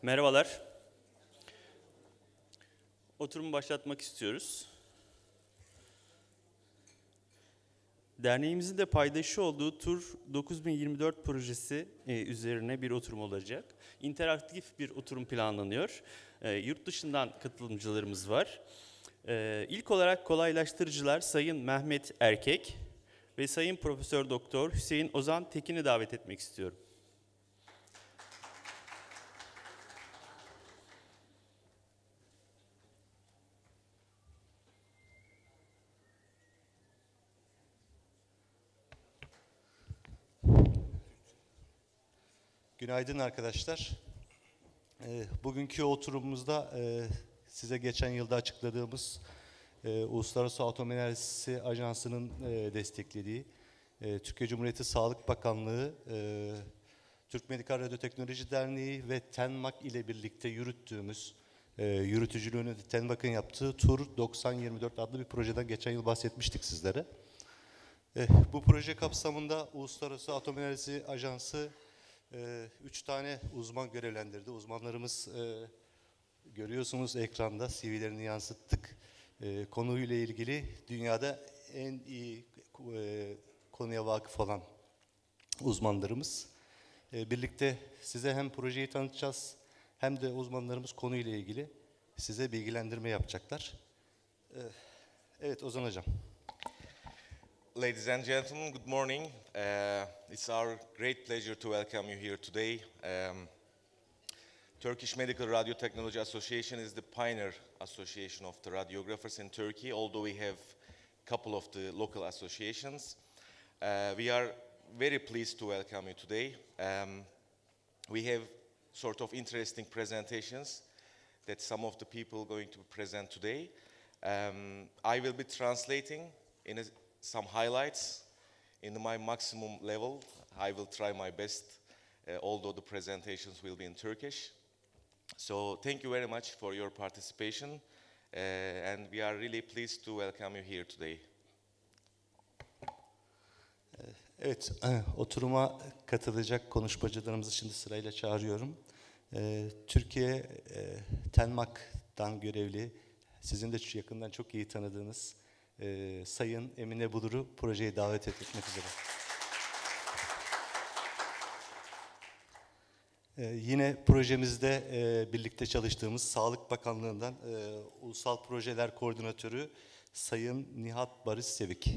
Merhabalar. Oturumu başlatmak istiyoruz. Derneğimizin de paydaşı olduğu Tur 9024 projesi üzerine bir oturum olacak. İnteraktif bir oturum planlanıyor. Yurt dışından katılımcılarımız var. İlk olarak kolaylaştırıcılar Sayın Mehmet Erkek ve Sayın Profesör Doktor Hüseyin Ozan Tekin'i davet etmek istiyorum. Günaydın arkadaşlar. Bugünkü oturumumuzda size geçen yılda açıkladığımız Uluslararası Atom Enerjisi Ajansı'nın desteklediği Türkiye Cumhuriyeti Sağlık Bakanlığı, Türk Medikal Radyoteknoloji Derneği ve TENMAK ile birlikte yürüttüğümüz, yürütücülüğünü TENMAK'ın yaptığı Tur 9024 adlı bir projeden geçen yıl bahsetmiştik sizlere. Bu proje kapsamında Uluslararası Atom Enerjisi Ajansı 3 tane uzman görevlendirdi. Uzmanlarımız görüyorsunuz ekranda CV'lerini yansıttık. Konuyla ilgili dünyada en iyi konuya vakıf olan uzmanlarımız. Birlikte size hem projeyi tanıtacağız hem de uzmanlarımız konuyla ilgili size bilgilendirme yapacaklar. Evet Ozan Hocam. Ladies and gentlemen, good morning. It's our great pleasure to welcome you here today. Turkish Medical Radiotechnology Association is the pioneer association of the radiographers in Turkey, although we have a couple of the local associations. We are very pleased to welcome you today. We have sort of interesting presentations that some of the people going to present today. I will be translating in some highlights in my maximum level. I will try my best, although the presentations will be in Turkish. So thank you very much for your participation, and we are really pleased to welcome you here today. Evet, oturuma katılacak konuşmacılarımızı şimdi sırayla çağırıyorum. Türkiye TENMAK'tan görevli, sizin de yakından çok iyi tanıdığınız Sayın Emine Bulur'u projeye davet etmek üzere. Yine projemizde birlikte çalıştığımız Sağlık Bakanlığı'ndan Ulusal Projeler Koordinatörü Sayın Nihat Barış Sevik.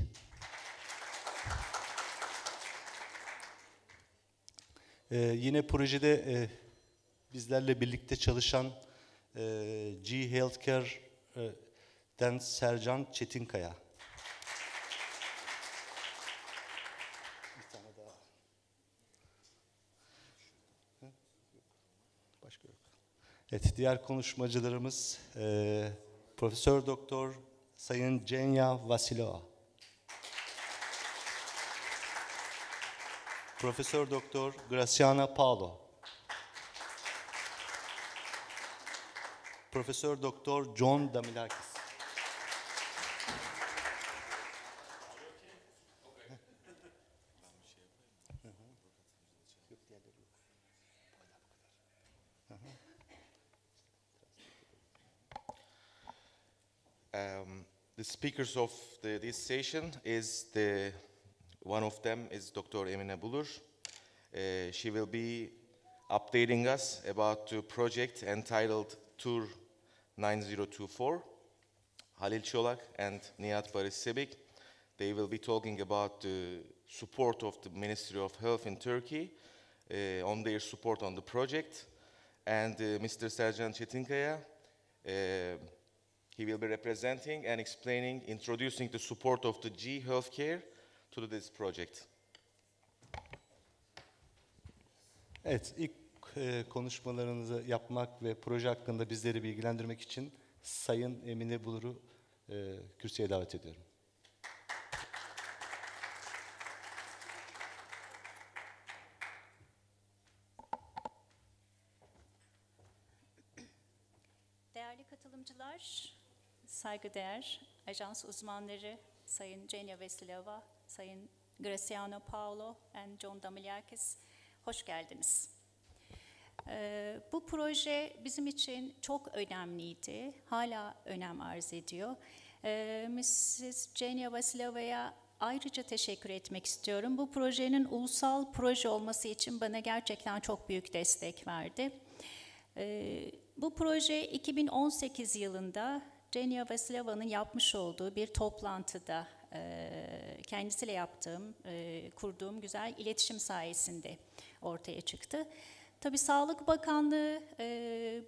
Yine projede bizlerle birlikte çalışan G Healthcare'den Sercan Çetinkaya. Bir tane daha. Başka yok. Evet, diğer konuşmacılarımız Profesör Doktor Sayın Cenya Vasilova. Profesör Doktor Graciana Paulo. Profesör Doktor John Damilakis. The speakers of this session one of them is Dr. Emine Bulur. She will be updating us about the project entitled Tur 9024. Halil Çolak and Nihat Barış Sevik, they will be talking about the support of the Ministry of Health in Turkey on their support on the project. And Mr. Sercan Çetinkaya, he will be representing and explaining, introducing the support of the G Healthcare to this project. Evet, ilk konuşmalarınızı yapmak ve proje hakkında bizleri bilgilendirmek için Sayın Emine Bulur'u kürsüye davet ediyorum. Değerli katılımcılar, saygıdeğer ajans uzmanları Sayın Cenya Vasilova, Sayın Graciano Paulo and John Damilakis, hoş geldiniz. Bu proje bizim için çok önemliydi, hala önem arz ediyor. Mrs. Genia Vasilyeva'ya ayrıca teşekkür etmek istiyorum. Bu projenin ulusal proje olması için bana gerçekten çok büyük destek verdi. Bu proje 2018 yılında Genia Vasilyeva'nın yapmış olduğu bir toplantıda kendisiyle kurduğum güzel iletişim sayesinde ortaya çıktı. Tabii Sağlık Bakanlığı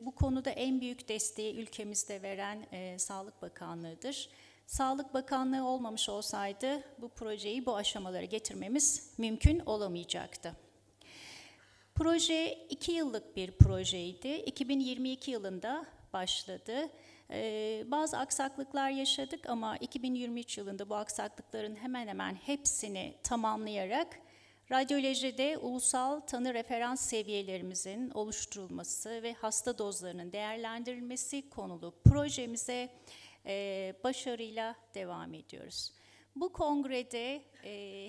bu konuda en büyük desteği ülkemizde veren Sağlık Bakanlığı'dır. Sağlık Bakanlığı olmamış olsaydı bu projeyi bu aşamalara getirmemiz mümkün olamayacaktı. Proje 2 yıllık bir projeydi. 2022 yılında başladı. Bazı aksaklıklar yaşadık ama 2023 yılında bu aksaklıkların hemen hemen hepsini tamamlayarak radyolojide ulusal tanı referans seviyelerimizin oluşturulması ve hasta dozlarının değerlendirilmesi konulu projemize başarıyla devam ediyoruz. Bu kongrede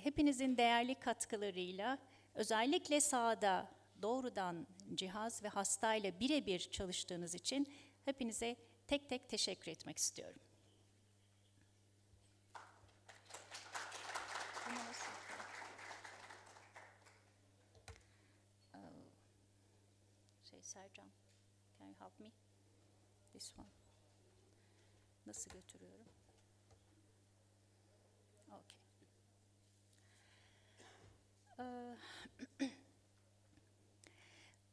hepinizin değerli katkılarıyla özellikle sahada doğrudan cihaz ve hastayla birebir çalıştığınız için hepinize tek tek teşekkür etmek istiyorum. Sercan, can you help me? This one. Nasıl götürüyorum? Okay.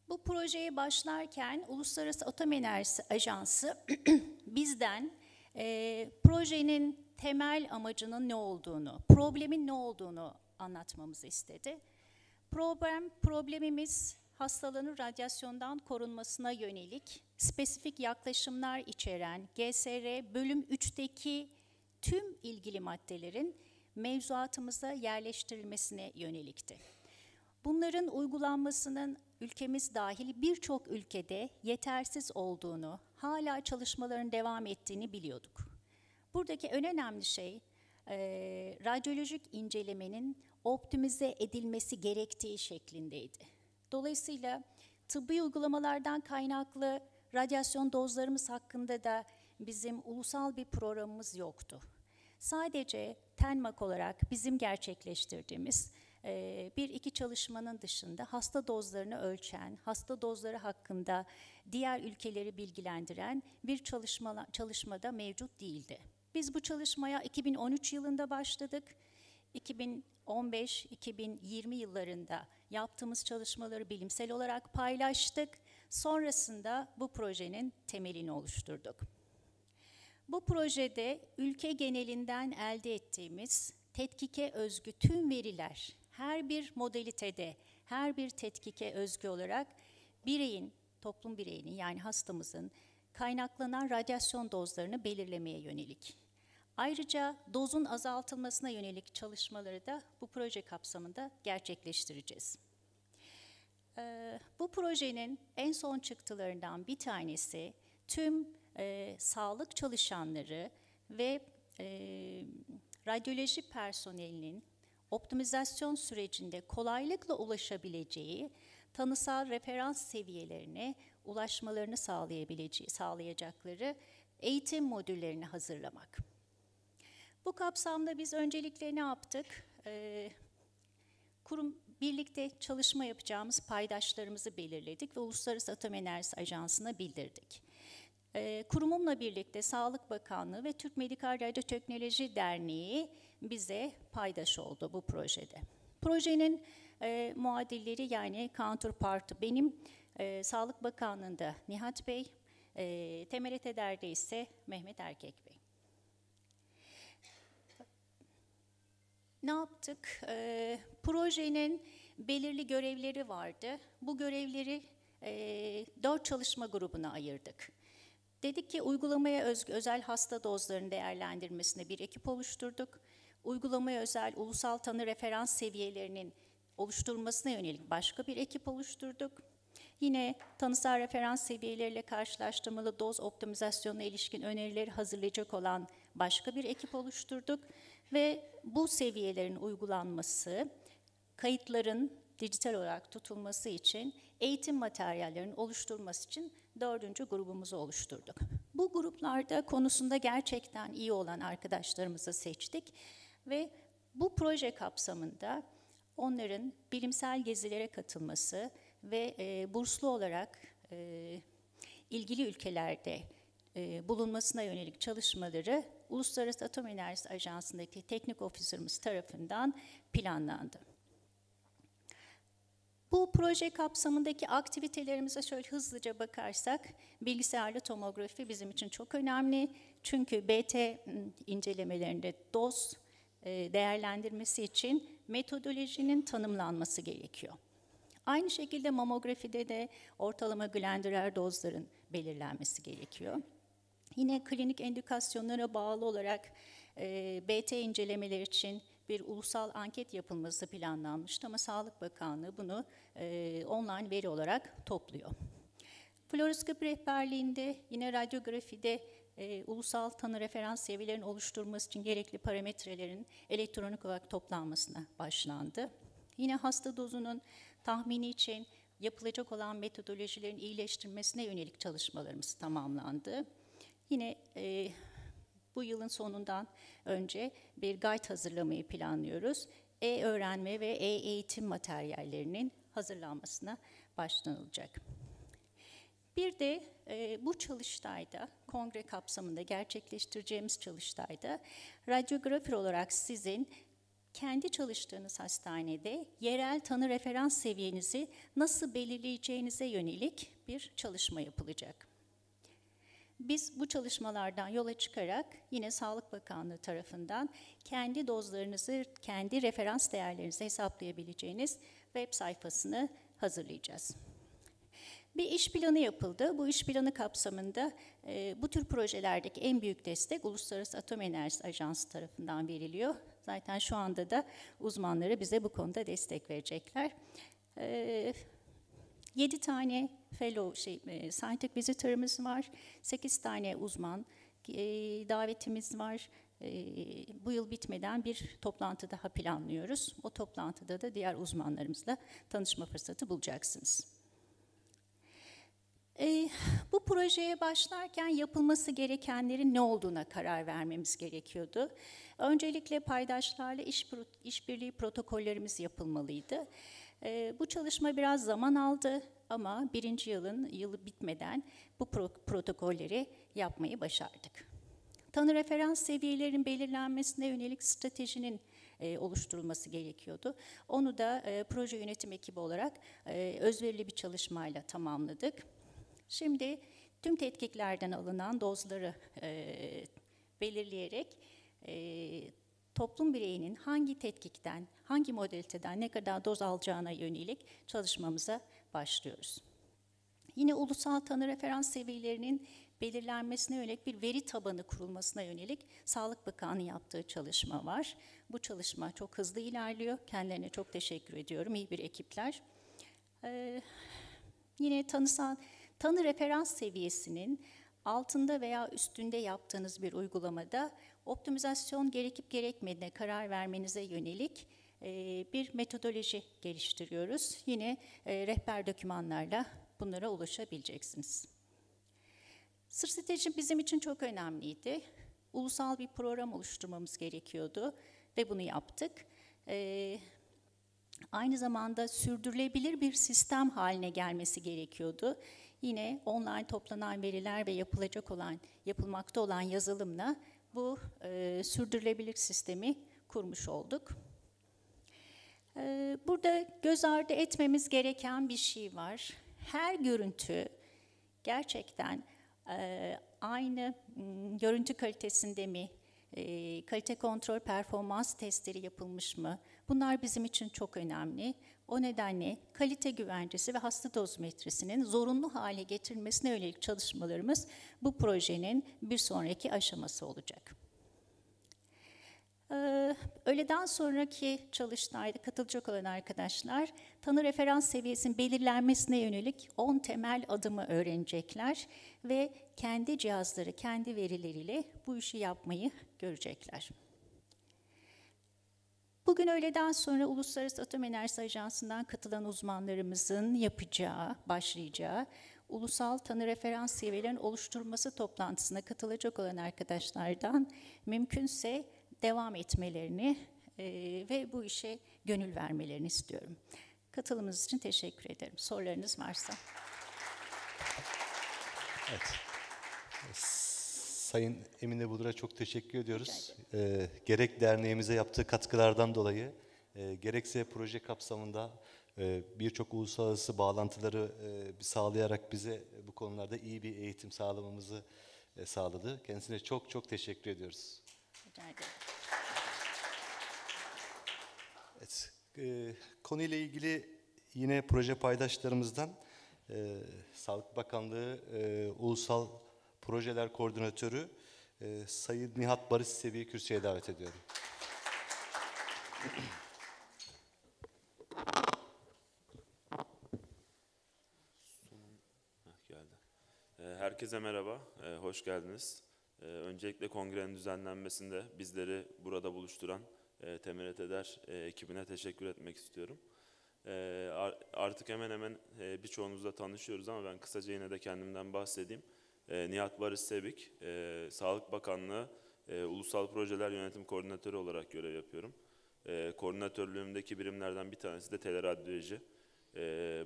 Bu projeye başlarken Uluslararası Atom Enerjisi Ajansı bizden projenin temel amacının ne olduğunu, problemin ne olduğunu anlatmamızı istedi. Problemimiz hastaların radyasyondan korunmasına yönelik spesifik yaklaşımlar içeren GSR bölüm 3'teki tüm ilgili maddelerin mevzuatımıza yerleştirilmesine yönelikti. Bunların uygulanmasının ülkemiz dahil birçok ülkede yetersiz olduğunu, hala çalışmaların devam ettiğini biliyorduk. Buradaki en önemli şey, radyolojik incelemenin optimize edilmesi gerektiği şeklindeydi. Dolayısıyla tıbbi uygulamalardan kaynaklı radyasyon dozlarımız hakkında da bizim ulusal bir programımız yoktu. Sadece TENMAK olarak bizim gerçekleştirdiğimiz bir iki çalışmanın dışında hasta dozlarını ölçen, hasta dozları hakkında diğer ülkeleri bilgilendiren bir çalışmada mevcut değildi. Biz bu çalışmaya 2013 yılında başladık. 2015-2020 yıllarında yaptığımız çalışmaları bilimsel olarak paylaştık. Sonrasında bu projenin temelini oluşturduk. Bu projede ülke genelinden elde ettiğimiz tetkike özgü tüm veriler, her bir modalitede, her bir tetkike özgü olarak toplum bireyinin yani hastamızın kaynaklanan radyasyon dozlarını belirlemeye yönelik. Ayrıca dozun azaltılmasına yönelik çalışmaları da bu proje kapsamında gerçekleştireceğiz. Bu projenin en son çıktılarından bir tanesi tüm sağlık çalışanları ve radyoloji personelinin optimizasyon sürecinde kolaylıkla ulaşabileceği tanısal referans seviyelerine ulaşmalarını sağlayacakları eğitim modüllerini hazırlamak. Bu kapsamda biz öncelikle ne yaptık? Birlikte çalışma yapacağımız paydaşlarımızı belirledik ve Uluslararası Atom Enerjisi Ajansı'na bildirdik. Kurumumla birlikte Sağlık Bakanlığı ve Türk Medikal Radyoteknoloji Derneği bize paydaş oldu bu projede. Projenin muadilleri yani counterpart'ı benim, Sağlık Bakanlığı'nda Nihat Bey, TMRT'de ise Mehmet Erkek Bey. Ne yaptık? Projenin belirli görevleri vardı. Bu görevleri 4 çalışma grubuna ayırdık. Dedik ki uygulamaya özgü özel hasta dozlarının değerlendirmesine bir ekip oluşturduk. Uygulamaya özel ulusal tanı referans seviyelerinin oluşturulmasına yönelik başka bir ekip oluşturduk. Yine tanısal referans seviyeleriyle karşılaştırmalı doz optimizasyonuna ilişkin önerileri hazırlayacak olan başka bir ekip oluşturduk. Ve bu seviyelerin uygulanması, kayıtların dijital olarak tutulması için eğitim materyallerinin oluşturulması için 4. grubumuzu oluşturduk. Bu gruplarda konusunda gerçekten iyi olan arkadaşlarımızı seçtik ve bu proje kapsamında onların bilimsel gezilere katılması ve burslu olarak ilgili ülkelerde bulunmasına yönelik çalışmaları Uluslararası Atom Enerjisi Ajansı'ndaki teknik ofisörümüz tarafından planlandı. Bu proje kapsamındaki aktivitelerimize şöyle hızlıca bakarsak, bilgisayarlı tomografi bizim için çok önemli. Çünkü BT incelemelerinde doz değerlendirmesi için metodolojinin tanımlanması gerekiyor. Aynı şekilde mamografide de ortalama glandüler dozların belirlenmesi gerekiyor. Yine klinik endikasyonlara bağlı olarak BT incelemeler için bir ulusal anket yapılması planlanmıştı ama Sağlık Bakanlığı bunu online veri olarak topluyor. Fluoroskopi rehberliğinde yine radyografide ulusal tanı referans seviyelerini oluşturması için gerekli parametrelerin elektronik olarak toplanmasına başlandı. Yine hasta dozunun tahmini için yapılacak olan metodolojilerin iyileştirilmesine yönelik çalışmalarımız tamamlandı. Yine bu yılın sonundan önce bir guide hazırlamayı planlıyoruz. E-öğrenme ve e-eğitim materyallerinin hazırlanmasına başlanılacak. Bir de bu çalıştayda, kongre kapsamında gerçekleştireceğimiz çalıştayda radyografer olarak sizin kendi çalıştığınız hastanede yerel tanı referans seviyenizi nasıl belirleyeceğinize yönelik bir çalışma yapılacak. Biz bu çalışmalardan yola çıkarak yine Sağlık Bakanlığı tarafından kendi dozlarınızı, kendi referans değerlerinizi hesaplayabileceğiniz web sayfasını hazırlayacağız. Bir iş planı yapıldı. Bu iş planı kapsamında bu tür projelerdeki en büyük destek Uluslararası Atom Enerjisi Ajansı tarafından veriliyor. Zaten şu anda da uzmanları bize bu konuda destek verecekler. 7 tane scientific visitor'ımız var, 8 tane uzman davetimiz var. Bu yıl bitmeden bir toplantı daha planlıyoruz. O toplantıda da diğer uzmanlarımızla tanışma fırsatı bulacaksınız. Bu projeye başlarken yapılması gerekenlerin ne olduğuna karar vermemiz gerekiyordu. Öncelikle paydaşlarla işbirliği protokollerimiz yapılmalıydı. Bu çalışma biraz zaman aldı ama birinci yılı bitmeden bu protokolleri yapmayı başardık. Tanı referans seviyelerinin belirlenmesine yönelik stratejinin oluşturulması gerekiyordu. Onu da proje yönetim ekibi olarak özverili bir çalışmayla tamamladık. Şimdi tüm tetkiklerden alınan dozları belirleyerek toplum bireyinin hangi tetkikten, hangi modaliteden ne kadar doz alacağına yönelik çalışmamıza başlıyoruz. Yine ulusal tanı referans seviyelerinin belirlenmesine yönelik bir veri tabanı kurulmasına yönelik Sağlık Bakanlığı yaptığı çalışma var. Bu çalışma çok hızlı ilerliyor. Kendilerine çok teşekkür ediyorum. İyi bir ekipler. Yine tanı referans seviyesinin altında veya üstünde yaptığınız bir uygulamada optimizasyon gerekip gerekmediğine karar vermenize yönelik bir metodoloji geliştiriyoruz. Yine rehber dokümanlarla bunlara ulaşabileceksiniz. Strateji bizim için çok önemliydi. Ulusal bir program oluşturmamız gerekiyordu ve bunu yaptık. Aynı zamanda sürdürülebilir bir sistem haline gelmesi gerekiyordu. Yine online toplanan veriler ve yapılmakta olan yazılımla bu sürdürülebilir sistemi kurmuş olduk. Burada göz ardı etmemiz gereken bir şey var. Her görüntü gerçekten aynı görüntü kalitesinde mi, kalite kontrol performans testleri yapılmış mı? Bunlar bizim için çok önemli. O nedenle kalite güvencesi ve hasta dozimetrisinin zorunlu hale getirilmesine yönelik çalışmalarımız bu projenin bir sonraki aşaması olacak. Öğleden sonraki çalıştayda katılacak olan arkadaşlar tanı referans seviyesinin belirlenmesine yönelik 10 temel adımı öğrenecekler ve kendi cihazları, kendi verileriyle bu işi yapmayı görecekler. Bugün öğleden sonra Uluslararası Atom Enerjisi Ajansı'ndan katılan uzmanlarımızın başlayacağı ulusal tanı referans seviyelerin oluşturulması toplantısına katılacak olan arkadaşlardan mümkünse devam etmelerini ve bu işe gönül vermelerini istiyorum. Katılımınız için teşekkür ederim. Sorularınız varsa. Evet. Sayın Emine Bulur'a çok teşekkür ediyoruz. Gerek derneğimize yaptığı katkılardan dolayı, gerekse proje kapsamında birçok uluslararası bağlantıları sağlayarak bize bu konularda iyi bir eğitim sağlamamızı sağladı. Kendisine çok çok teşekkür ediyoruz. Rica ederim. Evet, konuyla ilgili yine proje paydaşlarımızdan Sağlık Bakanlığı Ulusal Projeler Koordinatörü Sayın Nihat Barış Sevi'yi kürsüye davet ediyorum. Geldi. Herkese merhaba, hoş geldiniz. Öncelikle kongrenin düzenlenmesinde bizleri burada buluşturan Temeret Eder ekibine teşekkür etmek istiyorum. Artık hemen hemen birçoğunuzla tanışıyoruz ama ben kısaca yine de kendimden bahsedeyim. Nihat Barış Sevik, Sağlık Bakanlığı Ulusal Projeler Yönetim Koordinatörü olarak görev yapıyorum. Koordinatörlüğümdeki birimlerden bir tanesi de teleradyoloji.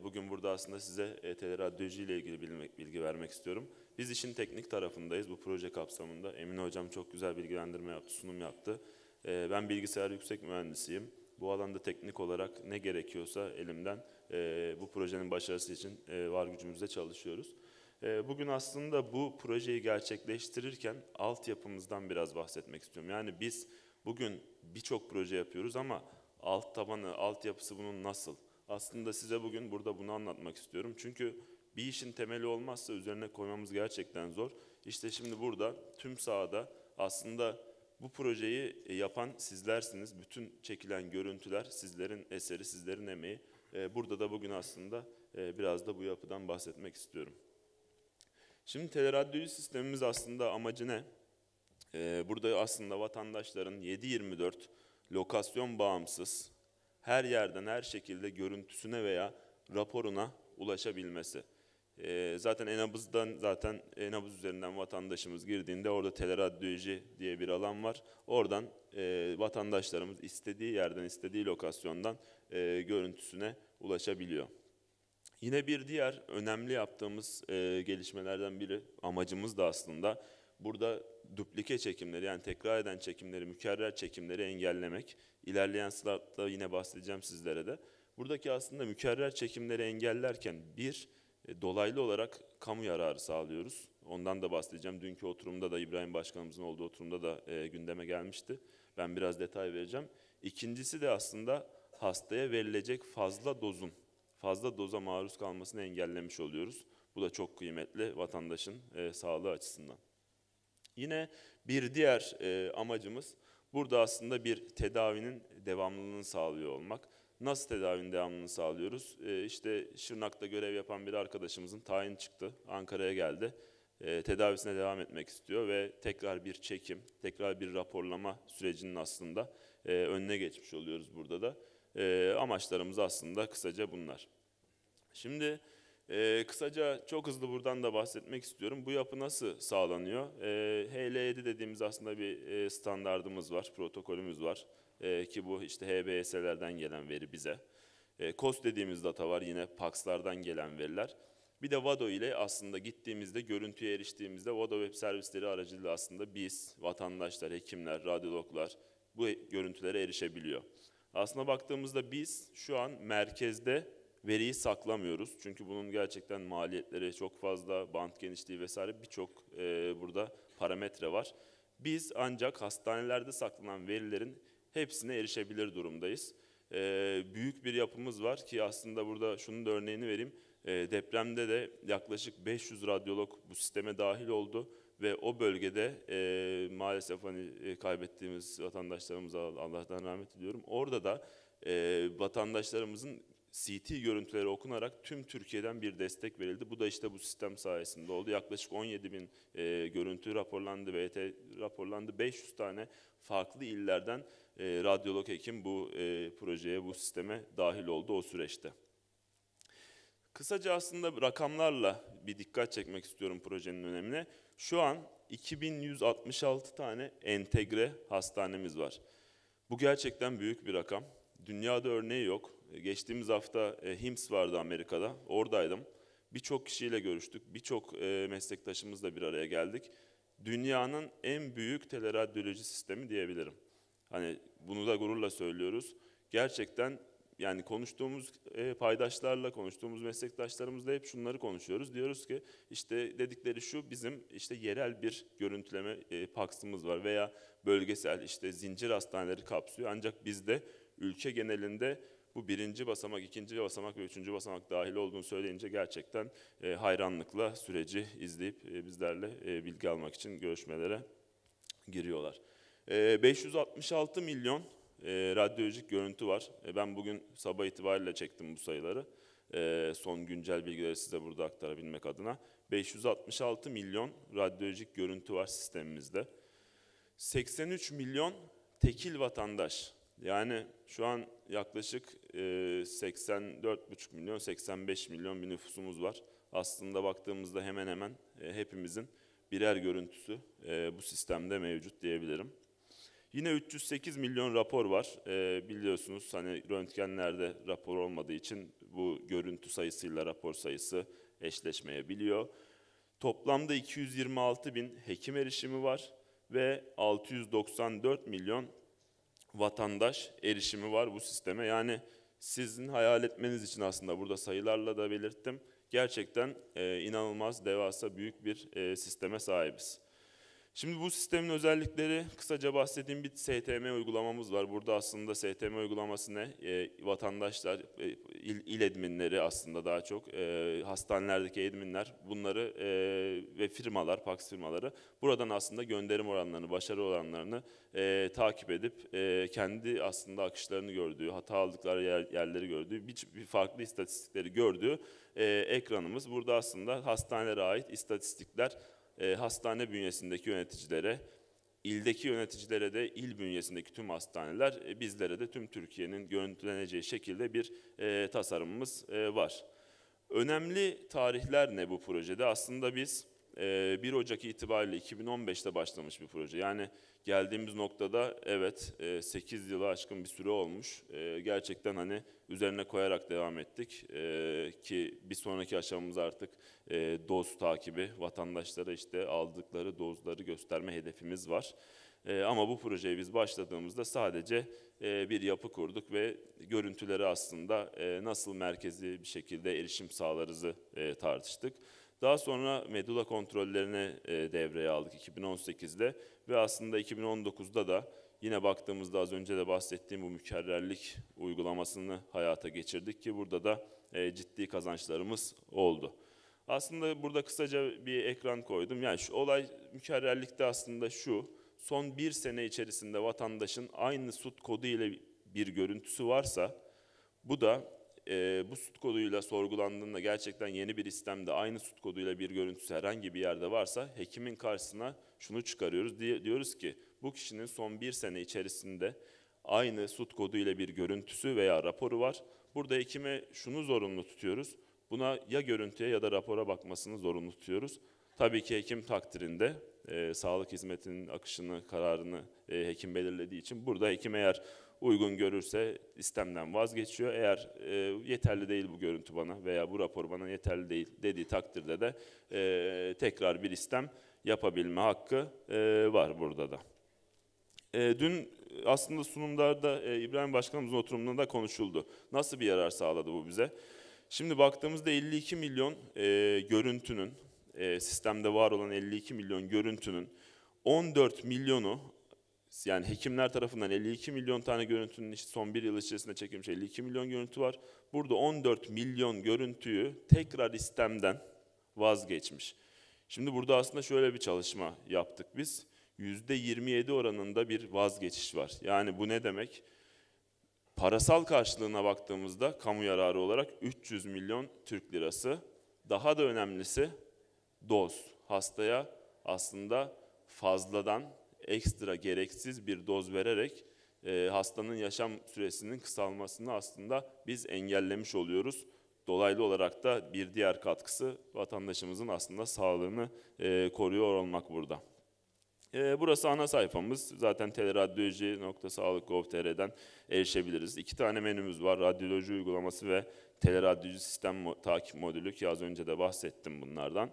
Bugün burada aslında size teleradyoloji ile ilgili bilgi vermek istiyorum. Biz işin teknik tarafındayız bu proje kapsamında. Emine Hocam çok güzel bilgilendirme yaptı, sunum yaptı. Ben bilgisayar yüksek mühendisiyim. Bu alanda teknik olarak ne gerekiyorsa elimden bu projenin başarısı için var gücümüzle çalışıyoruz. Bugün aslında bu projeyi gerçekleştirirken altyapımızdan biraz bahsetmek istiyorum. Yani biz bugün birçok proje yapıyoruz ama alt tabanı, altyapısı bunun nasıl? Aslında size bugün burada bunu anlatmak istiyorum. Çünkü bir işin temeli olmazsa üzerine koymamız gerçekten zor. İşte şimdi burada tüm sahada aslında bu projeyi yapan sizlersiniz. Bütün çekilen görüntüler sizlerin eseri, sizlerin emeği. Burada da bugün aslında biraz da bu yapıdan bahsetmek istiyorum. Şimdi teleradyoloji sistemimiz aslında amacı ne? Burada aslında vatandaşların 7/24 lokasyon bağımsız her yerden her şekilde görüntüsüne veya raporuna ulaşabilmesi. Zaten Enabız üzerinden vatandaşımız girdiğinde orada teleradyoloji diye bir alan var. Oradan vatandaşlarımız istediği yerden, istediği lokasyondan görüntüsüne ulaşabiliyor. Yine bir diğer önemli yaptığımız gelişmelerden biri, amacımız da aslında burada duplike çekimleri yani tekrar eden çekimleri, mükerrer çekimleri engellemek. İlerleyen slaytta yine bahsedeceğim sizlere de. Buradaki aslında mükerrer çekimleri engellerken dolaylı olarak kamu yararı sağlıyoruz. Ondan da bahsedeceğim. Dünkü oturumda da İbrahim Başkanımızın olduğu oturumda da gündeme gelmişti. Ben biraz detay vereceğim. İkincisi de aslında hastaya verilecek fazla doza maruz kalmasını engellemiş oluyoruz. Bu da çok kıymetli vatandaşın sağlığı açısından. Yine bir diğer amacımız burada aslında bir tedavinin devamlılığını sağlıyor olmak. Nasıl tedavinin devamlılığını sağlıyoruz? İşte Şırnak'ta görev yapan bir arkadaşımızın tayin çıktı, Ankara'ya geldi. Tedavisine devam etmek istiyor ve tekrar bir çekim, tekrar bir raporlama sürecinin aslında önüne geçmiş oluyoruz burada da. Amaçlarımız aslında kısaca bunlar. Şimdi kısaca çok hızlı buradan da bahsetmek istiyorum. Bu yapı nasıl sağlanıyor? HL7 dediğimiz aslında bir standardımız var, protokolümüz var. Ki bu işte HBS'lerden gelen veri bize. COS dediğimiz data var, yine PACS'lardan gelen veriler. Bir de VADO ile aslında gittiğimizde, görüntüye eriştiğimizde VADO web servisleri aracılığıyla aslında biz, vatandaşlar, hekimler, radyologlar bu görüntülere erişebiliyor. Aslında baktığımızda biz şu an merkezde veriyi saklamıyoruz. Çünkü bunun gerçekten maliyetleri çok fazla, bant genişliği vesaire birçok burada parametre var. Biz ancak hastanelerde saklanan verilerin hepsine erişebilir durumdayız. Büyük bir yapımız var ki aslında burada şunun da örneğini vereyim. Depremde de yaklaşık 500 radyolog bu sisteme dahil oldu ve o bölgede maalesef kaybettiğimiz vatandaşlarımıza Allah'tan rahmet diliyorum. Orada da vatandaşlarımızın CT görüntüleri okunarak tüm Türkiye'den bir destek verildi. Bu da işte bu sistem sayesinde oldu. Yaklaşık 17.000 görüntü raporlandı, VT raporlandı. 500 tane farklı illerden radyolog hekim bu projeye, bu sisteme dahil oldu o süreçte. Kısaca aslında rakamlarla bir dikkat çekmek istiyorum projenin önemine. Şu an 2166 tane entegre hastanemiz var. Bu gerçekten büyük bir rakam. Dünyada örneği yok. Geçtiğimiz hafta HIMSS vardı Amerika'da, oradaydım. Birçok kişiyle görüştük, birçok meslektaşımızla bir araya geldik. Dünyanın en büyük teleradyoloji sistemi diyebilirim. Hani bunu da gururla söylüyoruz. Gerçekten yani konuştuğumuz paydaşlarla, konuştuğumuz meslektaşlarımızla hep şunları konuşuyoruz. Diyoruz ki işte dedikleri şu, bizim işte yerel bir görüntüleme PACS'ımız var veya bölgesel işte zincir hastaneleri kapsıyor. Ancak bizde ülke genelinde bu birinci basamak, ikinci basamak ve üçüncü basamak dahil olduğunu söyleyince gerçekten hayranlıkla süreci izleyip bizlerle bilgi almak için görüşmelere giriyorlar. 566 milyon radyolojik görüntü var. Ben bugün sabah itibariyle çektim bu sayıları. Son güncel bilgileri size burada aktarabilmek adına. 566 milyon radyolojik görüntü var sistemimizde. 83 milyon tekil vatandaş. Yani şu an yaklaşık 84,5 milyon, 85 milyon bir nüfusumuz var. Aslında baktığımızda hemen hemen hepimizin birer görüntüsü bu sistemde mevcut diyebilirim. Yine 308 milyon rapor var. Biliyorsunuz hani röntgenlerde rapor olmadığı için bu görüntü sayısıyla rapor sayısı eşleşmeyebiliyor. Toplamda 226 bin hekim erişimi var ve 694 milyon vatandaş erişimi var bu sisteme. Yani sizin hayal etmeniz için aslında burada sayılarla da belirttim. Gerçekten inanılmaz, devasa büyük bir sisteme sahibiz. Şimdi bu sistemin özellikleri, kısaca bahsettiğim bir STM uygulamamız var. Burada aslında STM uygulaması ne? Vatandaşlar, il adminleri aslında daha çok, hastanelerdeki adminler bunları ve firmalar, PACS firmaları buradan aslında gönderim oranlarını, başarı oranlarını takip edip kendi aslında akışlarını gördüğü, hata aldıkları yerleri gördüğü, bir farklı istatistikleri gördüğü ekranımız. Burada aslında hastanelere ait istatistikler, hastane bünyesindeki yöneticilere, ildeki yöneticilere de il bünyesindeki tüm hastaneler, bizlere de tüm Türkiye'nin görüntüleneceği şekilde bir tasarımımız var. Önemli tarihler ne bu projede? Aslında biz 1 Ocak itibariyle 2015'te başlamış bir proje. Yani geldiğimiz noktada evet 8 yılı aşkın bir süre olmuş. Gerçekten hani üzerine koyarak devam ettik ki bir sonraki aşamamız artık doz takibi, vatandaşlara işte aldıkları dozları gösterme hedefimiz var. Ama bu projeye biz başladığımızda sadece bir yapı kurduk ve görüntüleri aslında nasıl merkezi bir şekilde erişim sağlarızı tartıştık. Daha sonra medula kontrollerini devreye aldık 2018'de ve aslında 2019'da da yine baktığımızda az önce de bahsettiğim bu mükerrerlik uygulamasını hayata geçirdik ki burada da ciddi kazançlarımız oldu. Aslında burada kısaca bir ekran koydum. Yani şu olay mükerrerlikte aslında şu, son bir sene içerisinde vatandaşın aynı SUT kodu ile bir görüntüsü varsa, bu da bu SUT koduyla sorgulandığında gerçekten yeni bir istemde aynı SUT koduyla bir görüntüsü herhangi bir yerde varsa hekimin karşısına şunu çıkarıyoruz. Diyoruz ki bu kişinin son bir sene içerisinde aynı SUT koduyla bir görüntüsü veya raporu var. Burada hekime şunu zorunlu tutuyoruz. Buna ya görüntüye ya da rapora bakmasını zorunlu tutuyoruz. Tabii ki hekim takdirinde sağlık hizmetinin akışını, kararını hekim belirlediği için burada hekim eğer uygun görürse istemden vazgeçiyor. Eğer yeterli değil bu görüntü bana veya bu rapor bana yeterli değil dediği takdirde de tekrar bir istem yapabilme hakkı var burada da. Dün aslında sunumlarda İbrahim Başkanımızın oturumunda da konuşuldu. Nasıl bir yarar sağladı bu bize? Şimdi baktığımızda 52 milyon görüntünün, sistemde var olan 52 milyon görüntünün 14 milyonu, yani hekimler tarafından 52 milyon tane görüntünün işte son bir yıl içerisinde çekilmiş 52 milyon görüntü var. Burada 14 milyon görüntüyü tekrar istemden vazgeçmiş. Şimdi burada aslında şöyle bir çalışma yaptık biz. %27 oranında bir vazgeçiş var. Yani bu ne demek? Parasal karşılığına baktığımızda kamu yararı olarak 300 milyon Türk lirası. Daha da önemlisi doz. Hastaya aslında fazladan ekstra gereksiz bir doz vererek hastanın yaşam süresinin kısalmasını aslında biz engellemiş oluyoruz. Dolaylı olarak da bir diğer katkısı vatandaşımızın aslında sağlığını koruyor olmak burada. Burası ana sayfamız. Zaten teleradyoloji.sağlık.gov.tr'den erişebiliriz. 2 tane menümüz var. Radyoloji uygulaması ve teleradyoloji sistem takip modülü ki az önce de bahsettim bunlardan.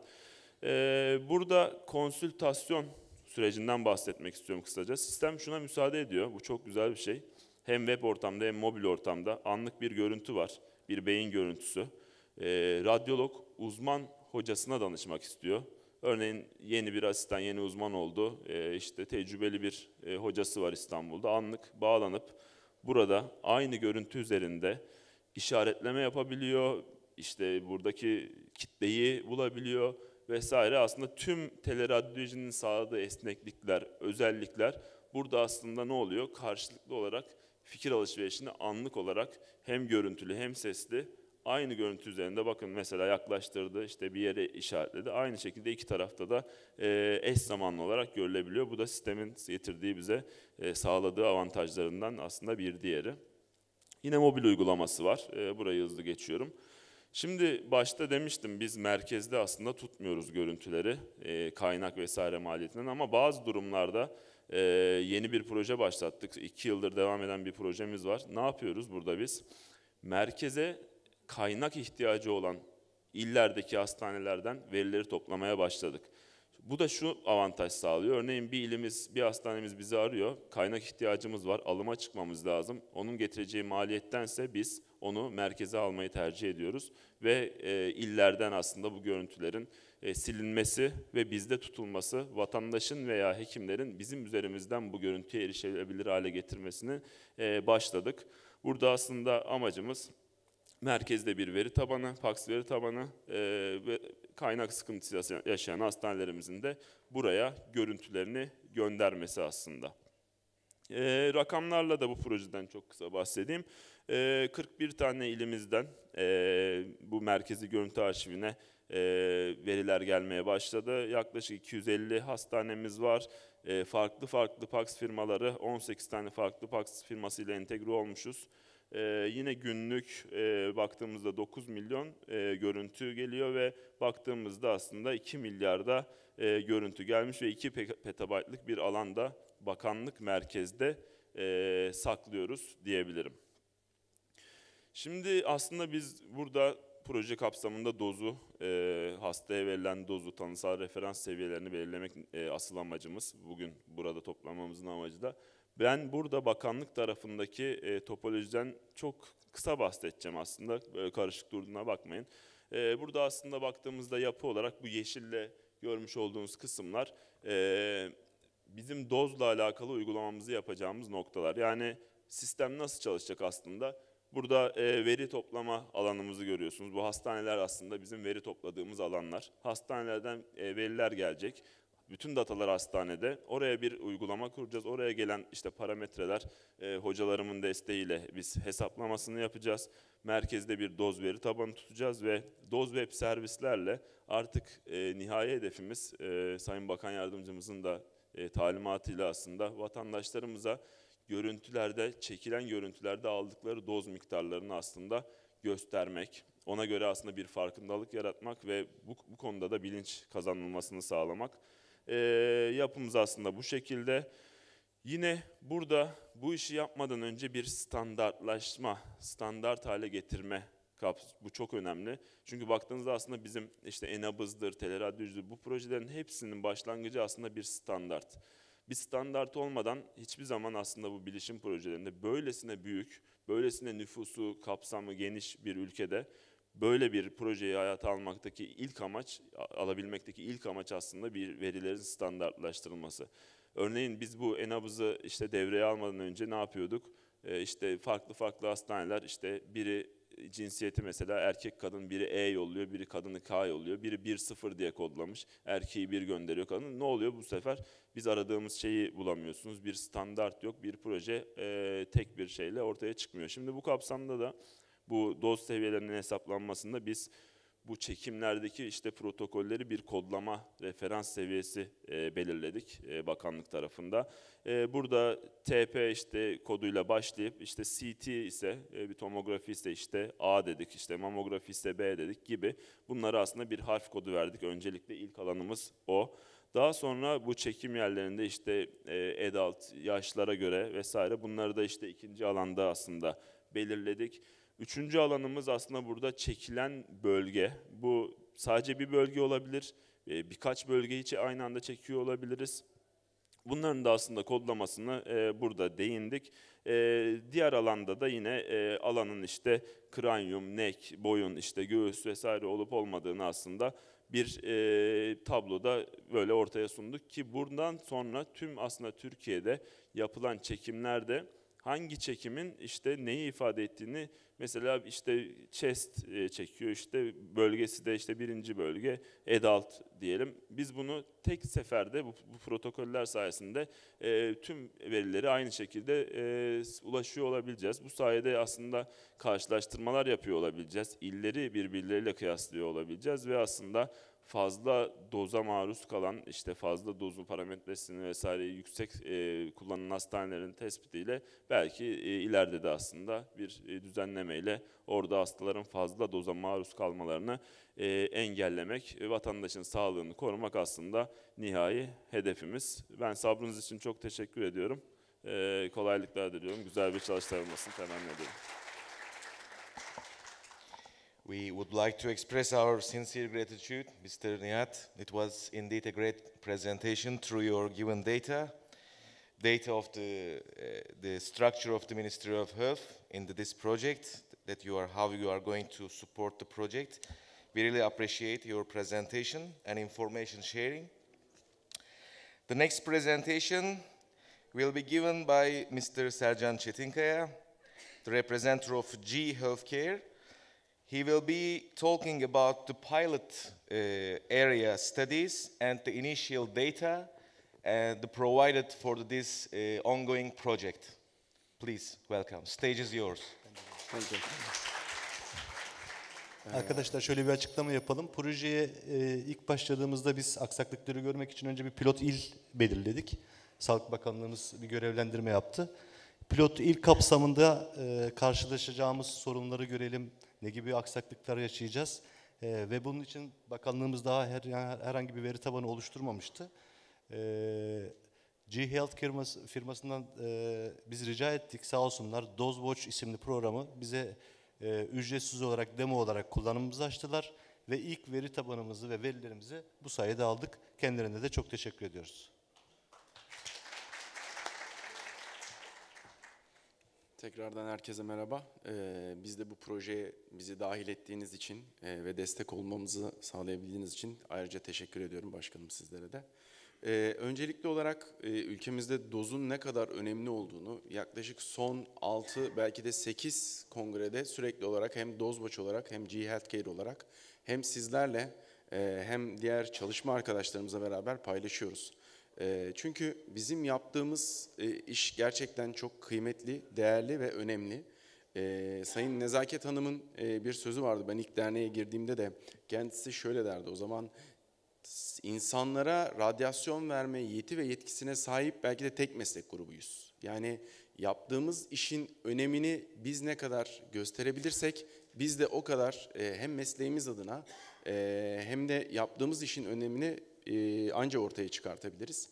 Burada konsültasyon sürecinden bahsetmek istiyorum kısaca. Sistem şuna müsaade ediyor. Bu çok güzel bir şey. Hem web ortamda hem mobil ortamda anlık bir görüntü var. Bir beyin görüntüsü. Radyolog uzman hocasına danışmak istiyor. Örneğin yeni bir asistan, yeni uzman oldu. İşte tecrübeli bir hocası var İstanbul'da. Anlık bağlanıp burada aynı görüntü üzerinde işaretleme yapabiliyor. İşte buradaki kitleyi bulabiliyor vesaire. Aslında tüm teleradyolojinin sağladığı esneklikler, özellikler burada aslında ne oluyor? Karşılıklı olarak fikir alışverişini anlık olarak hem görüntülü hem sesli aynı görüntü üzerinde bakın mesela yaklaştırdı, işte bir yere işaretledi. Aynı şekilde iki tarafta da eş zamanlı olarak görülebiliyor. Bu da sistemin getirdiği bize sağladığı avantajlarından aslında bir diğeri. Yine mobil uygulaması var. Burayı hızlı geçiyorum. Şimdi başta demiştim biz merkezde aslında tutmuyoruz görüntüleri kaynak vesaire maliyetinden ama bazı durumlarda yeni bir proje başlattık. 2 yıldır devam eden bir projemiz var. Ne yapıyoruz burada biz? Merkeze kaynak ihtiyacı olan illerdeki hastanelerden verileri toplamaya başladık. Bu da şu avantaj sağlıyor. Örneğin bir ilimiz, bir hastanemiz bizi arıyor. Kaynak ihtiyacımız var, alıma çıkmamız lazım. Onun getireceği maliyettense biz onu merkeze almayı tercih ediyoruz. Ve illerden aslında bu görüntülerin silinmesi ve bizde tutulması, vatandaşın veya hekimlerin bizim üzerimizden bu görüntüye erişilebilir hale getirmesini başladık. Burada aslında amacımız merkezde bir veri tabanı, PACS veri tabanı ve kaynak sıkıntısı yaşayan hastanelerimizin de buraya görüntülerini göndermesi aslında. Rakamlarla da bu projeden çok kısa bahsedeyim. 41 tane ilimizden bu merkezi görüntü arşivine veriler gelmeye başladı. Yaklaşık 250 hastanemiz var. Farklı PACS firmaları, 18 tane farklı PACS firmasıyla entegre olmuşuz. Yine günlük baktığımızda 9 milyon görüntü geliyor ve baktığımızda aslında 2 milyarda görüntü gelmiş ve 2 petabaytlık bir alanda bakanlık merkezde saklıyoruz diyebilirim. Şimdi aslında biz burada proje kapsamında dozu, hastaya verilen dozu, tanısal referans seviyelerini belirlemek asıl amacımız. Bugün burada toplamamızın amacı da. Ben burada bakanlık tarafındaki topolojiden çok kısa bahsedeceğim aslında. Böyle karışık durduğuna bakmayın. Burada aslında baktığımızda yapı olarak bu yeşille görmüş olduğunuz kısımlar bizim dozla alakalı uygulamamızı yapacağımız noktalar. Yani sistem nasıl çalışacak aslında? Burada veri toplama alanımızı görüyorsunuz. Bu hastaneler aslında bizim veri topladığımız alanlar. Hastanelerden veriler gelecek. Bütün datalar hastanede. Oraya bir uygulama kuracağız. Oraya gelen işte parametreler hocalarımın desteğiyle biz hesaplamasını yapacağız. Merkezde bir doz veri tabanı tutacağız ve doz web servislerle artık nihai hedefimiz Sayın Bakan Yardımcımızın da talimatıyla aslında vatandaşlarımıza görüntülerde, çekilen görüntülerde aldıkları doz miktarlarını aslında göstermek. Ona göre aslında bir farkındalık yaratmak ve bu konuda da bilinç kazanılmasını sağlamak. Yapımız aslında bu şekilde. Yine burada bu işi yapmadan önce bir standartlaşma, standart hale getirme bu çok önemli. Çünkü baktığınızda aslında bizim işte e-nabızdır, teleradyolojidir bu projelerin hepsinin başlangıcı aslında bir standart. Bir standart olmadan hiçbir zaman aslında bu bilişim projelerinde böylesine büyük, böylesine nüfusu, kapsamı geniş bir ülkede böyle bir projeyi hayata almaktaki ilk amaç, alabilmekteki ilk amaç aslında bir verilerin standartlaştırılması. Örneğin biz bu e-nabızı işte devreye almadan önce ne yapıyorduk? İşte farklı hastaneler işte biri cinsiyeti mesela erkek kadın, biri E yolluyor, biri kadını K yolluyor, biri 1-0 diye kodlamış, erkeği 1 gönderiyor kadın. Ne oluyor bu sefer? Biz aradığımız şeyi bulamıyorsunuz. Bir standart yok, bir proje tek bir şeyle ortaya çıkmıyor. Şimdi bu kapsamda da bu doz seviyelerinin hesaplanmasında biz bu çekimlerdeki işte protokolleri bir kodlama referans seviyesi belirledik bakanlık tarafında. Burada TP işte koduyla başlayıp işte CT ise bir tomografi ise işte A dedik, işte mamografi ise B dedik gibi bunlara aslında bir harf kodu verdik. Öncelikle ilk alanımız o. Daha sonra bu çekim yerlerinde işte adult yaşlara göre vesaire bunları da işte ikinci alanda aslında belirledik. Üçüncü alanımız aslında burada çekilen bölge. Bu sadece bir bölge olabilir, birkaç bölgeyi aynı anda çekiyor olabiliriz. Bunların da aslında kodlamasını burada değindik. Diğer alanda da yine alanın işte kranyum, neck, boyun, işte göğüs vesaire olup olmadığını aslında bir tabloda böyle ortaya sunduk ki buradan sonra tüm aslında Türkiye'de yapılan çekimlerde hangi çekimin işte neyi ifade ettiğini mesela işte chest çekiyor, işte bölgesi de işte birinci bölge adult diyelim. Biz bunu tek seferde bu protokoller sayesinde tüm verileri aynı şekilde ulaşıyor olabileceğiz. Bu sayede aslında karşılaştırmalar yapıyor olabileceğiz. İlleri birbirleriyle kıyaslıyor olabileceğiz ve aslında fazla doza maruz kalan, işte fazla dozun parametresini vesaire yüksek kullanan hastanelerin tespitiyle belki ileride de aslında bir düzenlemeyle orada hastaların fazla doza maruz kalmalarını engellemek, vatandaşın sağlığını korumak aslında nihai hedefimiz. Ben sabrınız için çok teşekkür ediyorum. Kolaylıklar diliyorum. Güzel bir çalışma olmasını temenni ediyorum. We would like to express our sincere gratitude, Mr. Nihat. It was indeed a great presentation through your given data of the structure of the Ministry of Health in this project, how you are going to support the project. We really appreciate your presentation and information sharing. The next presentation will be given by Mr. Sercan Çetinkaya, the representative of G Healthcare. He will be talking about the pilot area studies and the initial data provided for this ongoing project. Please welcome. Stage is yours. Thank you. Arkadaşlar şöyle bir açıklama yapalım. Projeye ilk başladığımızda biz aksaklıkları görmek için önce bir pilot il belirledik. Sağlık Bakanlığımız bir görevlendirme yaptı. Pilot il kapsamında karşılaşacağımız sorunları görelim, ne gibi aksaklıklar yaşayacağız ve bunun için bakanlığımız daha herhangi bir veri tabanı oluşturmamıştı. G Health firmasından biz rica ettik, sağ olsunlar. DoseWatch isimli programı bize ücretsiz olarak, demo olarak kullanımımızı açtılar ve ilk veri tabanımızı ve verilerimizi bu sayede aldık. Kendilerine de çok teşekkür ediyoruz. Tekrardan herkese merhaba. Biz de bu projeye bizi dahil ettiğiniz için ve destek olmamızı sağlayabildiğiniz için ayrıca teşekkür ediyorum başkanım, sizlere de. Öncelikli olarak ülkemizde dozun ne kadar önemli olduğunu yaklaşık son 6 belki de 8 kongrede sürekli olarak hem DozeWatch olarak hem G Healthcare olarak hem sizlerle hem diğer çalışma arkadaşlarımızla beraber paylaşıyoruz. Çünkü bizim yaptığımız iş gerçekten çok kıymetli, değerli ve önemli. Sayın Nezaket Hanım'ın bir sözü vardı. Ben ilk derneğe girdiğimde de kendisi şöyle derdi. O zaman insanlara radyasyon verme yeti ve yetkisine sahip belki de tek meslek grubuyuz. Yani yaptığımız işin önemini biz ne kadar gösterebilirsek biz de o kadar hem mesleğimiz adına hem de yaptığımız işin önemini anca ortaya çıkartabiliriz.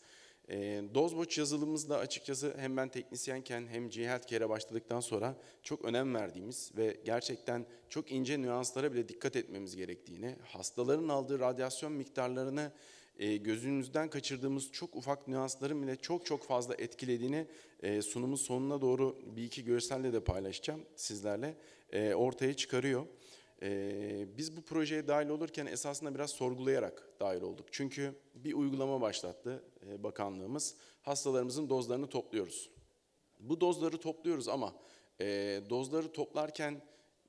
DozeWatch yazılımımızda açıkçası hem ben teknisyenken hem G Healthcare'e başladıktan sonra çok önem verdiğimiz ve gerçekten çok ince nüanslara bile dikkat etmemiz gerektiğini, hastaların aldığı radyasyon miktarlarını gözümüzden kaçırdığımız çok ufak nüansların bile çok fazla etkilediğini sunumun sonuna doğru bir iki görselle de paylaşacağım sizlerle ortaya çıkarıyor. Biz bu projeye dahil olurken esasında biraz sorgulayarak dahil olduk. Çünkü bir uygulama başlattı bakanlığımız. Hastalarımızın dozlarını topluyoruz. Bu dozları topluyoruz ama dozları toplarken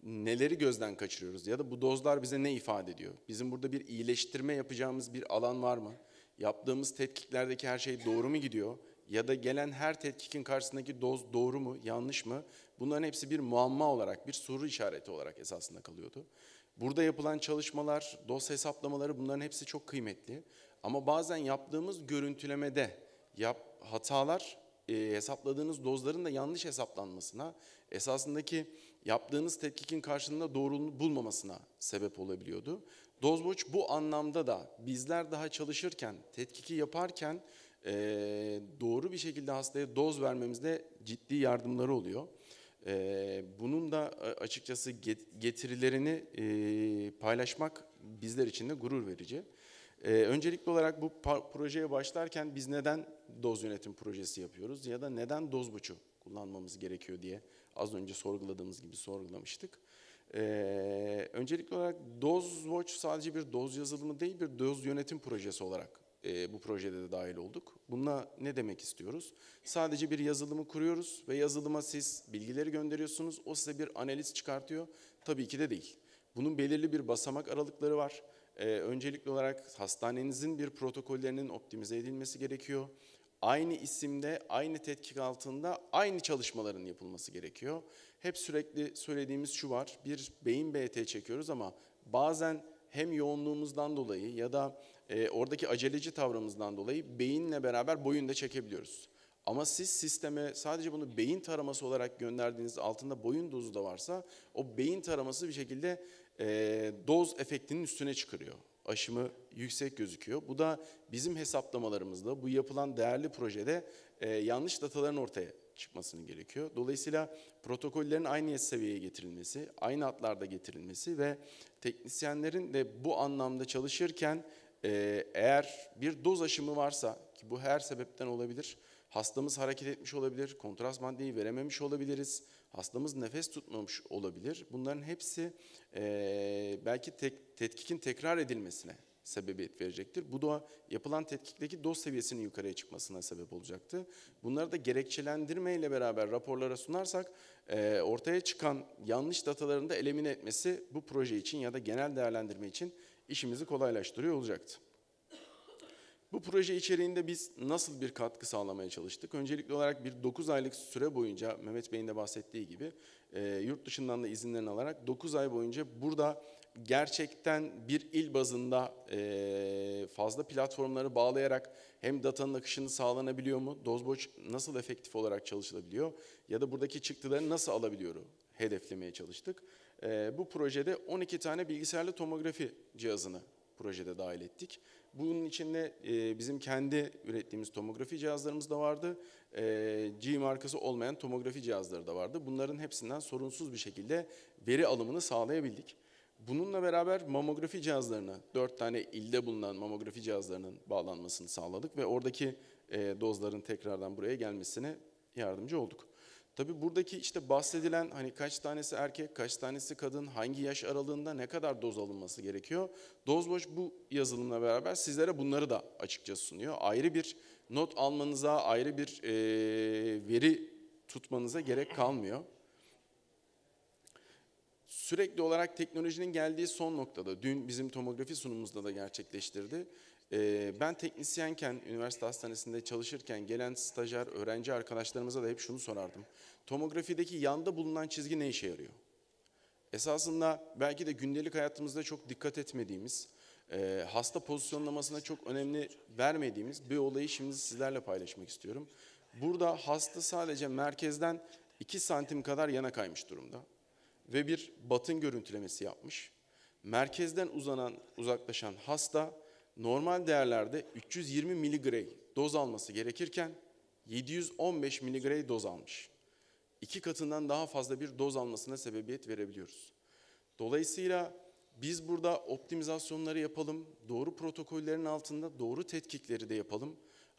neleri gözden kaçırıyoruz ya da bu dozlar bize ne ifade ediyor? Bizim burada bir iyileştirme yapacağımız bir alan var mı? Yaptığımız tetkiklerdeki her şey doğru mu gidiyor? Ya da gelen her tetkikin karşısındaki doz doğru mu, yanlış mı? Bunların hepsi bir muamma olarak, bir soru işareti olarak esasında kalıyordu. Burada yapılan çalışmalar, doz hesaplamaları bunların hepsi çok kıymetli. Ama bazen yaptığımız görüntülemede hatalar hesapladığınız dozların da yanlış hesaplanmasına, esasındaki yaptığınız tetkikin karşılığında doğruluğunu bulmamasına sebep olabiliyordu. DozWatch bu anlamda da bizler daha çalışırken, tetkiki yaparken doğru bir şekilde hastaya doz vermemizde ciddi yardımları oluyor. Bunun da açıkçası getirilerini paylaşmak bizler için de gurur verici. Öncelikli olarak bu projeye başlarken biz neden doz yönetim projesi yapıyoruz ya da neden DozWatch'u kullanmamız gerekiyor diye az önce sorguladığımız gibi sorgulamıştık. Öncelikli olarak DozWatch sadece bir doz yazılımı değil, bir doz yönetim projesi olarak bu projede de dahil olduk. Bununla ne demek istiyoruz? Sadece bir yazılımı kuruyoruz ve yazılıma siz bilgileri gönderiyorsunuz, o size bir analiz çıkartıyor. Tabii ki de değil. Bunun belirli bir basamak aralıkları var. Öncelikli olarak hastanenizin bir protokollerinin optimize edilmesi gerekiyor. Aynı isimde, aynı tetkik altında aynı çalışmaların yapılması gerekiyor. Hep sürekli söylediğimiz şu var, bir beyin BT çekiyoruz ama bazen hem yoğunluğumuzdan dolayı ya da oradaki aceleci tavrımızdan dolayı beyinle beraber boyun da çekebiliyoruz. Ama siz sisteme sadece bunu beyin taraması olarak gönderdiğiniz altında boyun dozu da varsa o beyin taraması bir şekilde doz efektinin üstüne çıkarıyor. Aşımı yüksek gözüküyor. Bu da bizim hesaplamalarımızda, bu yapılan değerli projede yanlış dataların ortaya çıkmasını gerekiyor. Dolayısıyla protokollerin aynı seviyeye getirilmesi, aynı hatlarda getirilmesi ve teknisyenlerin de bu anlamda çalışırken eğer bir doz aşımı varsa, ki bu her sebepten olabilir, hastamız hareket etmiş olabilir, kontrast maddeyi verememiş olabiliriz, hastamız nefes tutmamış olabilir. Bunların hepsi belki tetkikin tekrar edilmesine sebebiyet verecektir. Bu da yapılan tetkikteki doz seviyesinin yukarıya çıkmasına sebep olacaktı. Bunları da gerekçelendirmeyle beraber raporlara sunarsak ortaya çıkan yanlış dataların da elimine etmesi bu proje için ya da genel değerlendirme için işimizi kolaylaştırıyor olacaktı. Bu proje içeriğinde biz nasıl bir katkı sağlamaya çalıştık? Öncelikli olarak bir 9 aylık süre boyunca Mehmet Bey'in de bahsettiği gibi yurt dışından da izinlerini alarak 9 ay boyunca burada gerçekten bir il bazında fazla platformları bağlayarak hem datanın akışını sağlanabiliyor mu? DozWatch nasıl efektif olarak çalışılabiliyor? Ya da buradaki çıktıları nasıl alabiliyoruz? Hedeflemeye çalıştık. Bu projede 12 tane bilgisayarlı tomografi cihazını projede dahil ettik. Bunun içinde bizim kendi ürettiğimiz tomografi cihazlarımız da vardı. G markası olmayan tomografi cihazları da vardı. Bunların hepsinden sorunsuz bir şekilde veri alımını sağlayabildik. Bununla beraber mamografi cihazlarına, 4 tane ilde bulunan mamografi cihazlarının bağlanmasını sağladık ve oradaki dozların tekrardan buraya gelmesine yardımcı olduk. Tabii buradaki işte bahsedilen hani kaç tanesi erkek, kaç tanesi kadın, hangi yaş aralığında ne kadar doz alınması gerekiyor. DozWatch bu yazılımla beraber sizlere bunları da açıkça sunuyor. Ayrı bir not almanıza, ayrı bir veri tutmanıza gerek kalmıyor. Sürekli olarak teknolojinin geldiği son noktada, dün bizim tomografi sunumumuzda da gerçekleştirdi. Ben teknisyenken, üniversite hastanesinde çalışırken gelen stajyer, öğrenci arkadaşlarımıza da hep şunu sorardım. Tomografideki yanda bulunan çizgi ne işe yarıyor? Esasında belki de gündelik hayatımızda çok dikkat etmediğimiz, hasta pozisyonlamasına çok önemli vermediğimiz bir olayı şimdi sizlerle paylaşmak istiyorum. Burada hasta sadece merkezden 2 santim kadar yana kaymış durumda ve bir batın görüntülemesi yapmış. Merkezden uzaklaşan hasta normal değerlerde 320 miligray doz alması gerekirken 715 miligray doz almış. 2 katından daha fazla bir doz almasına sebebiyet verebiliyoruz. Dolayısıyla biz burada optimizasyonları yapalım, doğru protokollerin altında doğru tetkikleri de yapalım.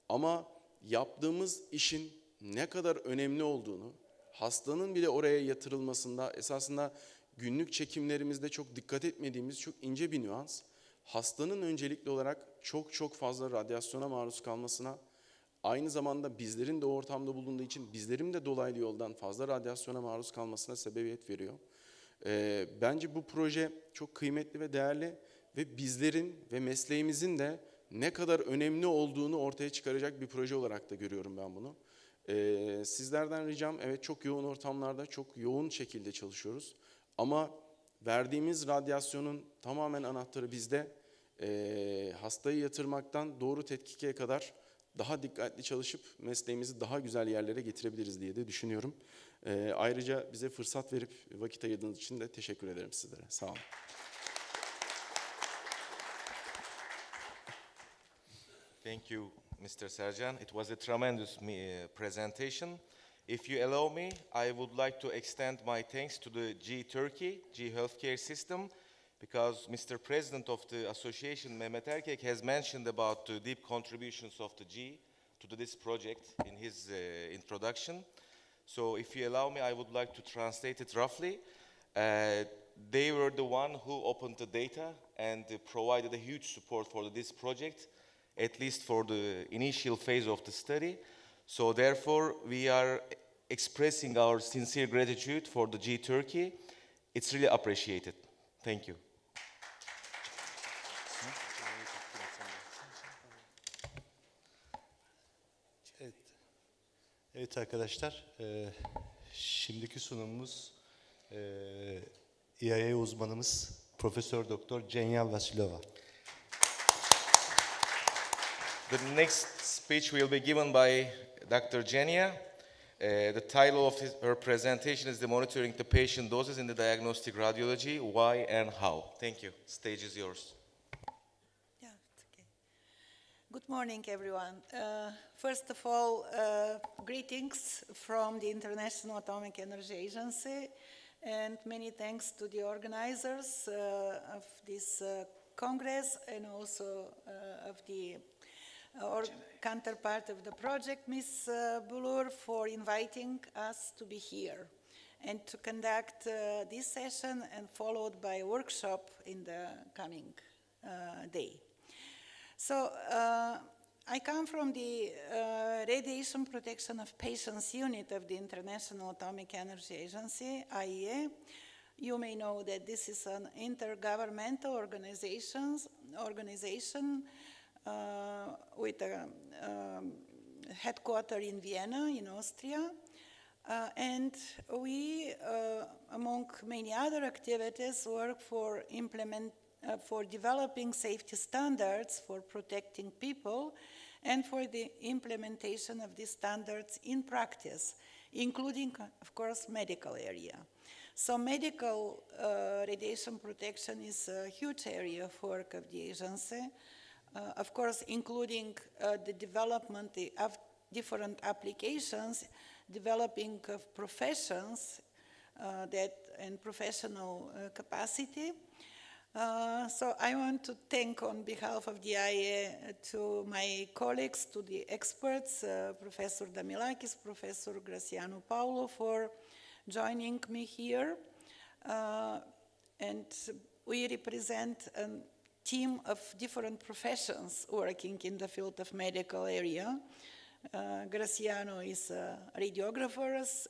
Ama yaptığımız işin ne kadar önemli olduğunu, hastanın bile oraya yatırılmasında esasında günlük çekimlerimizde çok dikkat etmediğimiz çok ince bir nüans. Hastanın öncelikli olarak çok fazla radyasyona maruz kalmasına, aynı zamanda bizlerin de o ortamda bulunduğu için bizlerin de dolaylı yoldan fazla radyasyona maruz kalmasına sebebiyet veriyor. Bence bu proje çok kıymetli ve değerli ve bizlerin ve mesleğimizin de ne kadar önemli olduğunu ortaya çıkaracak bir proje olarak da görüyorum ben bunu. Sizlerden ricam, evet çok yoğun ortamlarda çok yoğun şekilde çalışıyoruz. Ama verdiğimiz radyasyonun tamamen anahtarı bizde. Hastayı yatırmaktan doğru tetkike kadar daha dikkatli çalışıp mesleğimizi daha güzel yerlere getirebiliriz diye de düşünüyorum. Ayrıca bize fırsat verip vakit ayırdığınız için de teşekkür ederim sizlere. Sağ olun. Thank you, Mr. Sercan. It was a tremendous presentation. If you allow me, I would like to extend my thanks to the G Turkey, G Healthcare System, because Mr. President of the association, Mehmet Erkek, has mentioned about the deep contributions of the G to this project in his introduction. So if you allow me, I would like to translate it roughly. They were the one who opened the data and provided a huge support for this project, at least for the initial phase of the study. So therefore, we are expressing our sincere gratitude for the G Turkey. It's really appreciated. Thank you. Evet, evet arkadaşlar, şimdiki sunumumuz EIA uzmanımız Profesör Doktor Genya Vasilova. The next speech will be given by Dr. Genya. The title of her presentation is the Monitoring the Patient Doses in the Diagnostic Radiology, Why and How. Thank you. Stage is yours. Yeah, it's okay. Good morning, everyone. First of all, greetings from the International Atomic Energy Agency, and many thanks to the organizers of this Congress and also of the counterpart of the project, Ms. Bulur, for inviting us to be here and to conduct this session and followed by a workshop in the coming day. So I come from the Radiation Protection of Patients Unit of the International Atomic Energy Agency, IAEA. You may know that this is an intergovernmental organization with a headquarters in Vienna, in Austria. And we, among many other activities, work for developing safety standards for protecting people and for the implementation of these standards in practice, including, of course, medical area. So medical radiation protection is a huge area of work of the agency. Of course, including the development of different applications, developing of professions and professional capacity. So I want to thank on behalf of the IAEA to my colleagues, to the experts, Professor Damilakis, Professor Graciano Paulo, for joining me here. And we represent a team of different professions working in the field of medical area. Graciano is a radiographer's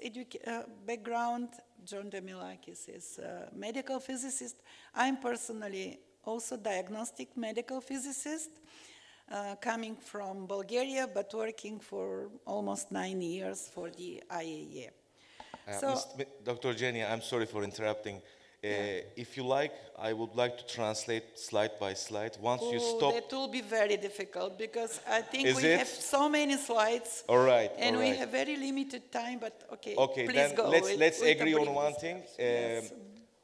background. John Damilakis is a medical physicist. I'm personally also diagnostic medical physicist, coming from Bulgaria, but working for almost 9 years for the IAEA. Dr. Genya, I'm sorry for interrupting. If you like, I would like to translate slide by slide. Once you stop... That will be very difficult because I think we have so many slides. All right, and we have very limited time, but okay, okay, please then go. Let's agree on one thing. Yes.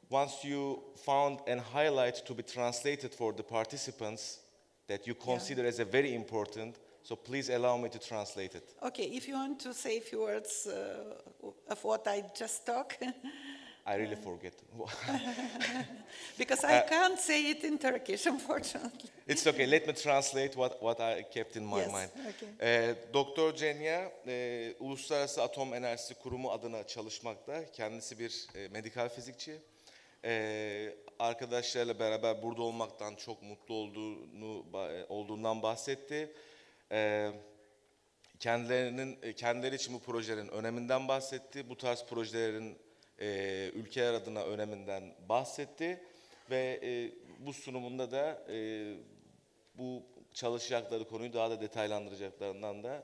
Once you found and highlight to be translated for the participants that you consider as a very important, so please allow me to translate it. Okay, if you want to say a few words of what I just talked. I really forget. Because I can't say it in Turkish, unfortunately. It's okay. Let me translate what I kept in my mind. Okay. Doktor Genya, Uluslararası Atom Enerjisi Kurumu adına çalışmakta. Kendisi bir medikal fizikçi. Arkadaşlarıyla beraber burada olmaktan çok mutlu olduğundan bahsetti. Kendileri için bu projelerin öneminden bahsetti. Bu tarz projelerin ülkeler adına öneminden bahsetti ve bu sunumunda da bu çalışacakları konuyu daha da detaylandıracaklarından da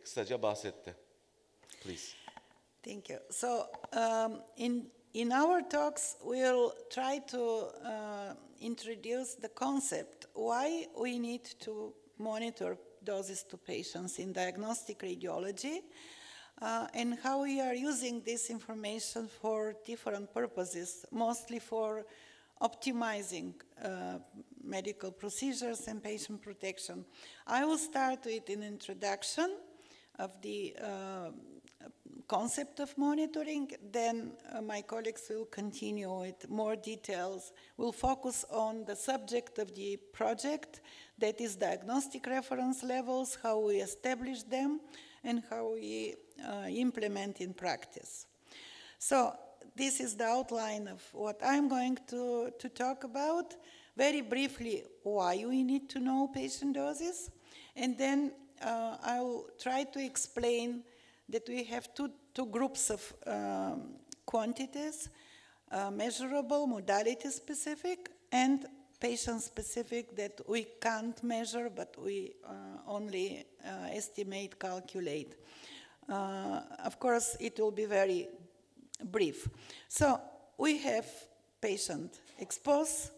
kısaca bahsetti. Please. Thank you. So in our talks, we'll try to introduce the concept why we need to monitor doses to patients in diagnostic radiology, and how we are using this information for different purposes, mostly for optimizing medical procedures and patient protection. I will start with an introduction of the concept of monitoring, then my colleagues will continue with more details. We'll focus on the subject of the project, that is diagnostic reference levels, how we establish them, and how we implement in practice. So this is the outline of what I'm going to talk about. Very briefly, why we need to know patient doses, and then I will try to explain that we have two groups of quantities, measurable, modality-specific, and patient-specific that we can't measure, but we only estimate, calculate. Of course, it will be very brief. So we have patient exposed.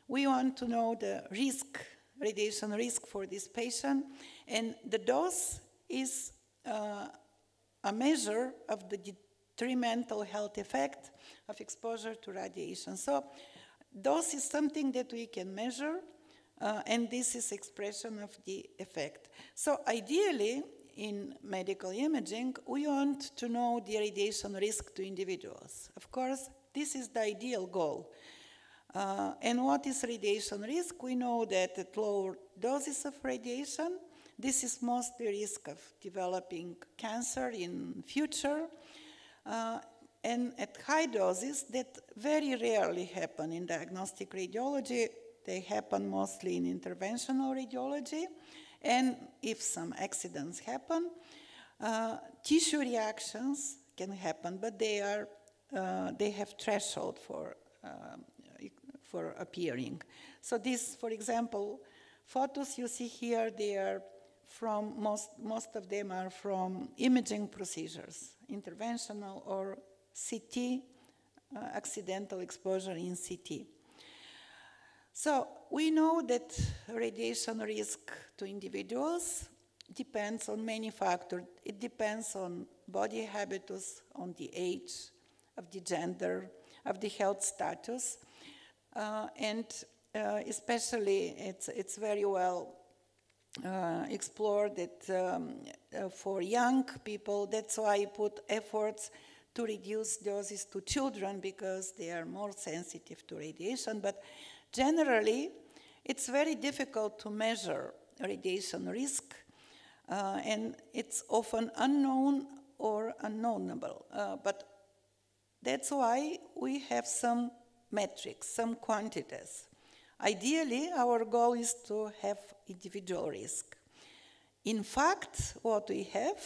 We want to know the risk, radiation risk for this patient, and the dose is a measure of the detrimental health effect of exposure to radiation. So dose is something that we can measure, and this is expression of the effect. So ideally, in medical imaging, we want to know the radiation risk to individuals. Of course, this is the ideal goal. And what is radiation risk? We know that at lower doses of radiation, this is mostly risk of developing cancer in future. And at high doses, that very rarely happen in diagnostic radiology. They happen mostly in interventional radiology. And if some accidents happen, tissue reactions can happen, but they have threshold for appearing. So this, for example, photos you see here, they are from, most of them are from imaging procedures, interventional or CT, accidental exposure in CT. So we know that radiation risk to individuals depends on many factors. It depends on body habitus, on the age, of the gender, of the health status, and especially it's very well explored that for young people, that's why I put efforts to reduce doses to children, because they are more sensitive to radiation. But generally, it's very difficult to measure radiation risk, and it's often unknown or unknowable. But that's why we have some metrics, some quantities. Ideally, our goal is to have individual risk. In fact, what we have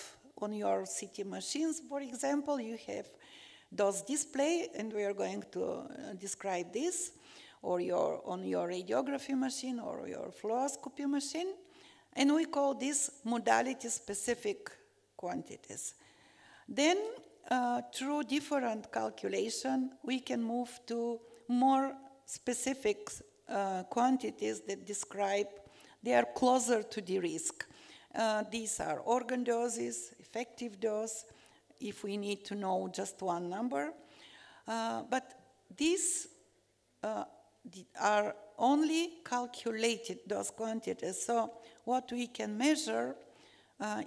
on your CT machines, for example, you have dose display, and we are going to describe this, or on your radiography machine or your fluoroscopy machine, and we call this modality-specific quantities. Then, through different calculation, we can move to more specific quantities that describe, they are closer to the risk. These are organ doses, effective dose, if we need to know just one number. But these are only calculated, those quantities. So what we can measure,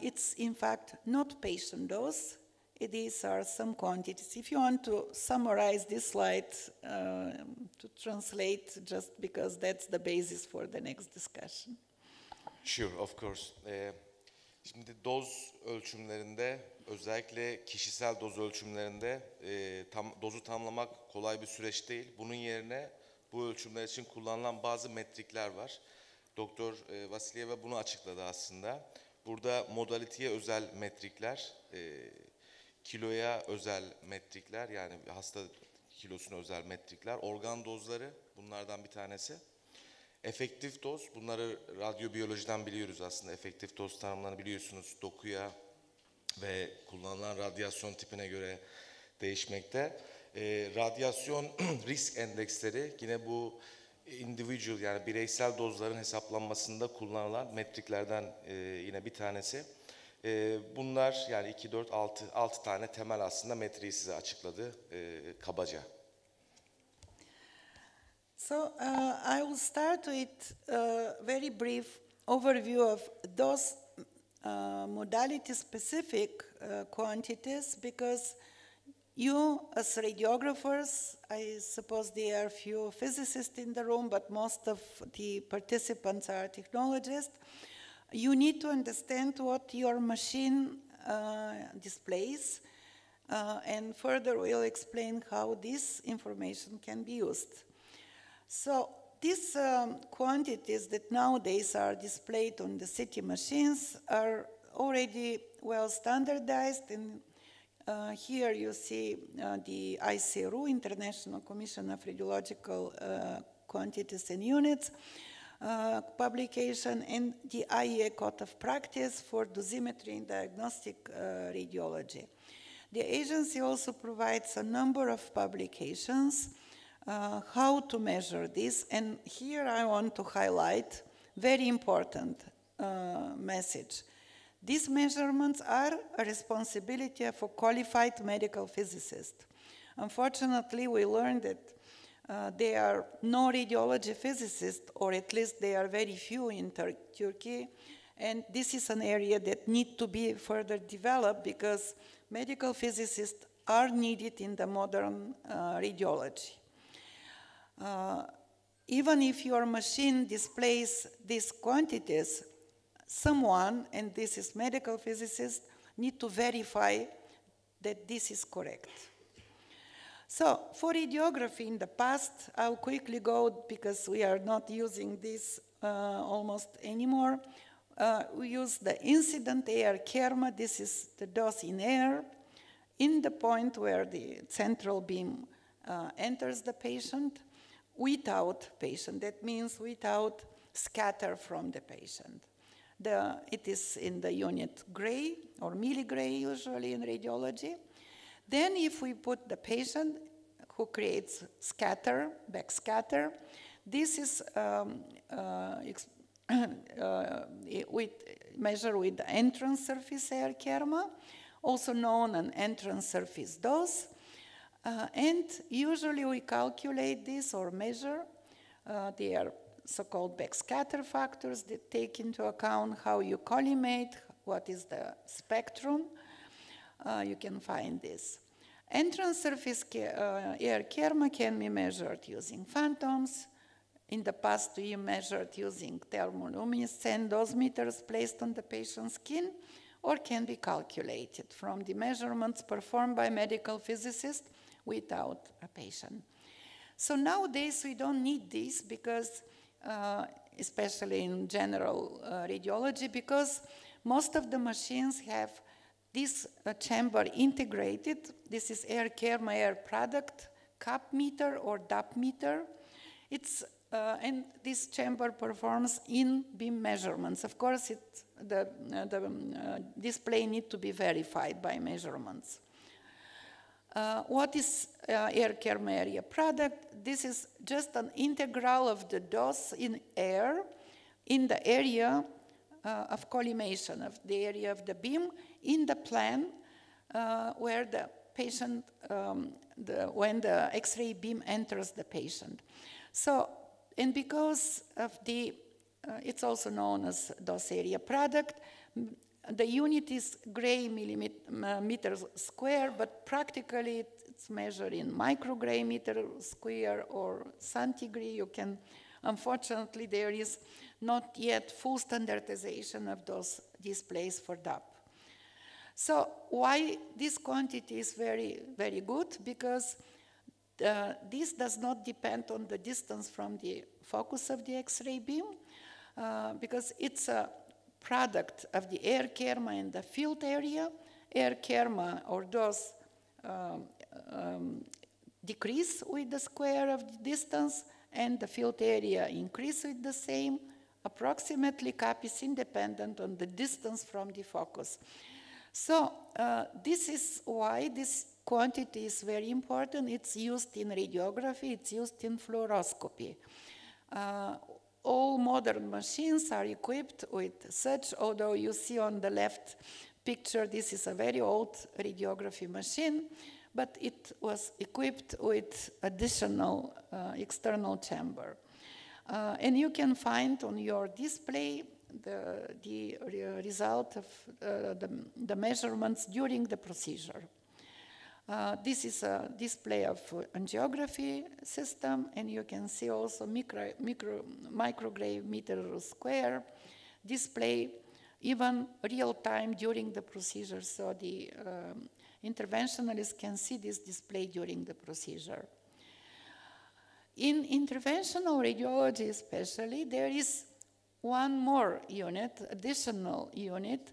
it's in fact not patient dose. These are some quantities. If you want to summarize this slide to translate, just because that's the basis for the next discussion. Sure, of course. Şimdi doz ölçümlerinde, özellikle kişisel doz ölçümlerinde dozu tamlamak kolay bir süreç değil. Bunun yerine bu ölçümler için kullanılan bazı metrikler var. Doktor Vasilyeva bunu açıkladı aslında. Burada modaliteye özel metrikler, kiloya özel metrikler, yani hasta kilosuna özel metrikler, organ dozları bunlardan bir tanesi. Efektif doz, bunları radyobiyolojiden biliyoruz aslında. Efektif doz tanımlarını biliyorsunuz, dokuya ve kullanılan radyasyon tipine göre değişmekte. Radyasyon risk endeksleri yine bu individual, yani bireysel dozların hesaplanmasında kullanılan metriklerden yine bir tanesi. Bunlar yani 2, 4, 6 tane temel aslında metriği size açıkladı kabaca. So I will start with a very brief overview of those modality-specific quantities, because you, as radiographers, I suppose there are few physicists in the room, but most of the participants are technologists. You need to understand what your machine displays, and further we'll explain how this information can be used. So these quantities that nowadays are displayed on the CT machines are already well standardized, and here you see the ICRU, International Commission of Radiological Quantities and Units, publication, and the IEA Code of Practice for dosimetry in diagnostic radiology. The agency also provides a number of publications how to measure this, and here I want to highlight very important message. These measurements are a responsibility of a qualified medical physicist. Unfortunately, we learned that there are no radiology physicists, or at least there are very few in Turkey, and this is an area that needs to be further developed, because medical physicists are needed in the modern radiology. Even if your machine displays these quantities, someone, and this is medical physicist, need to verify that this is correct. So for radiography in the past, I'll quickly go because we are not using this almost anymore. We use the incident air kerma. This is the dose in air in the point where the central beam enters the patient without patient. That means without scatter from the patient. It is in the unit gray or milligray usually in radiology. Then if we put the patient who creates scatter, backscatter, this is measured with the entrance surface air kerma, also known as entrance surface dose. And usually we calculate this or measure. They are so-called backscatter factors that take into account how you collimate, what is the spectrum. You can find this. Entrance surface air kerma can be measured using phantoms. In the past, we measured using thermoluminescent dosimeters placed on the patient's skin, or can be calculated from the measurements performed by medical physicists without a patient. So nowadays we don't need this because, especially in general radiology, because most of the machines have this chamber integrated. This is air kerma air product, cup meter or DAP meter. And this chamber performs in-beam measurements. Of course, the display needs to be verified by measurements. What is air kerma area product? This is just an integral of the dose in air in the area of collimation, of the area of the beam in the plane where the patient, when the X-ray beam enters the patient. So, and because of it's also known as dose area product, the unit is gray millimeters square, but practically it's measured in microgray meter square or centigrade. You can, unfortunately, there is not yet full standardization of those displays for DAP. So why this quantity is very, very good? Because this does not depend on the distance from the focus of the X-ray beam, because it's a product of the air kerma in the field area air kerma or dose decrease with the square of the distance, and the field area increase with the same. Approximately, cap is independent on the distance from the focus. So this is why this quantity is very important. It's used in radiography, it's used in fluoroscopy. All modern machines are equipped with such, although you see on the left picture, this is a very old radiography machine, but it was equipped with additional external chamber. And you can find on your display the result of the measurements during the procedure. This is a display of angiography system, and you can see also micrograve meter square display, even real time during the procedure, so the interventionalists can see this display during the procedure. In interventional radiology especially, there is one more unit, additional unit,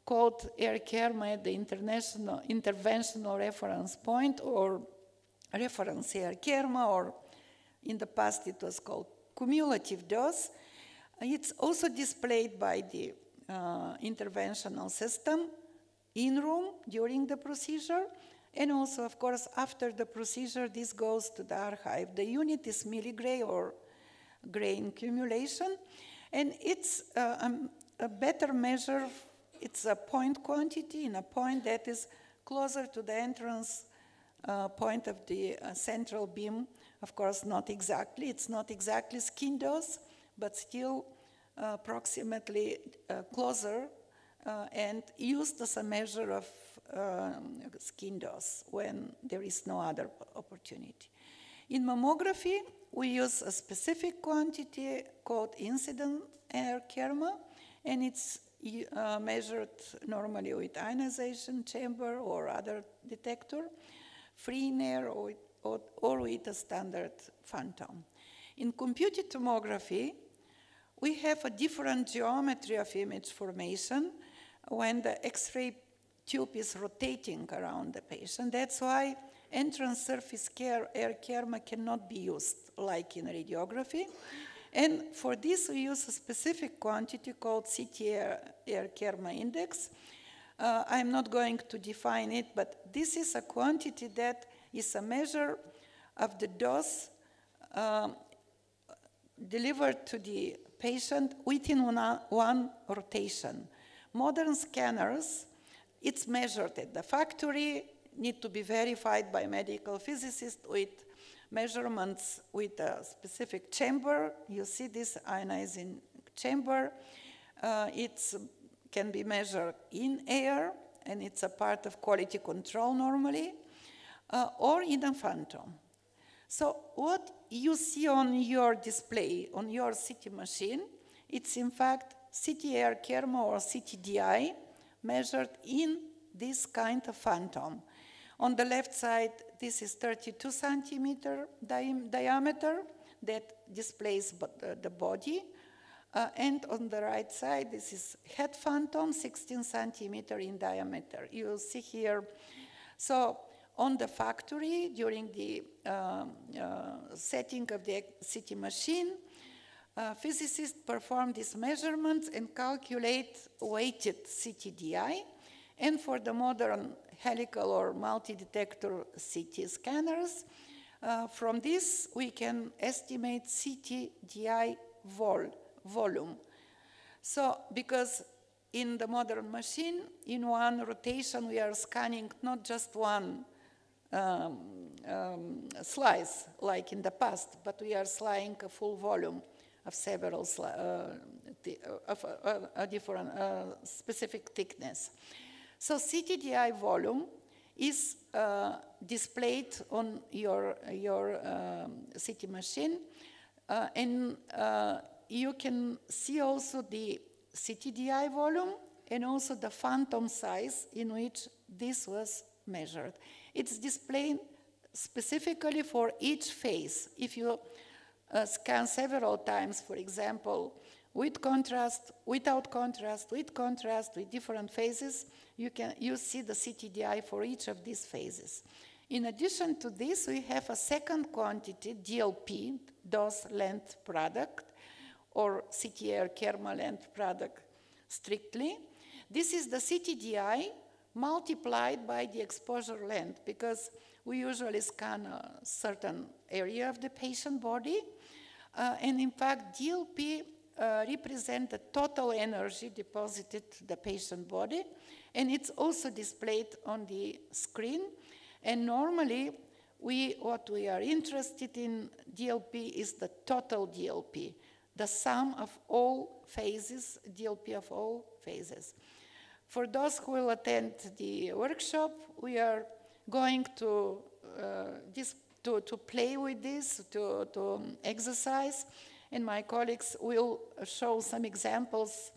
called AirKerma, the International Interventional Reference Point, or reference AirKerma, or in the past it was called cumulative dose. It's also displayed by the interventional system in room during the procedure, and also, of course, after the procedure, this goes to the archive. The unit is milligray or grain accumulation, and it's a better measure. It's a point quantity in a point that is closer to the entrance point of the central beam. Of course, not exactly. It's not exactly skin dose, but still approximately closer and used as a measure of skin dose when there is no other opportunity. In mammography, we use a specific quantity called incident air kerma, and it's measured normally with ionization chamber or other detector, free in air or with a standard phantom. In computed tomography, we have a different geometry of image formation when the X-ray tube is rotating around the patient. That's why entrance surface air kerma cannot be used like in radiography. And for this, we use a specific quantity called CT air kerma index. I'm not going to define it, but this is a quantity that is a measure of the dose delivered to the patient within one rotation. Modern scanners, it's measured at the factory, need to be verified by medical physicists with measurements with a specific chamber. You see this ionizing chamber. It can be measured in air, and it's a part of quality control normally, or in a phantom. So what you see on your display, on your CT machine, it's in fact CT air kerma or CTDI measured in this kind of phantom. On the left side, this is 32 centimeter diameter that displays the body. And on the right side, this is head phantom, 16 centimeter in diameter. You'll see here. So on the factory, during the setting of the CT machine, physicists perform these measurements and calculate weighted CTDI. And for the modern helical or multi-detector CT scanners, from this we can estimate CTDI volume. So, because in the modern machine, in one rotation, we are scanning not just one slice, like in the past, but we are slicing a full volume of several of a different specific thickness. So CTDI volume is displayed on your CT machine, and you can see also the CTDI volume and also the phantom size in which this was measured. It's displayed specifically for each phase. If you scan several times, for example, with contrast, without contrast, with contrast, with different phases, you see the CTDI for each of these phases. In addition to this, we have a second quantity, DLP, dose length product, or CTR Kerma length product strictly. This is the CTDI multiplied by the exposure length, because we usually scan a certain area of the patient body. And in fact, DLP represents the total energy deposited to the patient body, and it's also displayed on the screen. And normally, what we are interested in DLP is the total DLP, the sum of all phases, DLP of all phases. For those who will attend the workshop, we are going to play with this, to exercise, and my colleagues will show some examples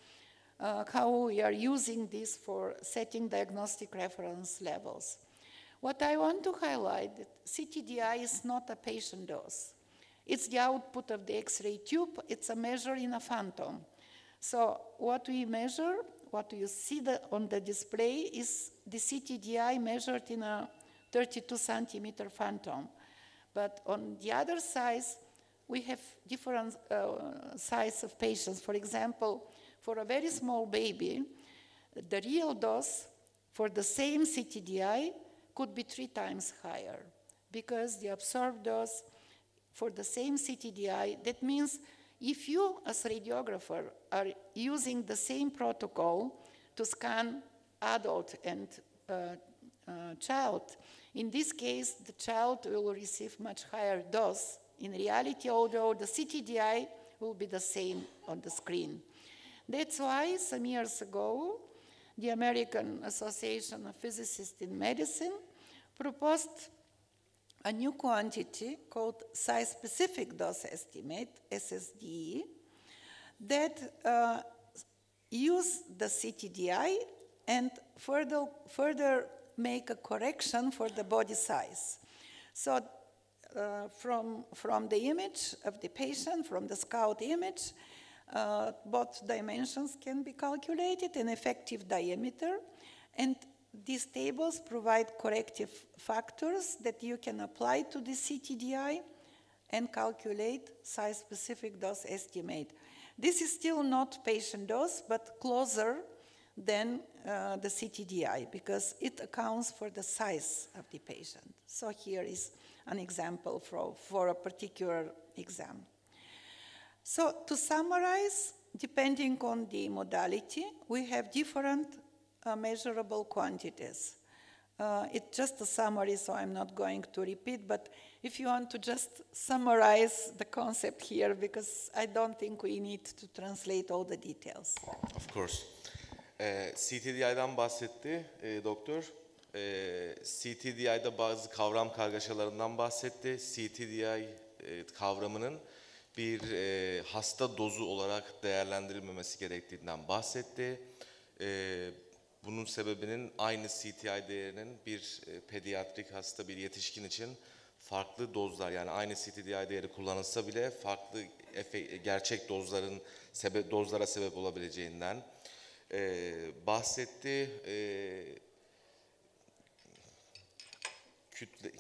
how we are using this for setting diagnostic reference levels. What I want to highlight, that CTDI is not a patient dose. It's the output of the X-ray tube. It's a measure in a phantom. So what we measure, what you see on the display is the CTDI measured in a 32 centimeter phantom. But on the other side, we have different sizes of patients. For example, for a very small baby, the real dose for the same CTDI could be 3 times higher, because the absorbed dose for the same CTDI, that means if you, as radiographer, are using the same protocol to scan adult and child, in this case, the child will receive much higher dose. In reality, although the CTDI will be the same on the screen. That's why some years ago, the American Association of Physicists in Medicine proposed a new quantity called size-specific dose estimate, SSDE, that use the CTDI and further make a correction for the body size. So from the image of the patient, from the SCOUT image, both dimensions can be calculated, an effective diameter, and these tables provide corrective factors that you can apply to the CTDI and calculate size-specific dose estimate. This is still not patient dose, but closer than the CTDI, because it accounts for the size of the patient. So here is an example for a particular exam. So to summarize, depending on the modality, we have different measurable quantities. It's just a summary, so I'm not going to repeat, but if you want to just summarize the concept here, because I don't think we need to translate all the details. Of course. CTDI'den bahsetti doktor. CTDI'de bazı kavram kargaşalarından bahsetti. CTDI kavramının bir hasta dozu olarak değerlendirilmemesi gerektiğinden bahsetti. Bunun sebebinin aynı CTI değerinin bir pediatrik hasta, bir yetişkin için farklı dozlar, yani aynı CTDI değeri kullanılsa bile farklı gerçek dozlara sebep olabileceğinden bahsetti.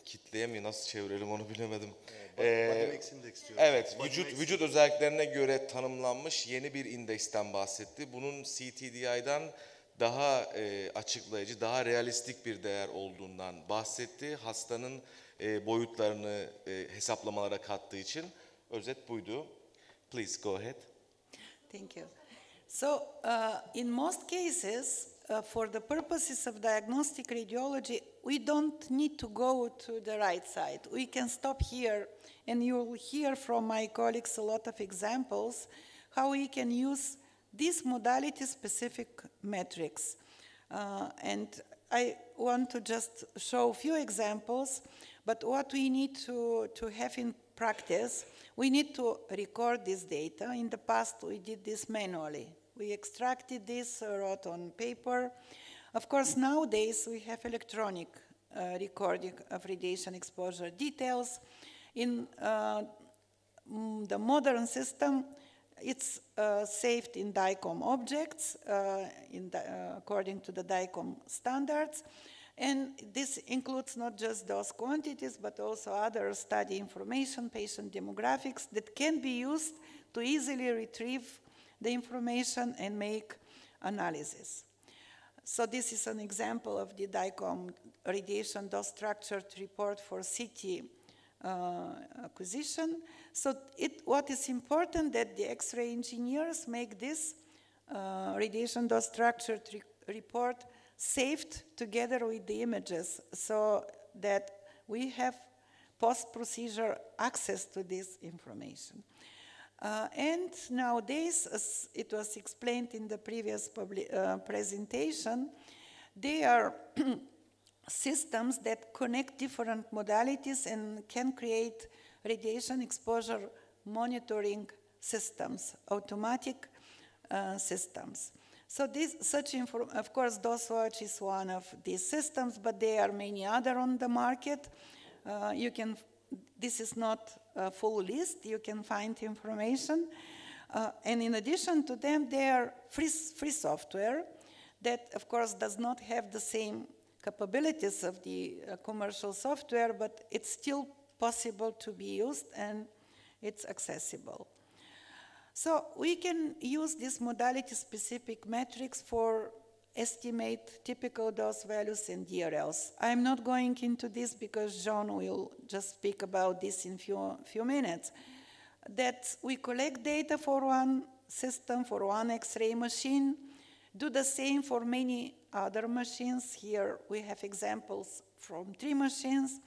Kitleye mi nasıl çevirelim onu bilemedim. Evet, vücut özelliklerine göre tanımlanmış yeni bir indeksten bahsetti. Bunun CTDI'den daha açıklayıcı, daha realistik bir değer olduğundan bahsetti. Hastanın boyutlarını hesaplamalara kattığı için özet buydu. Please go ahead. Thank you. So in most cases, for the purposes of diagnostic radiology, we don't need to go to the right side. We can stop here, and you'll hear from my colleagues a lot of examples how we can use these modality-specific metrics. And I want to just show a few examples, but what we need to have in practice, we need to record this data. In the past, we did this manually. We extracted this, wrote on paper. Of course, nowadays, we have electronic recording of radiation exposure details. In the modern system, it's saved in DICOM objects according to the DICOM standards. And this includes not just those quantities, but also other study information, patient demographics that can be used to easily retrieve the information and make analysis. So this is an example of the DICOM radiation dose structured report for CT acquisition. So what is important that the X-ray engineers make this radiation dose structured report saved together with the images so that we have post-procedure access to this information. And nowadays, as it was explained in the previous presentation, they are systems that connect different modalities and can create radiation exposure monitoring systems, automatic systems. So of course, DOSWatch is one of these systems, but there are many other on the market. This is not a full list. You can find information. And in addition to them, there are free software that, of course, does not have the same capabilities of the commercial software, but it's still possible to be used and it's accessible. So we can use these modality-specific metrics for estimate typical dose values and DRLs. I'm not going into this because John will just speak about this in few minutes. That we collect data for one system, for one X-ray machine, do the same for many other machines. Here we have examples from 3 machines.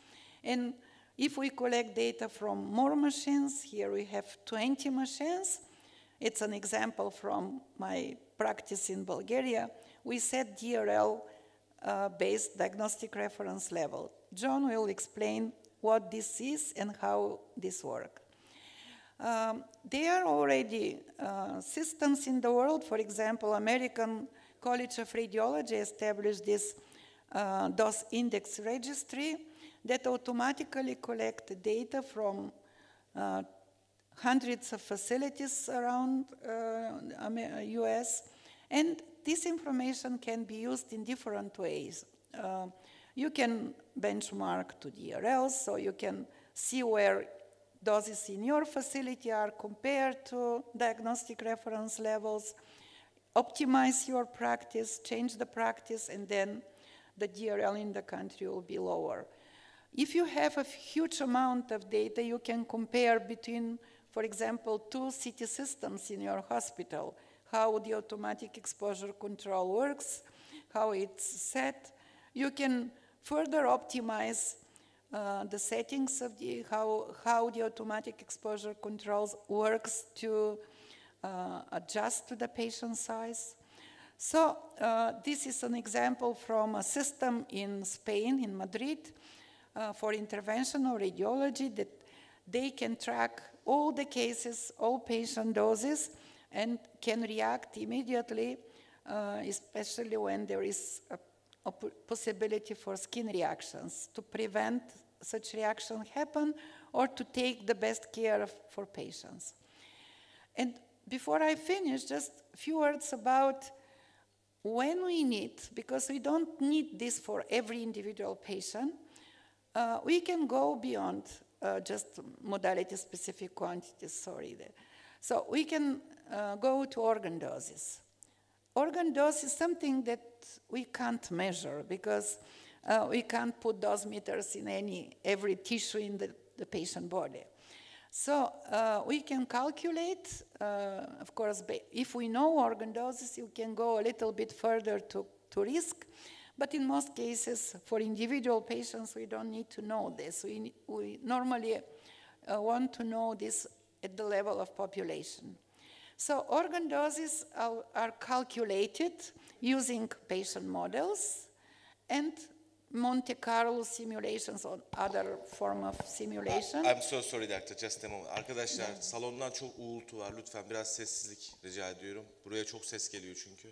And if we collect data from more machines, here we have 20 machines. It's an example from my practice in Bulgaria. We set DRL-based diagnostic reference level. John will explain what this is and how this works. There are already systems in the world. For example, American College of Radiology established this dose index registry that automatically collects data from hundreds of facilities around US, and this information can be used in different ways. You can benchmark to DRLs, so you can see where doses in your facility are compared to diagnostic reference levels, optimize your practice, change the practice, and then the DRL in the country will be lower. If you have a huge amount of data, you can compare between, for example, 2 CT systems in your hospital, how the automatic exposure control works, how it's set. You can further optimize the settings of how the automatic exposure controls works to adjust to the patient size. So this is an example from a system in Spain, in Madrid, for interventional radiology, that they can track all the cases, all patient doses, and can react immediately, especially when there is a possibility for skin reactions, to prevent such reaction happen or to take the best care for patients. And before I finish, just a few words about when we need, because we don't need this for every individual patient, we can go beyond just modality-specific quantities, sorry. So we can go to organ doses. Organ dose is something that we can't measure because we can't put dosimeters in every tissue in the patient body. So we can calculate, of course, if we know organ doses, you can go a little bit further to risk. But in most cases, for individual patients, we don't need to know this. We normally want to know this at the level of population. So organ doses are calculated using patient models and Monte Carlo simulations or other form of simulation. I'm so sorry doctor, just a moment. Arkadaşlar salondan çok uğultu var. Lütfen biraz sessizlik rica ediyorum. Buraya çok ses geliyor çünkü.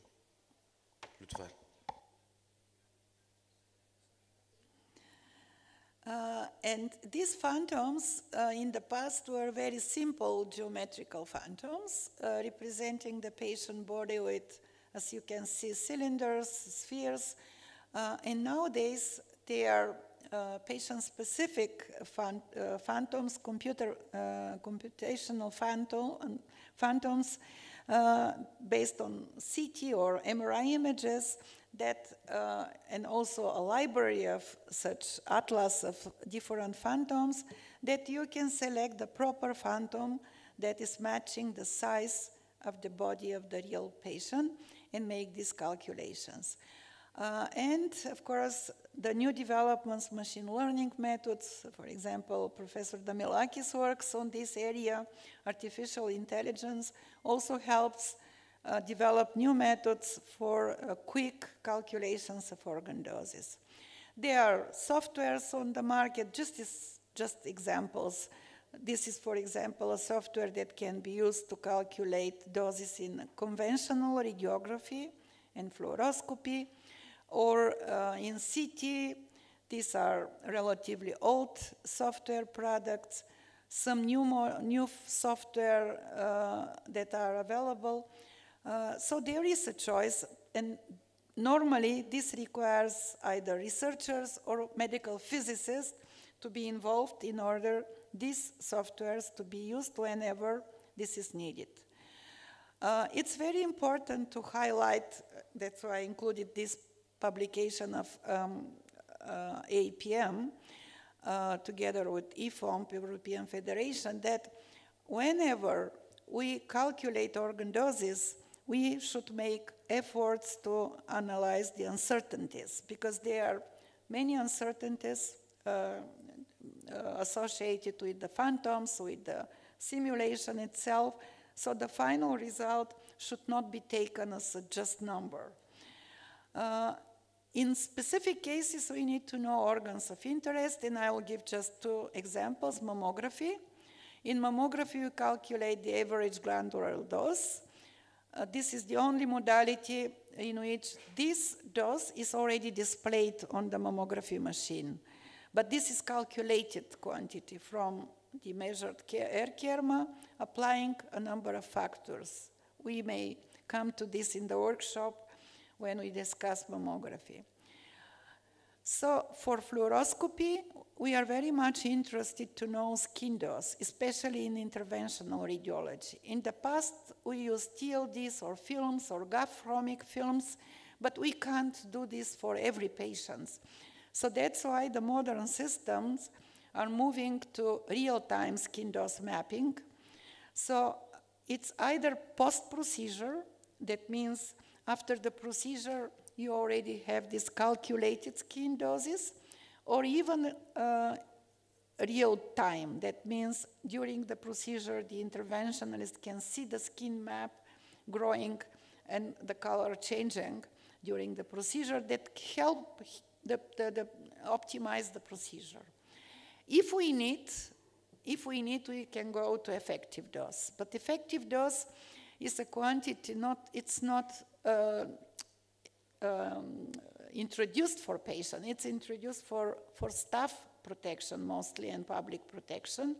Lütfen. And these phantoms in the past were very simple geometrical phantoms representing the patient body with, as you can see, cylinders, spheres, and nowadays they are patient-specific phantoms, computational phantoms based on CT or MRI images that, and also a library of such atlas of different phantoms that you can select the proper phantom that is matching the size of the body of the real patient and make these calculations. And of course, the new developments, machine learning methods, for example, Professor Damilakis works on this area. Artificial intelligence also helps develop new methods for quick calculations of organ doses. There are softwares on the market, just examples. This is, for example, a software that can be used to calculate doses in conventional radiography and fluoroscopy, or in CT. These are relatively old software products. Some new software that are available. So there is a choice, and normally this requires either researchers or medical physicists to be involved in order these softwares to be used whenever this is needed. It's very important to highlight, that's why I included this publication of APM together with IFOMP, European Federation, that whenever we calculate organ doses, we should make efforts to analyze the uncertainties, because there are many uncertainties associated with the phantoms, with the simulation itself, so the final result should not be taken as a just number. In specific cases, we need to know organs of interest, and I will give just two examples. Mammography. In mammography, we calculate the average glandular dose. This is the only modality in which this dose is already displayed on the mammography machine. But this is calculated quantity from the measured air kerma, applying a number of factors. We may come to this in the workshop when we discuss mammography. So for fluoroscopy, we are very much interested to know skin dose, especially in interventional radiology. In the past, we used TLDs or films or GAF-chromic films, but we can't do this for every patient. So that's why the modern systems are moving to real-time skin dose mapping. So it's either post-procedure, that means after the procedure, you already have these calculated skin doses, or even real time. That means during the procedure, the interventionalist can see the skin map growing and the color changing during the procedure that help optimize the procedure. If we need, we can go to effective dose. But effective dose is a quantity, it's not introduced for patient. It's introduced for staff protection mostly and public protection.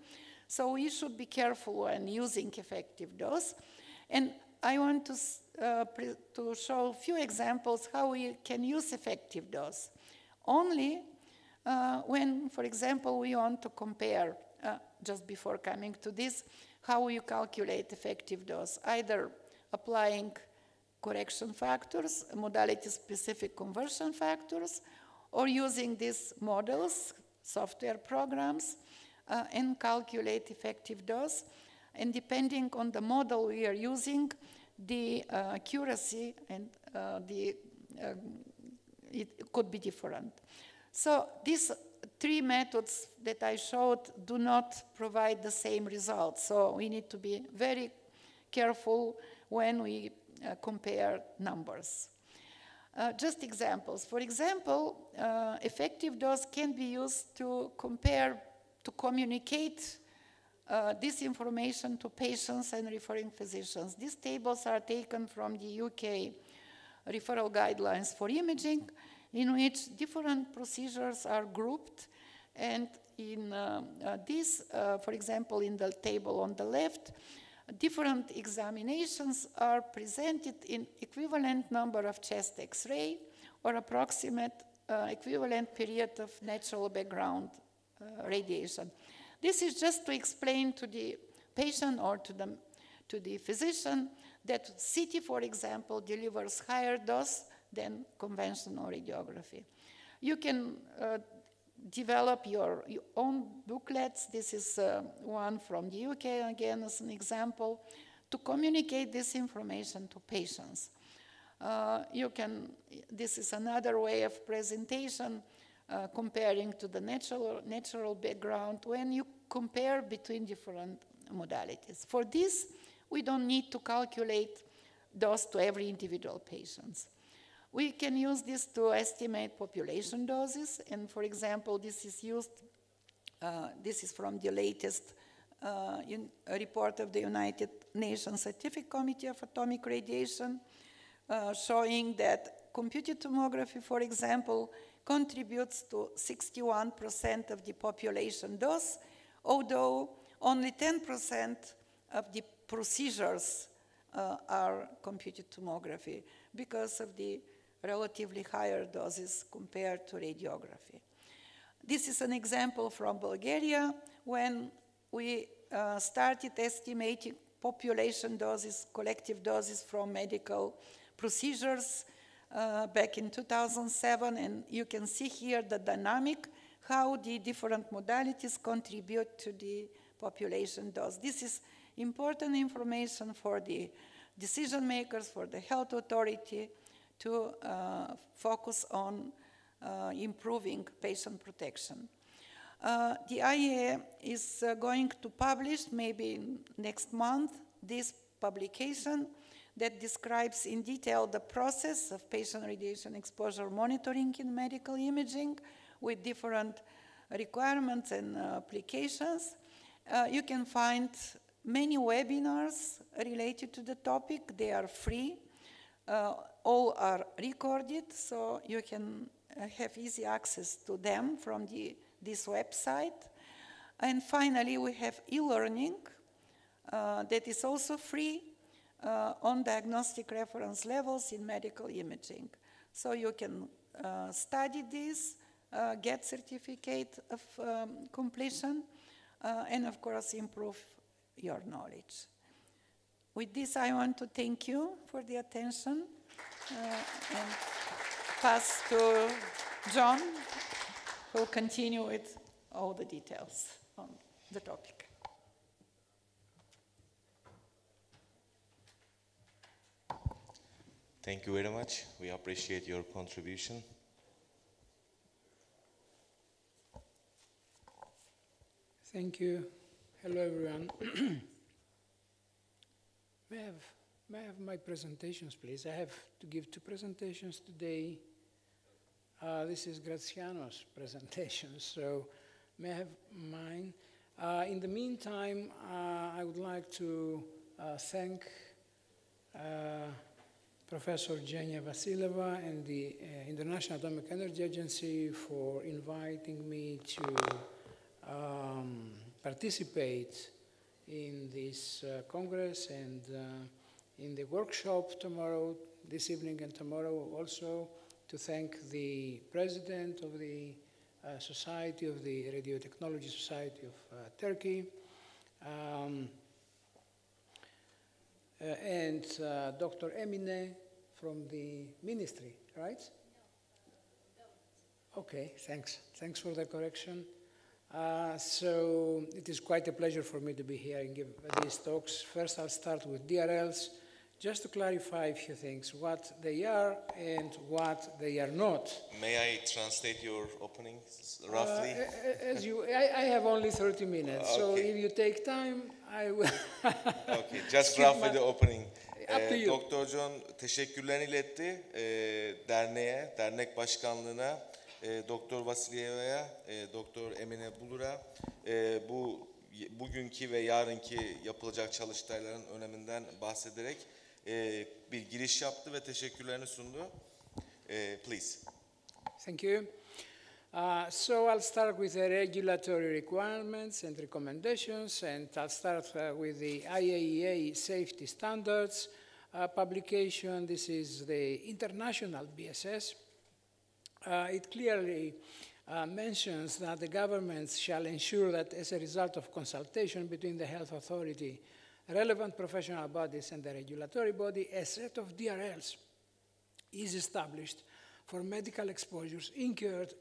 So we should be careful when using effective dose. And I want to show a few examples how we can use effective dose. Only when, for example, we want to compare, just before coming to this, how you calculate effective dose, either applying correction factors, modality-specific conversion factors, or using these models, software programs, and calculate effective dose. And depending on the model we are using, the accuracy and it could be different. So these three methods that I showed do not provide the same results. So we need to be very careful when we compare numbers. Just examples. For example, effective dose can be used to compare, to communicate this information to patients and referring physicians. These tables are taken from the UK referral guidelines for imaging, in which different procedures are grouped And in this, for example, in the table on the left, different examinations are presented in equivalent number of chest X-ray or approximate equivalent period of natural background radiation. This is just to explain to the patient or to the physician that CT, for example, delivers higher dose than conventional radiography. You can develop your own booklets. This is one from the UK, again, as an example, to communicate this information to patients. This is another way of presentation, comparing to the natural background when you compare between different modalities. For this, we don't need to calculate dose to every individual patient. We can use this to estimate population doses, and for example, this is from the latest report of the United Nations Scientific Committee of Atomic Radiation, showing that computed tomography, for example, contributes to 61% of the population dose, although only 10% of the procedures are computed tomography because of the relatively higher doses compared to radiography. This is an example from Bulgaria when we started estimating population doses, collective doses from medical procedures back in 2007, and you can see here the dynamic, how the different modalities contribute to the population dose. This is important information for the decision makers, for the health authority, to focus on improving patient protection. The IAEA is going to publish, maybe next month, this publication that describes in detail the process of patient radiation exposure monitoring in medical imaging with different requirements and applications. You can find many webinars related to the topic. They are free. All are recorded, so you can have easy access to them from this website. And finally, we have e-learning that is also free on diagnostic reference levels in medical imaging. So you can study this, get certificate of completion, and of course improve your knowledge. With this, I want to thank you for the attention and pass to John, who will continue with all the details on the topic. Thank you very much. We appreciate your contribution. Thank you. Hello, everyone. May I have my presentations, please? I have to give two presentations today. This is Graziano's presentation, so may I have mine? In the meantime, I would like to thank Professor Zhenya Vasileva and the International Atomic Energy Agency for inviting me to participate in this Congress and in the workshop tomorrow, this evening and tomorrow also, to thank the president of the Society of the Radiotechnology Society of Turkey, and Dr. Emine from the ministry, right? Okay, thanks. Thanks for the correction. So it is quite a pleasure for me to be here and give these talks. First, I'll start with DRLs, just to clarify a few things, what they are and what they are not. May I translate your openings roughly? I have only 30 minutes, okay. So if you take time, I will. Okay, just roughly the opening. Up to you. Doktor John teşekkürlerini iletti derneğe, dernek başkanlığına, Doktor Vasilyeva'ya, Doktor Emine Bulur'a bugünkü ve yarınki yapılacak çalıştayların öneminden bahsederek bir giriş yaptı ve teşekkürlerini sundu. Please. Thank you. So I'll start with the regulatory requirements and recommendations, and I'll start with the IAEA safety standards publication. This is the international BSS. It clearly mentions that the governments shall ensure that as a result of consultation between the health authority, relevant professional bodies and the regulatory body, a set of DRLs is established for medical exposures incurred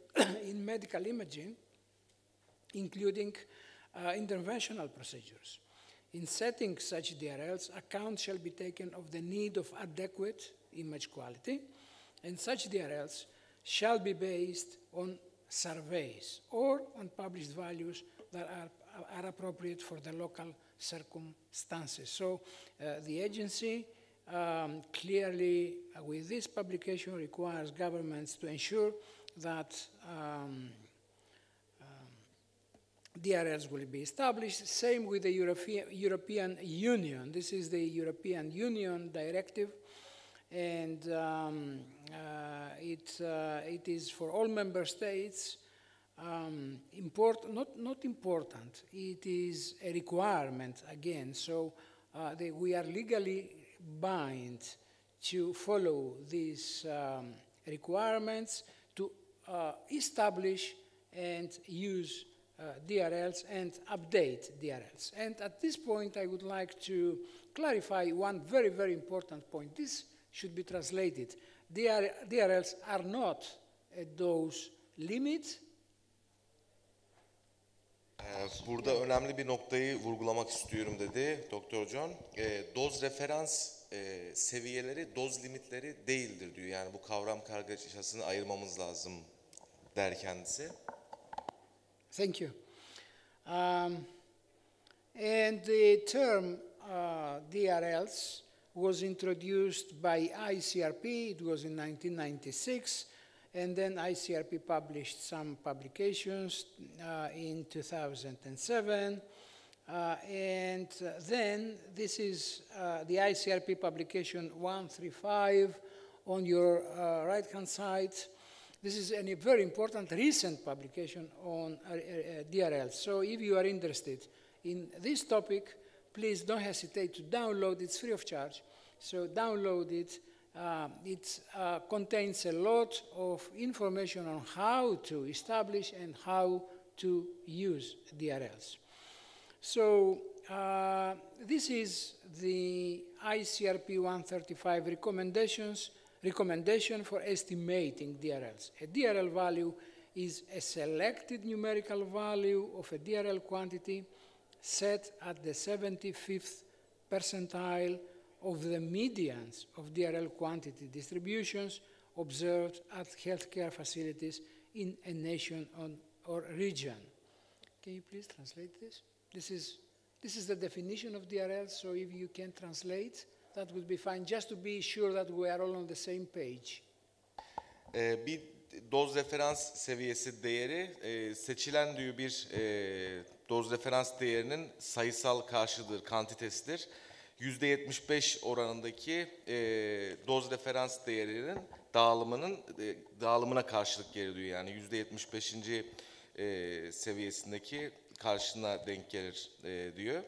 in medical imaging, including interventional procedures. In setting such DRLs, account shall be taken of the need of adequate image quality, and such DRLs shall be based on surveys or on published values that are appropriate for the local circumstances. So the agency clearly, with this publication, requires governments to ensure that DRLs will be established. Same with the European Union. This is the European Union directive, and it is for all member states. Not important. It is a requirement again. So we are legally bound to follow these requirements to establish and use DRLs and update DRLs. And at this point, I would like to clarify one very, very important point. This should be translated. DRLs are not a dose limit. Burada önemli bir noktayı vurgulamak istiyorum dedi Dr. John. Doz referans seviyeleri doz limitleri değildir diyor. Yani bu kavram kargaşasını ayırmamız lazım der kendisi. Thank you. And the term DRLs was introduced by ICRP. It was in 1996. And then ICRP published some publications in 2007. And then this is the ICRP publication 135 on your right-hand side. This is a very important recent publication on DRL. So if you are interested in this topic, please don't hesitate to download it. It's free of charge. So download it. It contains a lot of information on how to establish and how to use DRLs. So this is the ICRP 135 recommendation for estimating DRLs. A DRL value is a selected numerical value of a DRL quantity set at the 75th percentile of the medians of DRL quantity distributions observed at healthcare facilities in a nation or region. Can you please translate this? This is the definition of DRL, so if you can translate, that would be fine, just to be sure that we are all on the same page. Bir doz referans seviyesi değeri seçilen diyor bir doz referans değerinin sayısal karşılığı, kantitesidir. %75 oranındaki doz referans değerinin dağılımına karşılık geliyor yani %75. Seviyesindeki karşılığına denk gelir diyor.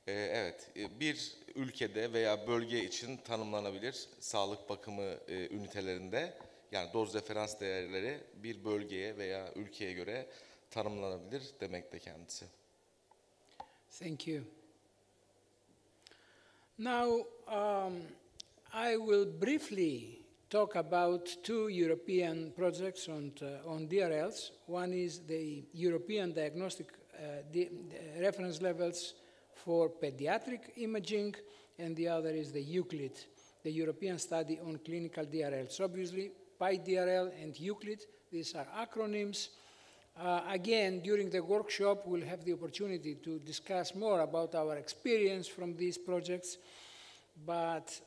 Evet, bir ülkede veya bölge için tanımlanabilir sağlık bakımı ünitelerinde, yani doz referans değerleri bir bölgeye veya ülkeye göre tanımlanabilir demekte kendisi. Thank you. Now, I will briefly talk about two European projects on DRLs. One is the European Diagnostic Reference Levels for Pediatric Imaging, and the other is the EUCLID, the European Study on Clinical DRLs. Obviously, PIDRL and EUCLID, these are acronyms. Again, during the workshop, we'll have the opportunity to discuss more about our experience from these projects. But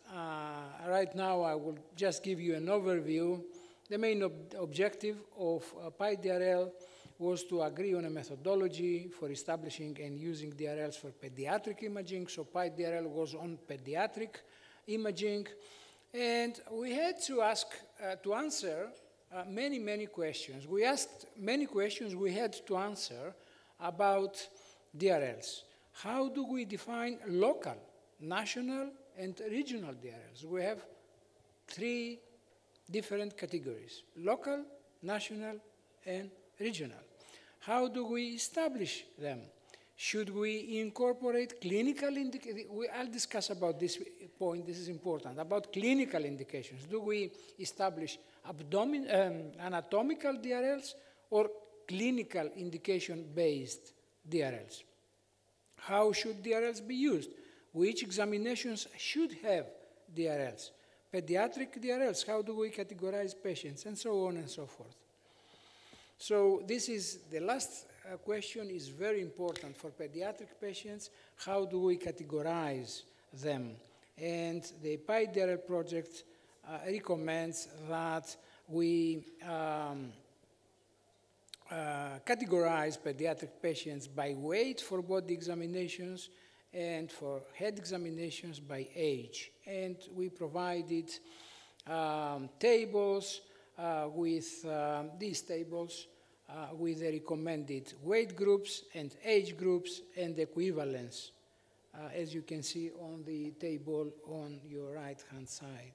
right now, I will just give you an overview. The main objective of PIDRL was to agree on a methodology for establishing and using DRLs for pediatric imaging. So PIDRL was on pediatric imaging. And we had to answer many questions. We asked many questions we had to answer about DRLs. How do we define local, national, and regional DRLs? We have 3 different categories: local, national, and regional. How do we establish them? Should we incorporate clinical indications? I'll discuss about this point, this is important, about clinical indications. Do we establish anatomical DRLs or clinical indication-based DRLs? How should DRLs be used? Which examinations should have DRLs? Pediatric DRLs, how do we categorize patients, and so on and so forth. So this is, the last question is very important for pediatric patients. How do we categorize them? And the PI-DRL project recommends that we categorize pediatric patients by weight for body examinations and for head examinations by age. And we provided tables with these tables with the recommended weight groups and age groups and equivalence, as you can see on the table on your right-hand side.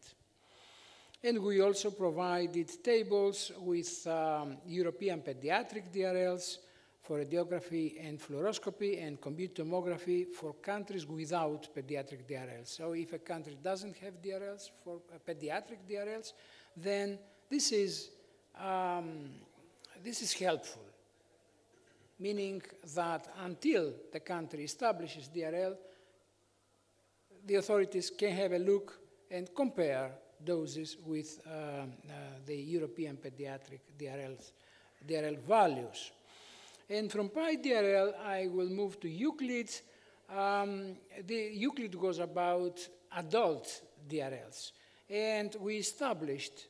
And we also provided tables with European pediatric DRLs for radiography and fluoroscopy and computed tomography for countries without pediatric DRLs. So if a country doesn't have DRLs for pediatric DRLs, then this is helpful, meaning that until the country establishes DRL, the authorities can have a look and compare doses with the European pediatric DRL values. And from PI-DRL, I will move to Euclid. The Euclid was about adult DRLs, and we established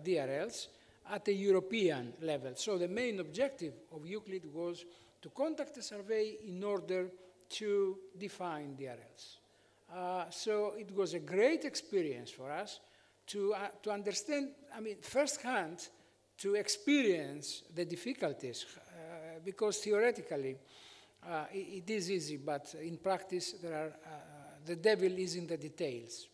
DRLs at a European level. So the main objective of Euclid was to conduct a survey in order to define DRLs. So it was a great experience for us to understand, I mean, firsthand, to experience the difficulties, because theoretically it is easy, but in practice the devil is in the details.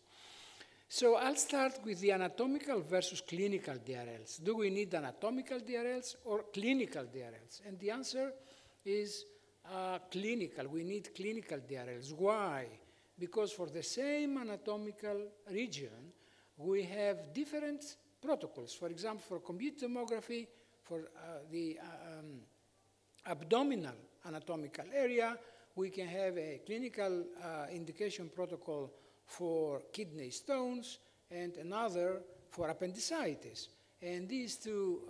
So I'll start with the anatomical versus clinical DRLs. Do we need anatomical DRLs or clinical DRLs? And the answer is clinical. We need clinical DRLs. Why? Because for the same anatomical region, we have different protocols. For example, for computed tomography, for the abdominal anatomical area, we can have a clinical indication protocol for kidney stones and another for appendicitis. And these 2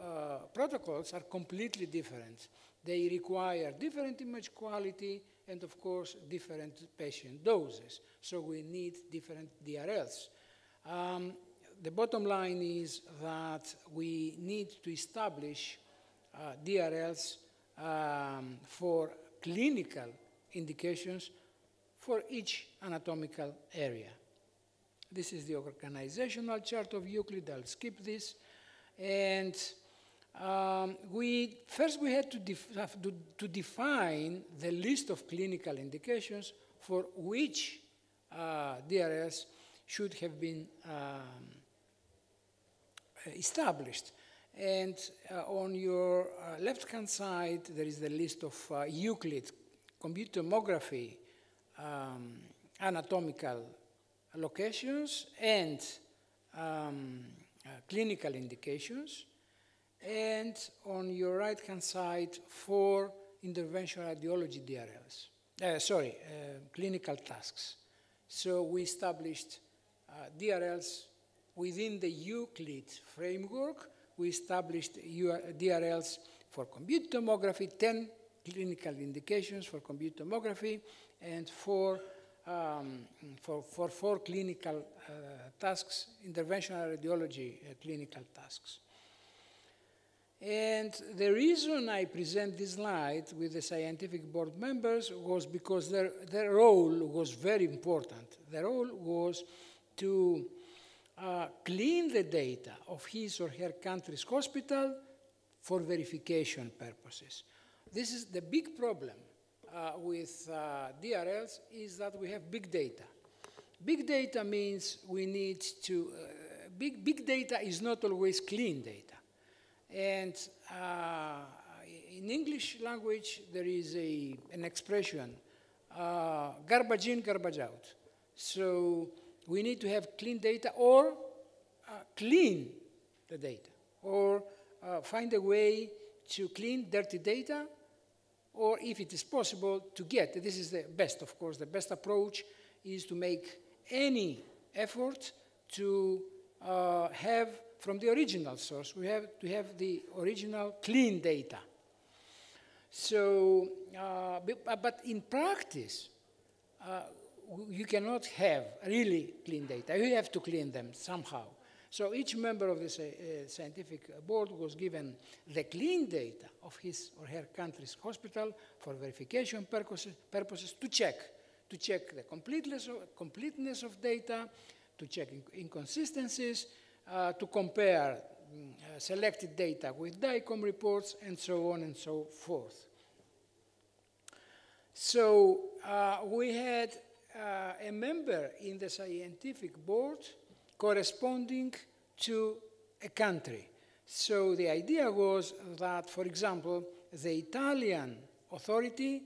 protocols are completely different. They require different image quality and, of course, different patient doses. So we need different DRLs. The bottom line is that we need to establish DRLs for clinical indications for each anatomical area. This is the organizational chart of Euclid. I'll skip this. And first we had to define the list of clinical indications for which DRLs should have been established. And on your left-hand side, there is the list of Euclid computed tomography anatomical locations and clinical indications. And on your right-hand side, 4 interventional radiology DRLs, clinical tasks. So we established DRLs within the Euclid framework. We established DRLs for computed tomography, 10 clinical indications for computed tomography, and 4 clinical tasks, interventional radiology clinical tasks. And the reason I present this slide with the scientific board members was because their role was very important. Their role was to clean the data of his or her country's hospital for verification purposes. This is the big problem with DRLs, is that we have big data. Big data means we need to, big data is not always clean data. And in English language, there is an expression, garbage in, garbage out. So we need to have clean data, or clean the data, or find a way to clean dirty data, or if it is possible to get, this is the best, of course, the best approach is to make any effort to have from the original source, we have to have the original clean data. So, but in practice, you cannot have really clean data. You have to clean them somehow. So each member of the scientific board was given the clean data of his or her country's hospital for verification purposes to check the completeness of data, to check inconsistencies, to compare selected data with DICOM reports, and so on and so forth. So we had a member in the scientific board corresponding to a country. So the idea was that, for example, the Italian authority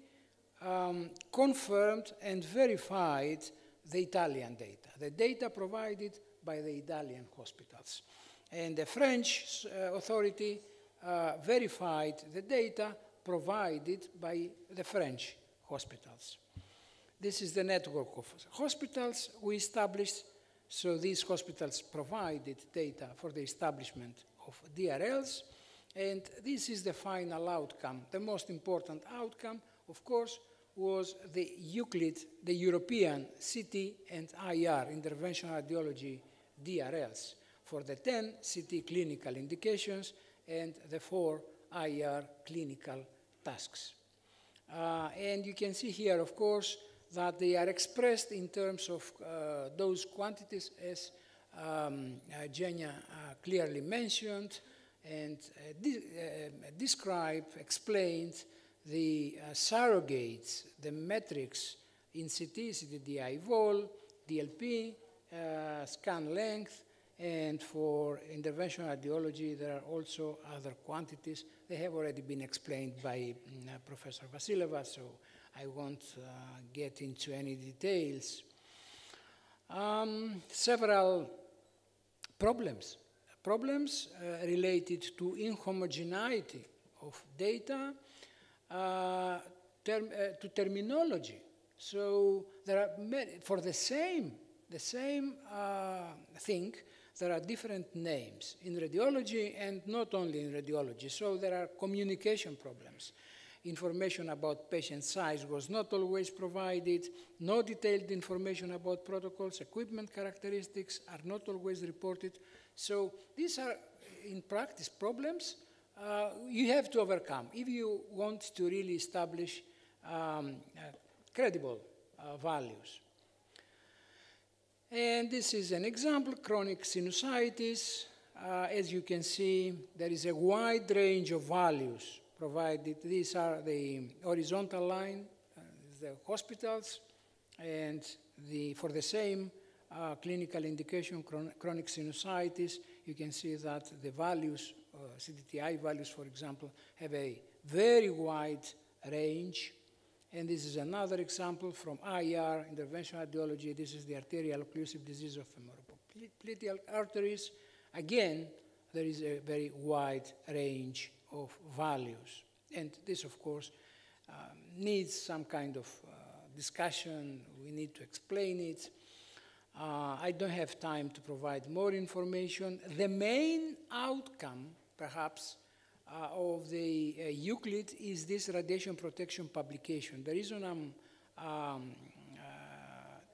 confirmed and verified the Italian data, the data provided by the Italian hospitals. And the French authority verified the data provided by the French hospitals. This is the network of hospitals we established. So these hospitals provided data for the establishment of DRLs, and this is the final outcome. The most important outcome, of course, was the Euclid, the European CT and IR, interventional radiology DRLs, for the 10 CT clinical indications and the 4 IR clinical tasks. And you can see here, of course, that they are expressed in terms of those quantities as Genia clearly mentioned and described, explained the surrogates, the metrics in CT, CTDI vol, DLP, scan length, and for interventional radiology there are also other quantities. They have already been explained by Professor Vasileva, so I won't get into any details. Several problems related to inhomogeneity of data, to terminology. So there are many, for the same thing, there are different names in radiology and not only in radiology. So there are communication problems. Information about patient size was not always provided. No detailed information about protocols, equipment characteristics are not always reported. So these are, in practice, problems you have to overcome if you want to really establish credible values. And this is an example, chronic sinusitis. As you can see, there is a wide range of values provided. These are the horizontal line, the hospitals, and for the same clinical indication, chronic sinusitis, you can see that the values, CDTI values, for example, have a very wide range. And this is another example from IR, interventional radiology. This is the arterial occlusive disease of femoral arteries. Again, there is a very wide range of values. And this, of course, needs some kind of discussion. We need to explain it. I don't have time to provide more information. The main outcome, perhaps, of the Euclid is this radiation protection publication. The reason I'm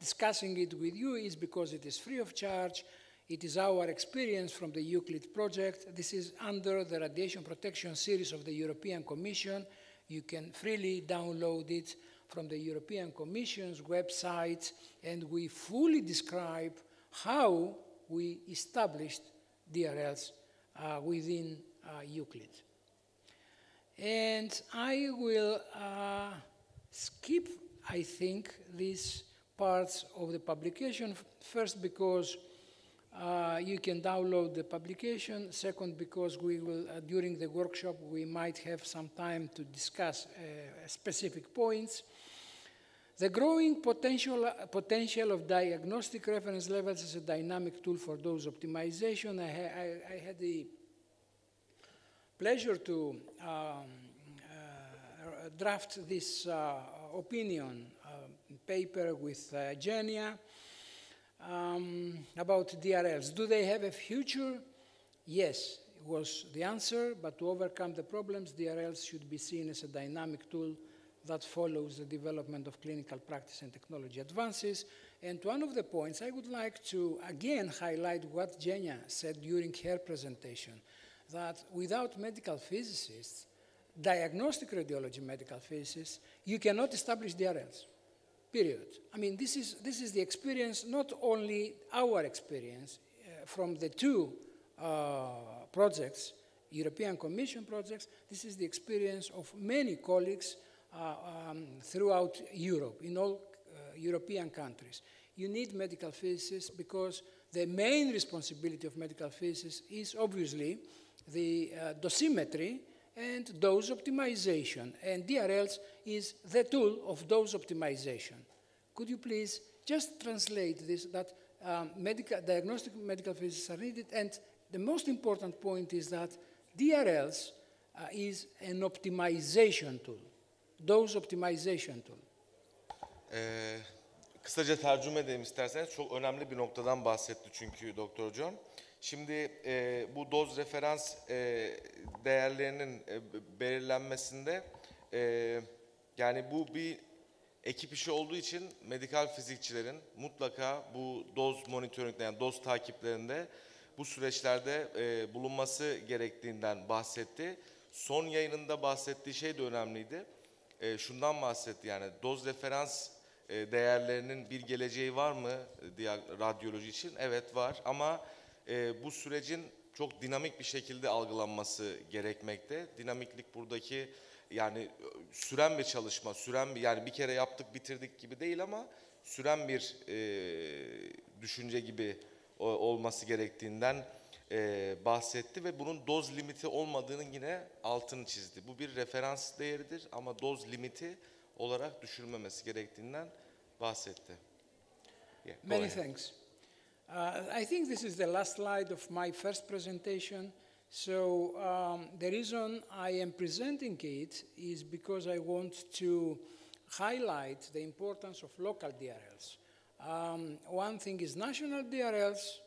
discussing it with you is because it is free of charge. It is our experience from the Euclid project. This is under the radiation protection series of the European Commission. You can freely download it from the European Commission's website, and we fully describe how we established DRLs within Euclid. And I will skip, I think, these parts of the publication. First, because you can download the publication. Second, because we will, during the workshop, we might have some time to discuss specific points. The growing potential of diagnostic reference levels as a dynamic tool for dose optimization. I had the pleasure to draft this opinion paper with Genia about DRLs. Do they have a future? Yes, was the answer, but to overcome the problems, DRLs should be seen as a dynamic tool that follows the development of clinical practice and technology advances. And one of the points, I would like to again highlight what Genia said during her presentation, that without medical physicists, diagnostic radiology medical physicists, you cannot establish DRLs, period. I mean, this is the experience, not only our experience from the two projects, European Commission projects, this is the experience of many colleagues throughout Europe, in all European countries. You need medical physicists because the main responsibility of medical physicists is obviously the dosimetry and dose optimization, and DRLs is the tool of dose optimization. Could you please just translate this, that diagnostic medical physicists are needed, and the most important point is that DRLs is an optimization tool. Dose optimization tool. Kısaca tercüme edeyim isterseniz. Çok önemli bir noktadan bahsetti çünkü Dr. John. Şimdi bu doz referans değerlerinin belirlenmesinde yani bu bir ekip işi olduğu için medikal fizikçilerin mutlaka bu doz monitöründe yani doz takiplerinde bu süreçlerde bulunması gerektiğinden bahsetti. Son yayınında bahsettiği şey de önemliydi. Şundan bahsetti, yani doz referans değerlerinin bir geleceği var mı radyoloji için? Evet var, ama bu sürecin çok dinamik bir şekilde algılanması gerekmekte. Dinamiklik buradaki yani süren bir çalışma, süren bir, yani bir kere yaptık bitirdik gibi değil ama süren bir düşünce gibi olması gerektiğinden bahsetti ve bunun doz limiti olmadığının yine altını çizdi. Bu bir referans değeridir ama doz limiti olarak düşürülmemesi gerektiğinden bahsetti. Yeah, Many thanks. I think this is the last slide of my first presentation. So the reason I am presenting it is because I want to highlight the importance of local DRLs. One thing is national DRLs,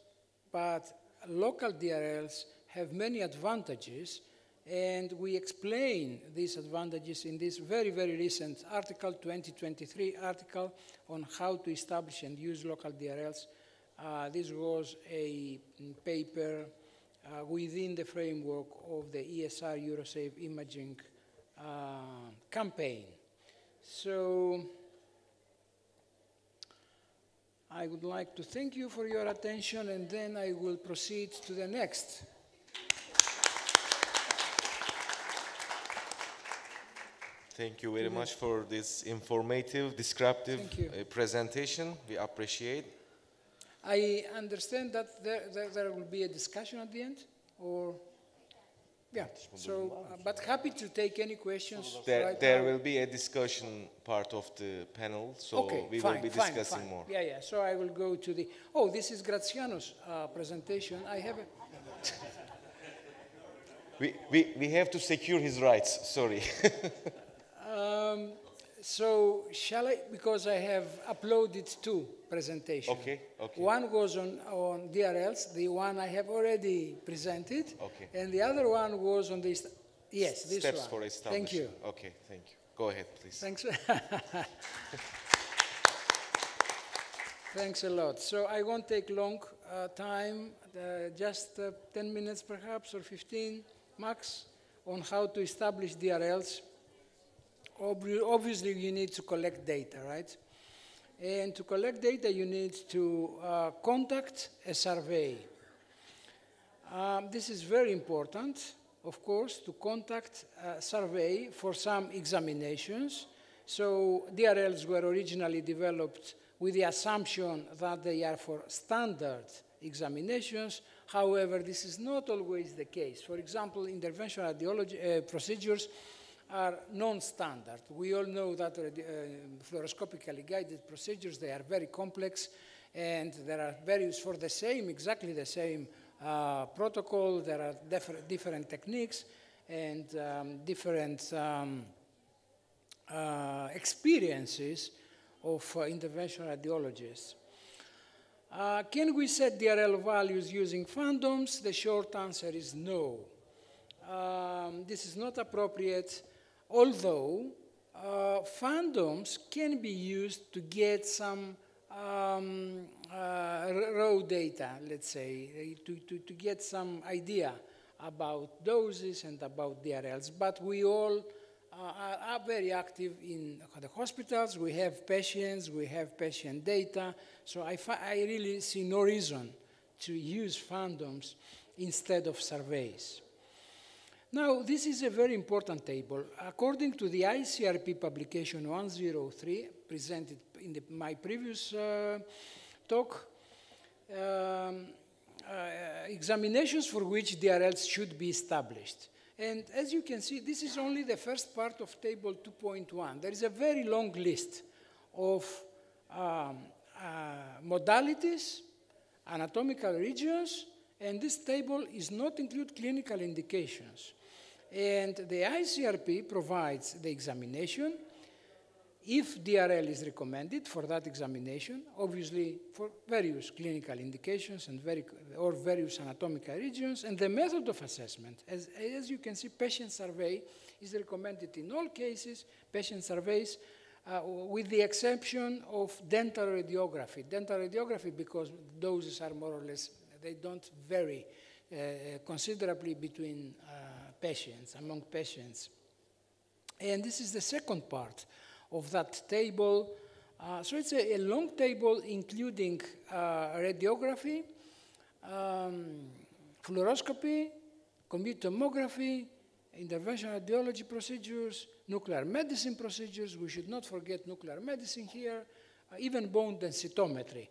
but local DRLs have many advantages, and we explain these advantages in this very, very recent article, 2023 article, on how to establish and use local DRLs. This was a paper within the framework of the ESR Eurosave imaging campaign. So I would like to thank you for your attention, and then I will proceed to the next. Thank you very much for this informative, descriptive presentation. We appreciate. I understand that there will be a discussion at the end, or yeah. So, but happy to take any questions. There will be a discussion part of the panel, so okay, we will be discussing more. Yeah, yeah. So I will go to the. Oh, this is Graziano's presentation. I have a. We have to secure his rights. Sorry. So shall I, because I have uploaded two presentations. Okay, okay. One goes on DRLs, the one I have already presented. Okay. And the other one was on this, yes, this Steps one. for establishing. Thank you. Okay, thank you. Go ahead, please. Thanks. Thanks a lot. So I won't take long time, just 10 minutes perhaps, or 15 max, on how to establish DRLs. Obviously, you need to collect data, right? And to collect data, you need to conduct a survey. This is very important, of course, to conduct a survey for some examinations. So DRLs were originally developed with the assumption that they are for standard examinations. However, this is not always the case. For example, interventional radiology procedures are non-standard. We all know that fluoroscopically guided procedures, they are very complex, and there are various for the same, exactly the same protocol. There are different techniques and different experiences of interventional radiologists. Can we set DRL values using fandoms? The short answer is no. This is not appropriate, although fandoms can be used to get some raw data, let's say, to get some idea about doses and about DRLs. But we all are very active in the hospitals. We have patients, we have patient data. So I really see no reason to use fandoms instead of surveys. Now, this is a very important table. According to the ICRP publication 103, presented in my previous talk, examinations for which DRLs should be established. And as you can see, this is only the first part of table 2.1. There is a very long list of modalities, anatomical regions, and this table is not include clinical indications. And the ICRP provides the examination, if DRL is recommended for that examination, obviously for various clinical indications and or various anatomical regions, and the method of assessment. As you can see, patient survey is recommended in all cases, patient surveys, with the exception of dental radiography. Dental radiography, because doses are more or less, they don't vary considerably between patients, among patients. And this is the second part of that table. So it's a long table including radiography, fluoroscopy, computed tomography, interventional radiology procedures, nuclear medicine procedures. We should not forget nuclear medicine here, even bone densitometry.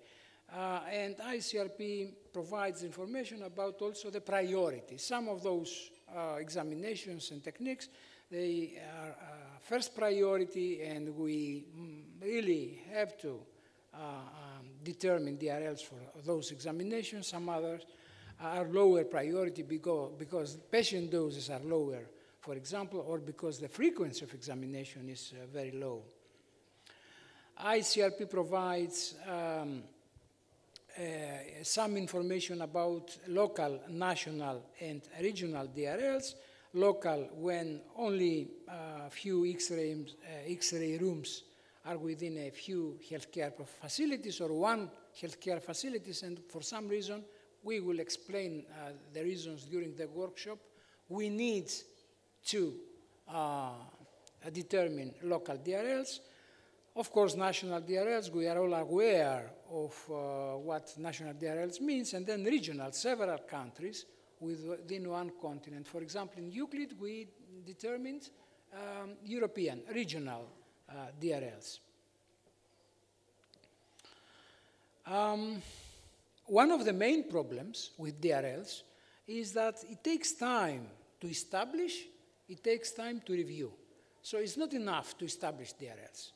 And ICRP provides information about also the priority. Some of those examinations and techniques, they are first priority, and we really have to determine DRLs for those examinations. Some others are lower priority because patient doses are lower, for example, or because the frequency of examination is very low. ICRP provides some information about local, national, and regional DRLs. Local, when only a few X-ray rooms are within a few healthcare facilities or one healthcare facilities, and for some reason, we will explain the reasons during the workshop, we need to determine local DRLs. Of course, national DRLs, we are all aware of what national DRLs means, and then regional, several countries within one continent. For example, in Euclid, we determined European, regional DRLs. One of the main problems with DRLs is that it takes time to establish, it takes time to review. So it's not enough to establish DRLs.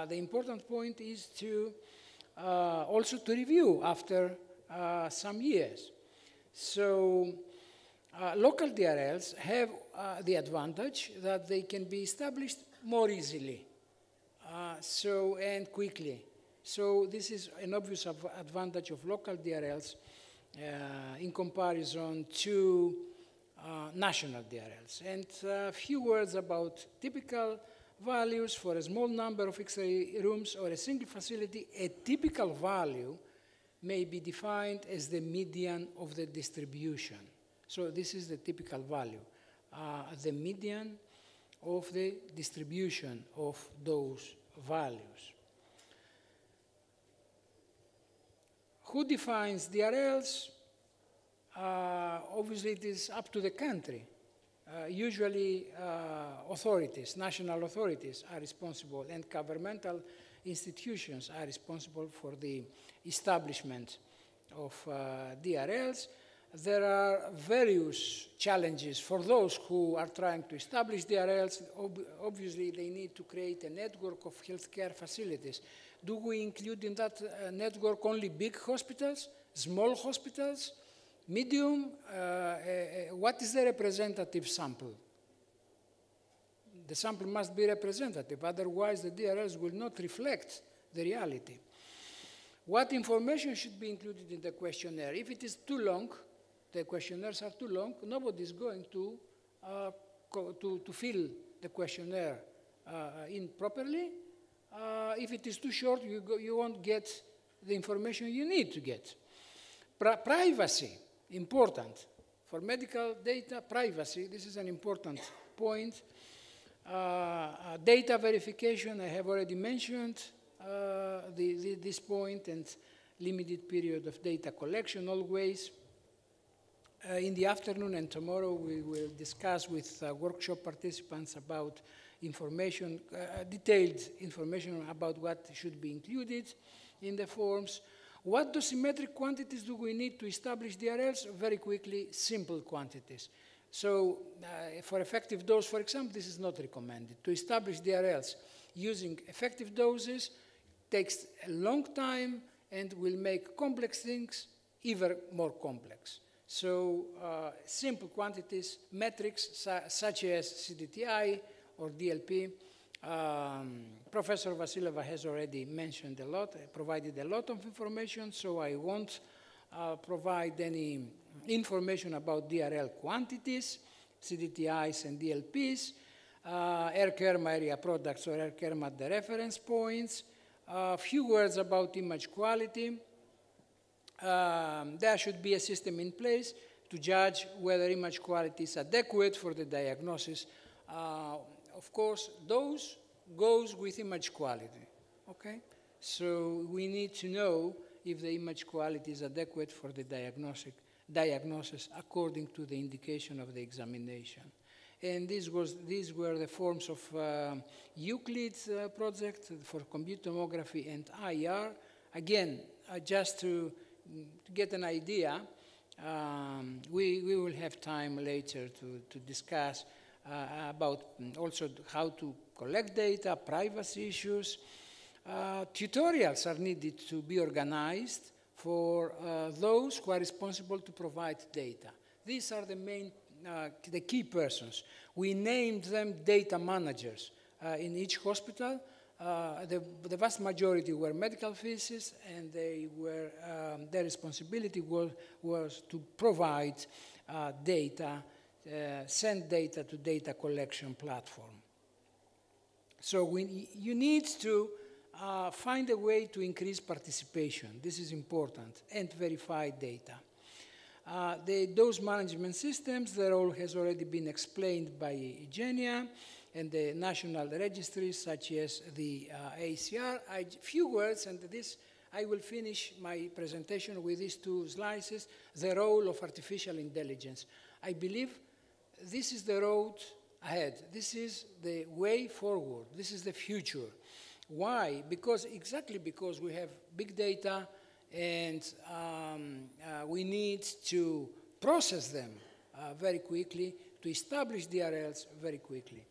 The important point is to also to review after some years. So local DRLs have the advantage that they can be established more easily and quickly. So this is an obvious advantage of local DRLs in comparison to national DRLs. And a few words about typical values for a small number of X-ray rooms or a single facility. A typical value may be defined as the median of the distribution. So this is the typical value, the median of the distribution of those values. Who defines DRLs? Obviously, it is up to the country. Usually, authorities, national authorities are responsible, and governmental institutions are responsible for the establishment of DRLs. There are various challenges for those who are trying to establish DRLs. Obviously, they need to create a network of healthcare facilities. Do we include in that network only big hospitals, small hospitals, medium? What is the representative sample? The sample must be representative, otherwise the DRLs will not reflect the reality. What information should be included in the questionnaire? If it is too long, the questionnaires are too long, nobody is going to fill the questionnaire in properly. If it is too short, you won't get the information you need to get. Privacy, important. For medical data, privacy, this is an important point. Data verification, I have already mentioned this point, and limited period of data collection always. In the afternoon and tomorrow, we will discuss with workshop participants about information, detailed information about what should be included in the forms. What dosimetric quantities do we need to establish DRLs? Very quickly, simple quantities. So for effective dose, for example, this is not recommended. To establish DRLs using effective doses takes a long time and will make complex things even more complex. So simple quantities, metrics such as CDTI or DLP. Professor Vasileva has already mentioned a lot, provided a lot of information, so I won't provide any information about DRL quantities, CDTIs and DLPs, air-Kerma area products or air-Kerma at the reference points. A few words about image quality. There should be a system in place to judge whether image quality is adequate for the diagnosis. Of course, dose goes with image quality, okay? So we need to know if the image quality is adequate for the diagnosis according to the indication of the examination. And these were the forms of Euclid project for compute tomography and IR. Again, just to get an idea, we will have time later to discuss about also how to collect data, privacy issues. Tutorials are needed to be organized for those who are responsible to provide data. These are the main, the key persons. We named them data managers in each hospital. The vast majority were medical physicists, and they were, their responsibility was to provide data, send data to data collection platform. So you need to find a way to increase participation. This is important, and verify data. The dose management systems, their role has already been explained by Eugenia, and the national registries such as the ACR. Few words, and this I will finish my presentation with these two slices, the role of artificial intelligence. I believe this is the road ahead. This is the way forward. This is the future. Why? Exactly because we have big data, and we need to process them very quickly, to establish DRLs very quickly.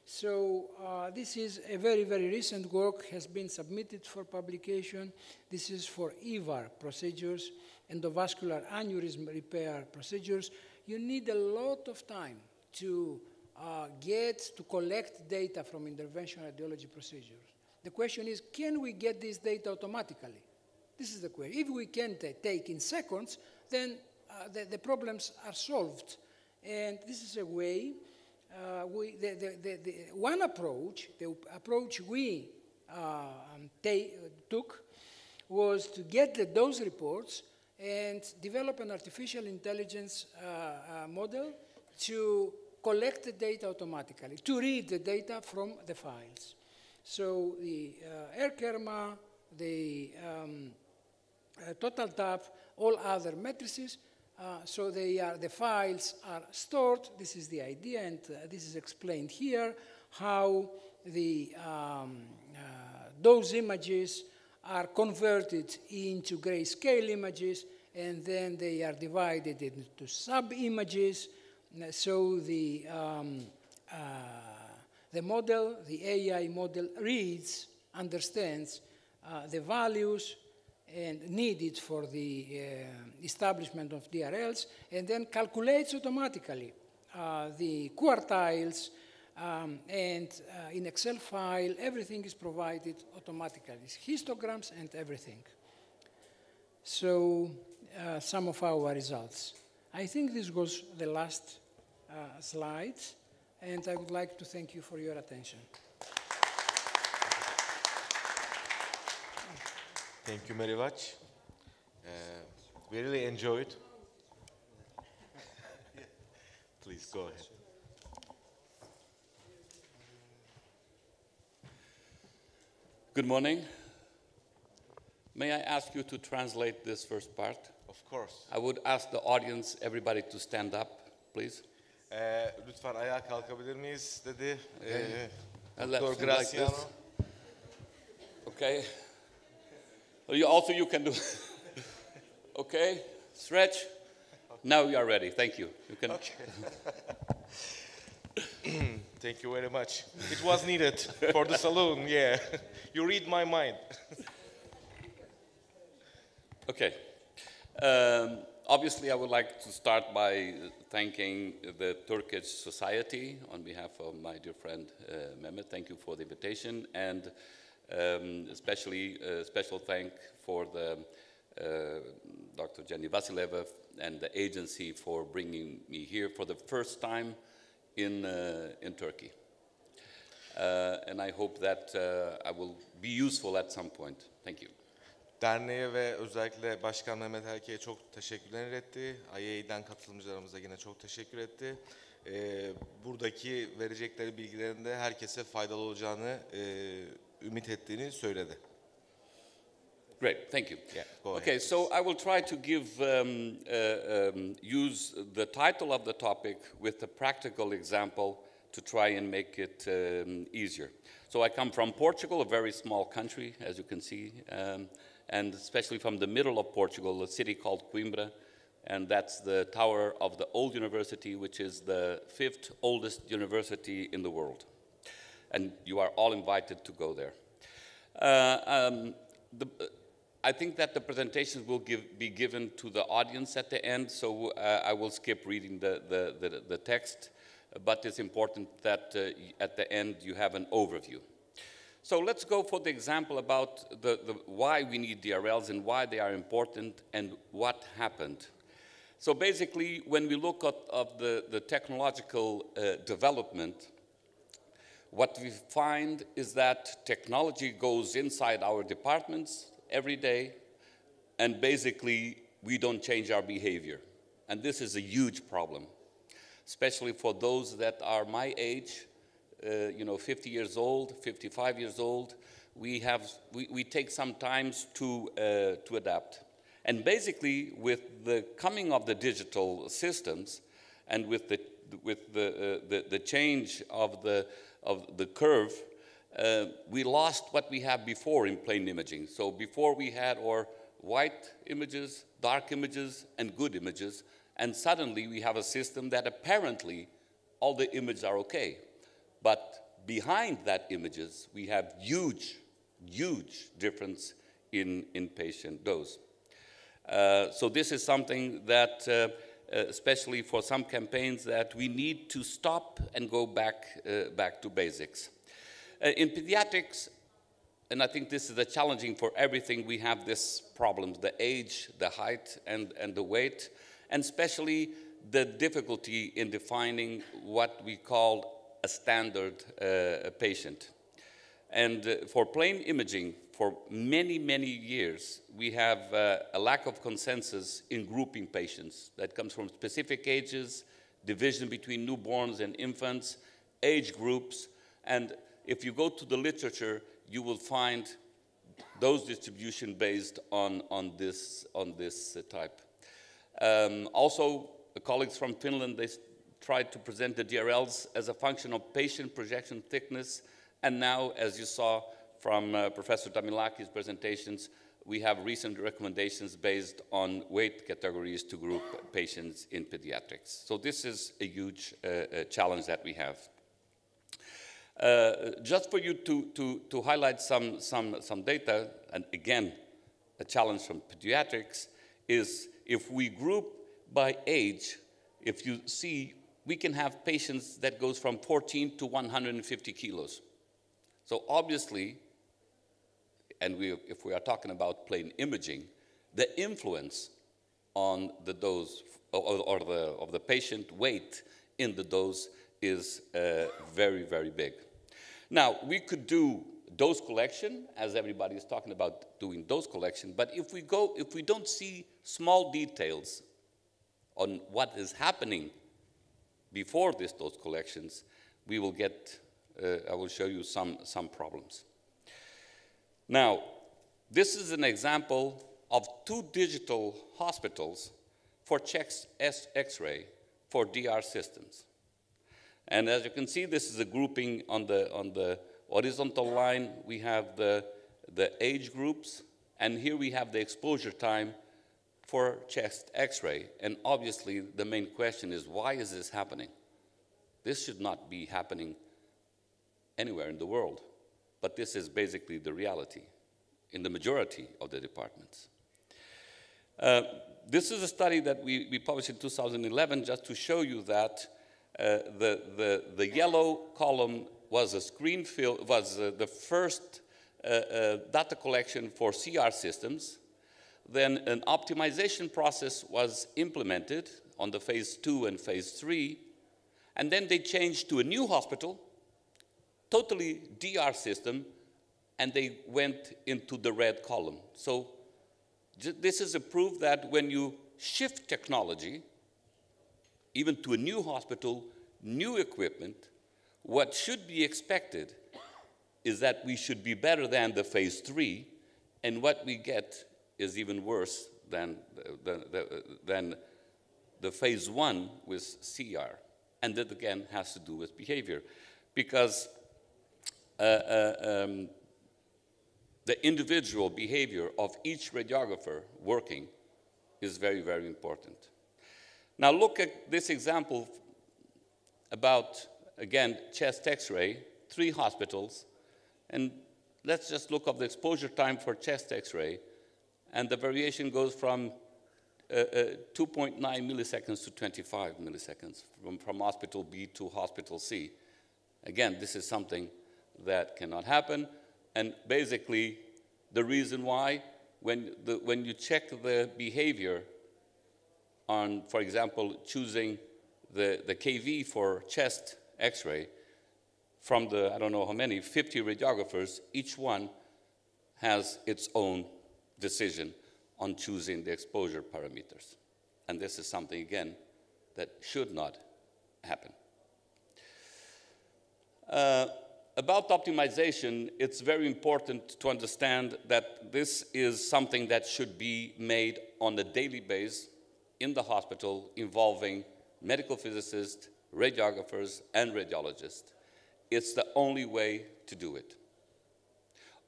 So this is a very, very recent work, has been submitted for publication. This is for EVAR procedures, endovascular aneurysm repair procedures. You need a lot of time to collect data from interventional radiology procedures. The question is, can we get this data automatically? This is the question. If we can take in seconds, then the problems are solved. And this is a way, one approach, the approach we took was to get the dose reports and develop an artificial intelligence model to collect the data automatically, to read the data from the files. So the air-Kerma, the total TAP, all other matrices. So the files are stored. This is the idea, and this is explained here, how those images are converted into grayscale images, and then they are divided into sub-images. So the model, the AI model, reads, understands the values and needed for the establishment of DRLs, and then calculates automatically the quartiles, and in Excel file, everything is provided automatically, histograms and everything. So some of our results. I think this was the last slide, and I would like to thank you for your attention. Thank you very much. We really enjoyed. Please go ahead. Good morning. May I ask you to translate this first part? Of course. I would ask the audience, everybody to stand up, please. Lütfen ayağa kalkabilir miyiz dedi. And let's Dr. do like Graziano. this. Okay. You can do. Okay. Stretch. Now you are ready. Thank you. You can. Okay. Thank you very much. It was needed for the saloon, yeah. You read my mind. Okay. Obviously, I would like to start by thanking the Turkish Society on behalf of my dear friend Mehmet. Thank you for the invitation, and especially special thank for the Dr. Jenny Vasileva and the agency for bringing me here for the first time in Turkey. And I hope that I will be useful at some point. Thank you. Derneğe ve özellikle Başkan Mehmet Erke'ye çok teşekkürler etti. IAEA'den katılımcılarımıza yine çok teşekkür etti. Buradaki verecekleri bilgilerin de herkese faydalı olacağını ümit ettiğini söyledi. Great, thank you. Yeah, go ahead, okay, so I will try to give use the title of the topic with a practical example to try and make it easier. So I come from Portugal, a very small country, as you can see, and especially from the middle of Portugal, a city called Coimbra, and that's the tower of the old university, which is the 5th oldest university in the world. And you are all invited to go there. I think that the presentations will be given to the audience at the end, so I will skip reading the text, but it's important that at the end you have an overview. So let's go for the example about why we need DRLs and why they are important and what happened. So basically, when we look at the technological development, what we find is that technology goes inside our departments every day, and basically we don't change our behavior. And this is a huge problem, especially for those that are my age, 50 years old, 55 years old. We take some time to adapt. And basically, with the coming of the digital systems and with the change of the curve, we lost what we had before in plain imaging. So before we had our white images, dark images, and good images, and suddenly we have a system that apparently all the images are okay. But behind that images, we have huge difference in patient dose. So this is something that, especially for some campaigns, that we need to stop and go back to basics. In pediatrics, and I think this is challenging for everything, we have this problem, the age, the height, and the weight, and especially the difficulty in defining what we call a standard patient. And for plain imaging, for many, many years, we have a lack of consensus in grouping patients. That comes from specific ages, division between newborns and infants, age groups, and if you go to the literature, you will find dose distribution based on this type. Also, the colleagues from Finland, they tried to present the DRLs as a function of patient projection thickness, and now, as you saw from Professor Damilaki's presentations, we have recent recommendations based on weight categories to group patients in pediatrics. So this is a huge challenge that we have. Just for you to highlight some data, and again, a challenge from pediatrics, is if we group by age, if you see, we can have patients that goes from 14 to 150 kilos. So obviously, and if we are talking about plain imaging, the influence on the dose of the patient weight in the dose is very, very big. Now, we could do dose collection, as everybody is talking about doing dose collection, but if we don't see small details on what is happening before these dose collections, we will get, I will show you some problems. Now, this is an example of 2 digital hospitals for chest X-ray for DR systems. And as you can see, this is a grouping on the horizontal line. We have the age groups, and here we have the exposure time for chest X-ray. And obviously, the main question is, why is this happening? This should not be happening anywhere in the world, but this is basically the reality in the majority of the departments. This is a study that we published in 2011 just to show you that the yellow column was a screen fill, was the first data collection for CR systems. Then an optimization process was implemented on the phase 2 and phase 3, and then they changed to a new hospital, totally DR system, and they went into the red column. So this is a proof that when you shift technology, even to a new hospital, new equipment, what should be expected is that we should be better than the phase 3, and what we get is even worse than the phase 1 with CR. And that again has to do with behavior, because the individual behavior of each radiographer working is very, very important. Now look at this example about, again, chest X-ray, 3 hospitals, and let's just look at the exposure time for chest X-ray, and the variation goes from 2.9 milliseconds to 25 milliseconds from hospital B to hospital C. Again, this is something that cannot happen, and basically the reason why, when you check the behavior on, for example, choosing the KV for chest X-ray, from the, I don't know how many, 50 radiographers, each one has its own decision on choosing the exposure parameters. And this is something, again, that should not happen. About optimization, it's very important to understand that this is something that should be made on a daily basis in the hospital, involving medical physicists, radiographers, and radiologists. It's the only way to do it.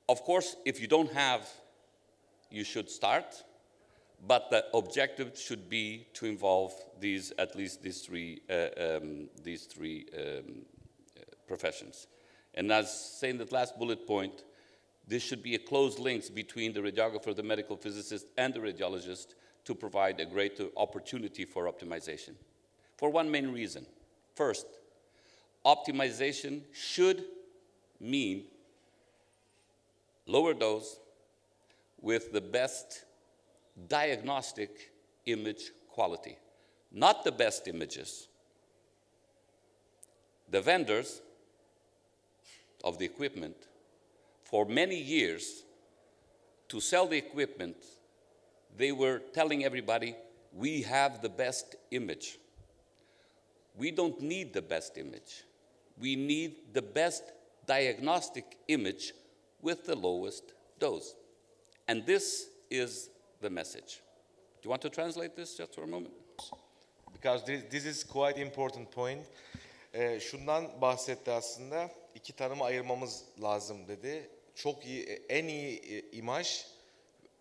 Of course, if you don't have, you should start, but the objective should be to involve these, at least these three professions. And as saying that last bullet point, there should be a close link between the radiographer, the medical physicist, and the radiologist to provide a greater opportunity for optimization. For one main reason. First, optimization should mean lower dose with the best diagnostic image quality, not the best images. The vendors of the equipment, for many years, to sell the equipment, they were telling everybody, we have the best image. We don't need the best image. We need the best diagnostic image with the lowest dose. And this is the message. Do you want to translate this just for a moment? Because this is quite important point. Şundan bahsetti aslında. İki tanımı ayırmamız lazım dedi. Çok iyi, en iyi imaj,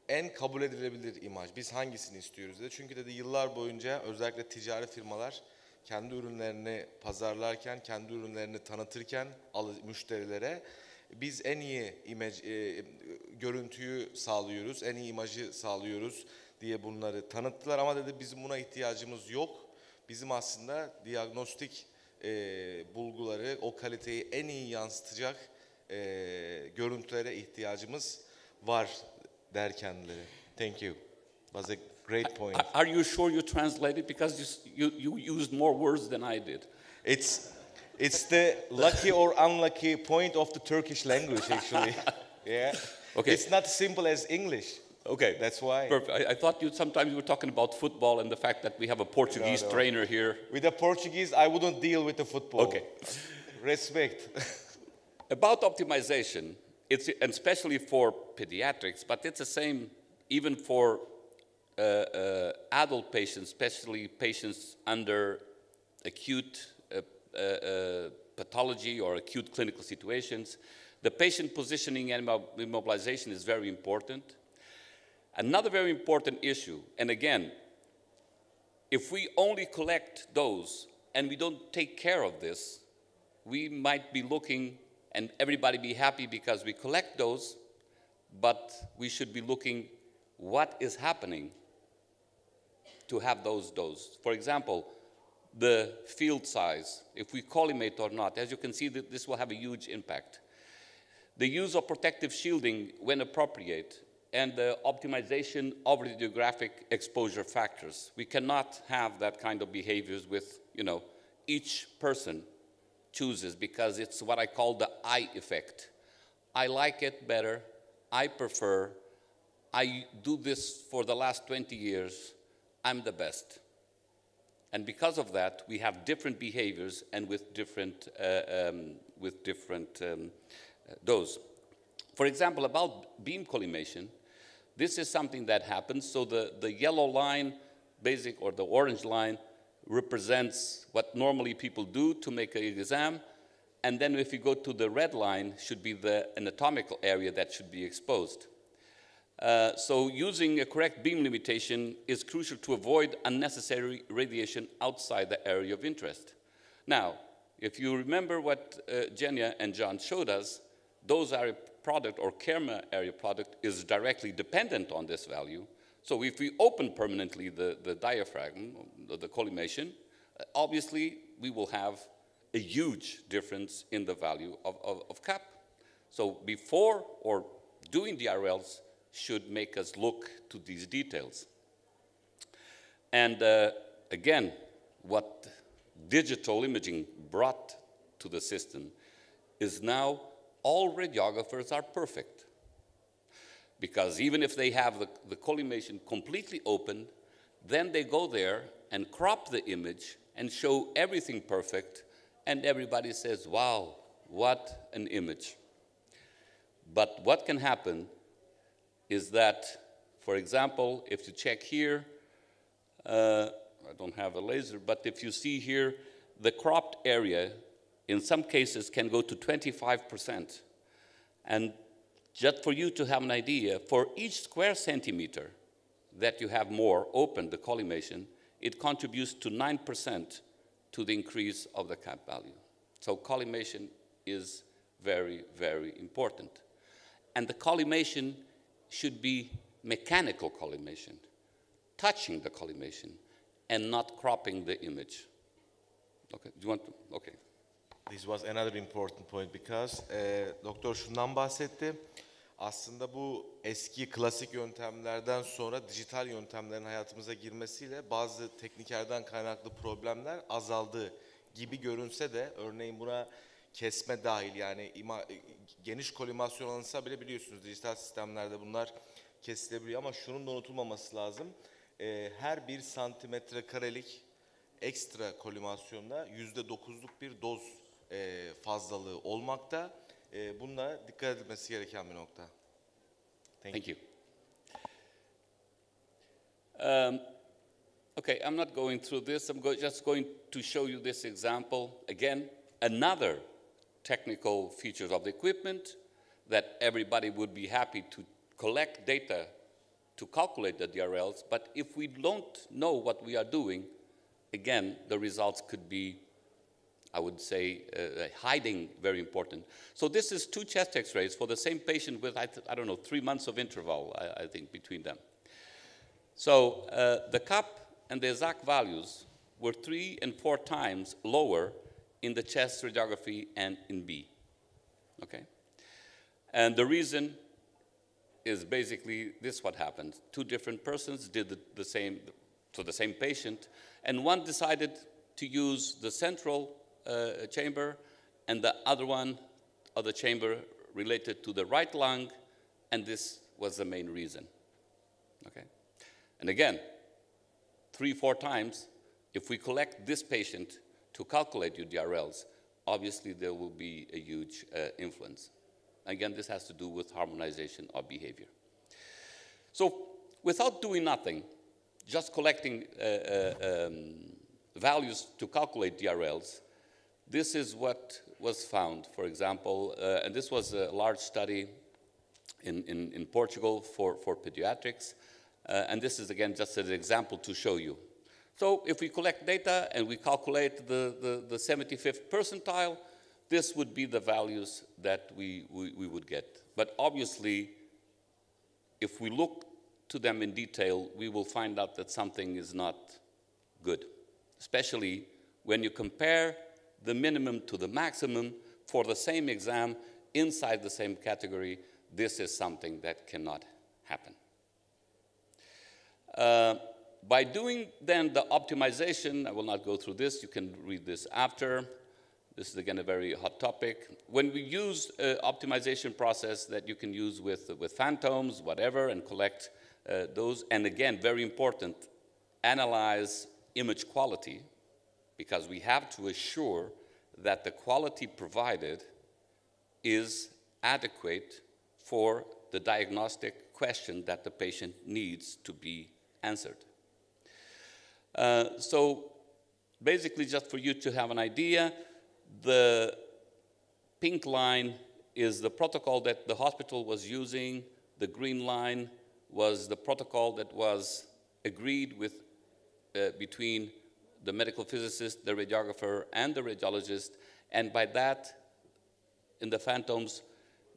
en kabul edilebilir imaj. Biz hangisini istiyoruz dedi. Çünkü dedi yıllar boyunca özellikle ticari firmalar kendi ürünlerini pazarlarken, kendi ürünlerini tanıtırken müşterilere biz en iyi görüntüyü sağlıyoruz, en iyi imajı sağlıyoruz diye bunları tanıttılar. Ama dedi bizim buna ihtiyacımız yok. Bizim aslında diagnostik bulguları, o kaliteyi en iyi yansıtacak görüntülere ihtiyacımız var der kendileri. Thank you. Was a great point. Are you sure you translated? Because you used more words than I did. It's the lucky or unlucky point of the Turkish language, actually. Yeah. Okay. It's not simple as English. Okay. That's why. Perfect. I thought sometimes you were talking about football and the fact that we have a Portuguese No. trainer here. With the Portuguese, I wouldn't deal with the football. Okay. Respect. About optimization, and especially for pediatrics, but it's the same even for adult patients, especially patients under acute pathology or acute clinical situations. The patient positioning and immobilization is very important. Another very important issue, and again, if we only collect those and we don't take care of this, we might be looking and everybody be happy because we collect those, but we should be looking what is happening to have those doses. For example, the field size, if we collimate or not, as you can see, this will have a huge impact. The use of protective shielding when appropriate, and the optimization of radiographic exposure factors. We cannot have that kind of behaviors with, each person chooses, because it's what I call the I effect. I like it better, I prefer, I do this for the last 20 years, I'm the best. And because of that, we have different behaviors and with different doses. For example, about beam collimation, this is something that happens. So the yellow line, or the orange line, represents what normally people do to make an exam. And then if you go to the red line, should be the anatomical area that should be exposed. So using a correct beam limitation is crucial to avoid unnecessary radiation outside the area of interest. Now, if you remember what Genia and John showed us, those area product or Kerma area product is directly dependent on this value. So if we open permanently the diaphragm, the collimation, obviously we will have a huge difference in the value of CAP. So before or doing the RLs should make us look to these details. And again, what digital imaging brought to the system is now all radiographers are perfect. Because even if they have the collimation completely open, then they go there and crop the image and show everything perfect, and everybody says, wow, what an image. But what can happen is that, for example, if you check here, I don't have a laser, but if you see here, the cropped area in some cases can go to 25%. And just for you to have an idea, for each square centimeter that you have more open, the collimation, it contributes to 9% to the increase of the CAP value. So collimation is very, very important. And the collimation should be mechanical collimation, touching the collimation, and not cropping the image. Okay, do you want to? Okay. This was another important point because doktor şundan bahsetti. Aslında bu eski klasik yöntemlerden sonra dijital yöntemlerin hayatımıza girmesiyle bazı teknikerden kaynaklı problemler azaldı gibi görünse de, örneğin buna kesme dahil, yani geniş kolimasyon alınsa bile biliyorsunuz dijital sistemlerde bunlar kesilebiliyor, ama şunun da unutulmaması lazım. Her 1 santimetre karelik ekstra kolimasyonda %9'luk bir doz fazlalığı olmakta. Bununla dikkat edilmesi gereken bir nokta. Thank you. Okay, I'm not going through this. I'm just going to show you this example. Again, another technical features of the equipment that everybody would be happy to collect data to calculate the DRLs, but if we don't know what we are doing, again, the results could be, I would say, hiding very important. So this is 2 chest x-rays for the same patient with, I don't know, 3 months of interval, I think, between them. So the CAP and the exact values were 3 and 4 times lower in the chest radiography and in B, okay? And the reason is basically this what happened. 2 different persons did the same, to the same patient, and one decided to use the central chamber, and the other one, other chamber related to the right lung, and this was the main reason, okay? And again, 3-4 times, if we collect this patient to calculate your DRLs, obviously there will be a huge influence. Again, this has to do with harmonization of behavior. So without doing nothing, just collecting values to calculate DRLs, this is what was found, for example, and this was a large study in Portugal for pediatrics, and this is, again, just an example to show you. So if we collect data and we calculate the 75th percentile, this would be the values that we would get. But obviously, if we look to them in detail, we will find out that something is not good, especially when you compare the minimum to the maximum for the same exam inside the same category. This is something that cannot happen. By doing then the optimization, I will not go through this, you can read this after. This is, again, a very hot topic. When we use optimization process that you can use with phantoms, whatever, and collect those, and again, very important, analyze image quality, because we have to assure that the quality provided is adequate for the diagnostic question that the patient needs to be answered. So basically, just for you to have an idea, the pink line is the protocol that the hospital was using. The green line was the protocol that was agreed with between the medical physicist, the radiographer, and the radiologist. And by that, in the phantoms,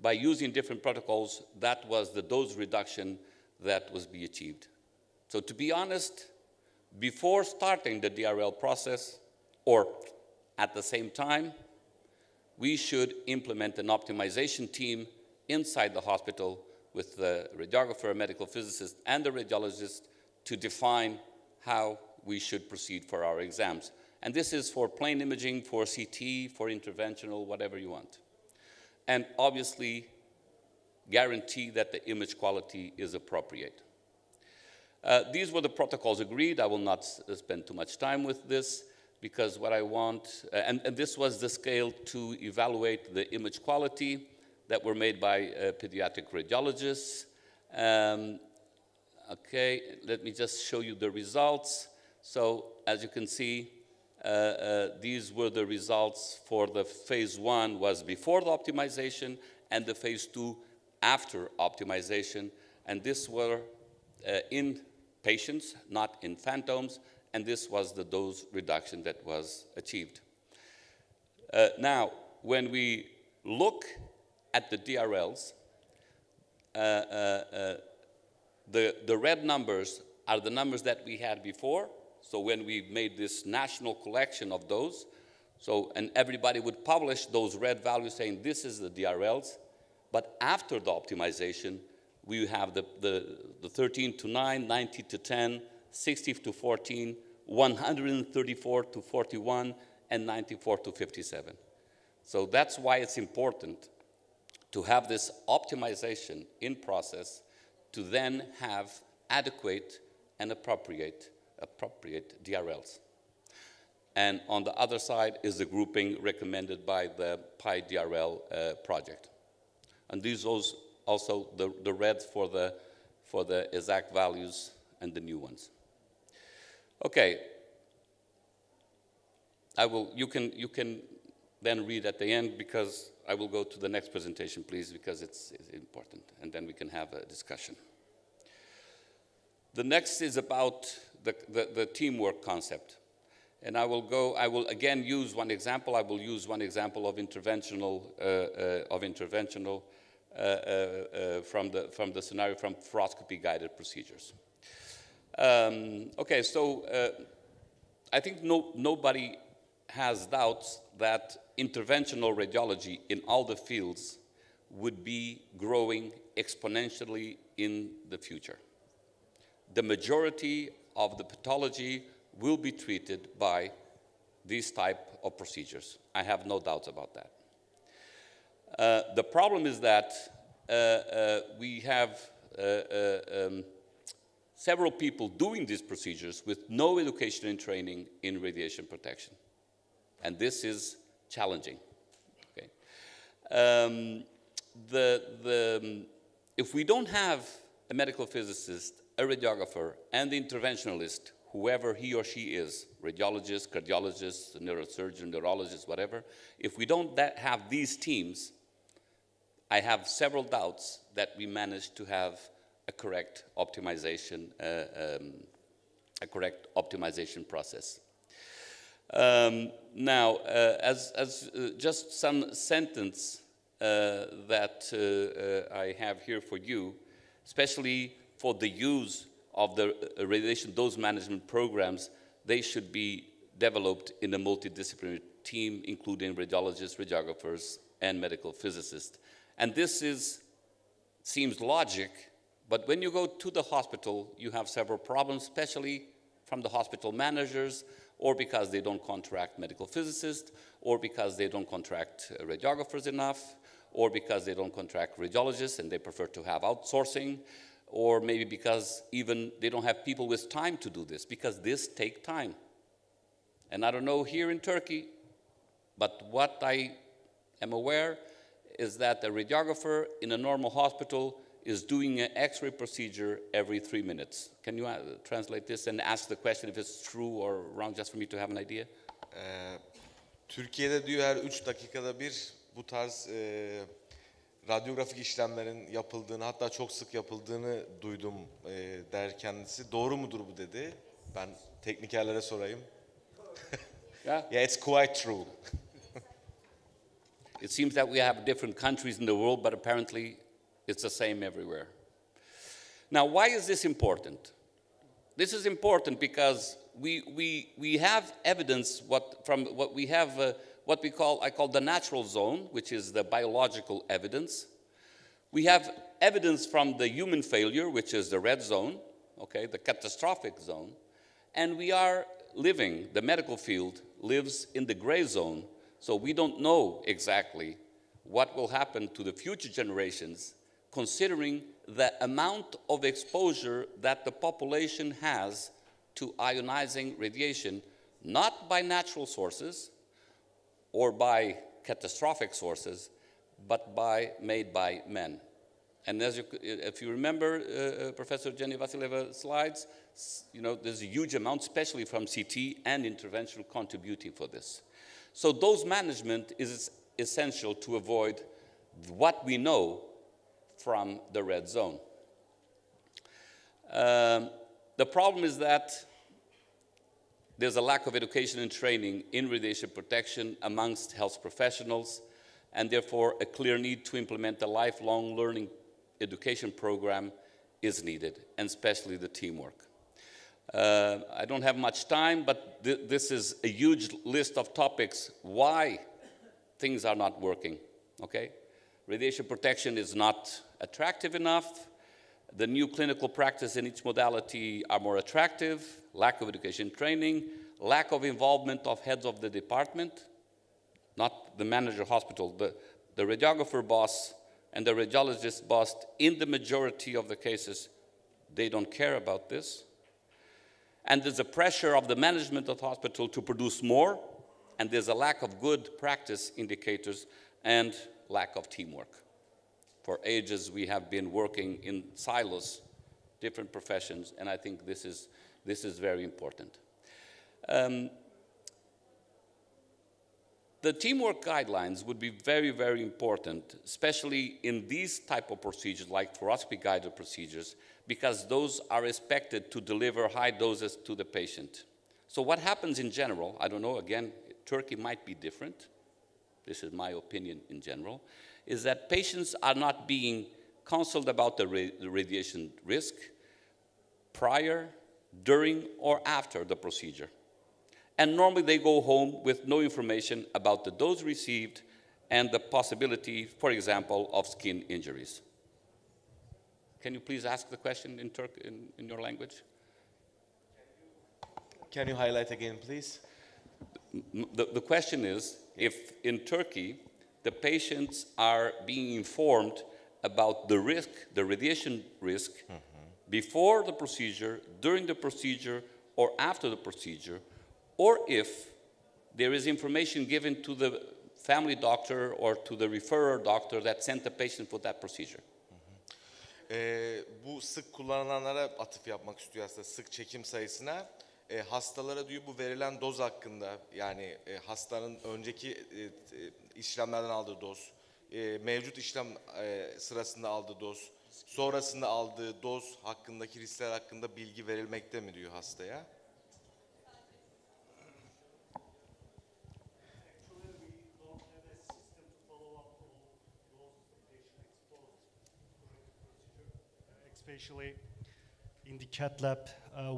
by using different protocols, that was the dose reduction that was be achieved. So to be honest, before starting the DRL process, or at the same time, we should implement an optimization team inside the hospital with the radiographer, medical physicist, and the radiologist to define how we should proceed for our exams. And this is for plain imaging, for CT, for interventional, whatever you want. And obviously, guarantee that the image quality is appropriate. These were the protocols agreed. I will not spend too much time with this, because what I want, and this was the scale to evaluate the image quality that were made by pediatric radiologists. Okay, let me just show you the results. So as you can see, these were the results for the phase 1 was before the optimization, and the phase 2 after optimization. And this were in patients, not in phantoms, and this was the dose reduction that was achieved. Now, when we look at the DRLs, the red numbers are the numbers that we had before. So when we made this national collection of those, so, and everybody would publish those red values saying this is the DRLs, but after the optimization, we have the 13 to 9, 90 to 10, 60 to 14, 134 to 41, and 94 to 57. So that's why it's important to have this optimization in process to then have adequate and appropriate DRLs. And on the other side is the grouping recommended by the PI-DRL project. And these also the reds for the exact values and the new ones. Okay. You can then read at the end, because I will go to the next presentation, please, because it's important, and then we can have a discussion. The next is about the teamwork concept. And I will again use one example. I will use one example of interventional from the scenario from fluoroscopy-guided procedures. Okay, so I think nobody has doubts that interventional radiology in all the fields would be growing exponentially in the future. The majority of the pathology will be treated by these type of procedures. I have no doubts about that. The problem is that we have several people doing these procedures with no education and training in radiation protection. And this is challenging. Okay. If we don't have a medical physicist, a radiographer, and the interventionalist, whoever he or she is, radiologist, cardiologist, neurosurgeon, neurologist, whatever, if we don't have these teams, I have several doubts that we manage to have a correct optimization, process. Now, as just some sentence that I have here for you, especially for the use of the radiation dose management programs, they should be developed in a multidisciplinary team, including radiologists, radiographers, and medical physicists. And this seems logic, but when you go to the hospital, you have several problems, especially from the hospital managers, or because they don't contract medical physicists, or because they don't contract radiographers enough, or because they don't contract radiologists and they prefer to have outsourcing, or maybe because even they don't have people with time to do this, because this takes time. And I don't know here in Turkey, but what I am aware is that a radiographer in a normal hospital is doing an X-ray procedure every 3 minutes. Can you translate this and ask the question if it's true or wrong, just for me to have an idea? Türkiye'de diyor her 3 dakikada bir bu tarz radyografik işlemlerin yapıldığını, hatta çok sık yapıldığını duydum der kendisi. Doğru mudur bu dedi? Ben teknikerlere sorayım. Yeah. Yeah, it's quite true. It seems that we have different countries in the world, but apparently it's the same everywhere. Now, why is this important? This is important because we have evidence from what we have, what I call the natural zone, which is the biological evidence. We have evidence from the human failure, which is the red zone, okay, the catastrophic zone. And we are living, the medical field lives in the gray zone, so we don't know exactly what will happen to the future generations, considering the amount of exposure that the population has to ionizing radiation, not by natural sources or by catastrophic sources, but made by men. And if you remember Professor Jenny Vasileva's slides, there's a huge amount, especially from CT and interventional, contributing for this. So dose management is essential to avoid what we know from the red zone. The problem is that there's a lack of education and training in radiation protection amongst health professionals, and therefore a clear need to implement a lifelong learning education program is needed, and especially the teamwork. I don't have much time, but this is a huge list of topics why things are not working, okay? Radiation protection is not attractive enough. The new clinical practice in each modality are more attractive, lack of education training, lack of involvement of heads of the department, not the manager hospital, the radiographer boss and the radiologist boss, in the majority of the cases, they don't care about this. And there's a pressure of the management of the hospital to produce more, and there's a lack of good practice indicators and lack of teamwork. For ages, we have been working in silos, different professions, and I think this is very important. The teamwork guidelines would be very, very important, especially in these type of procedures, like fluoroscopy-guided procedures, because those are expected to deliver high doses to the patient. So what happens in general, I don't know, again, Turkey might be different, this is my opinion in general, is that patients are not being counseled about the radiation risk prior, during, or after the procedure. And normally they go home with no information about the dose received and the possibility, for example, of skin injuries. Can you please ask the question in your language? Can you highlight again, please? The question is, if in Turkey, the patients are being informed about the risk, the radiation risk, before the procedure, during the procedure, or after the procedure, or if there is information given to the family doctor or to the referrer doctor that sent the patient for that procedure. Bu sık kullanılanlara atıf yapmak istiyor aslında, sık çekim sayısına. Hastalara diyor bu verilen doz hakkında, yani hastanın önceki işlemlerden aldığı doz, mevcut işlem sırasında aldığı doz, sonrasında aldığı doz hakkındaki riskler hakkında bilgi verilmekte mi diyor hastaya? Especially in the cath lab,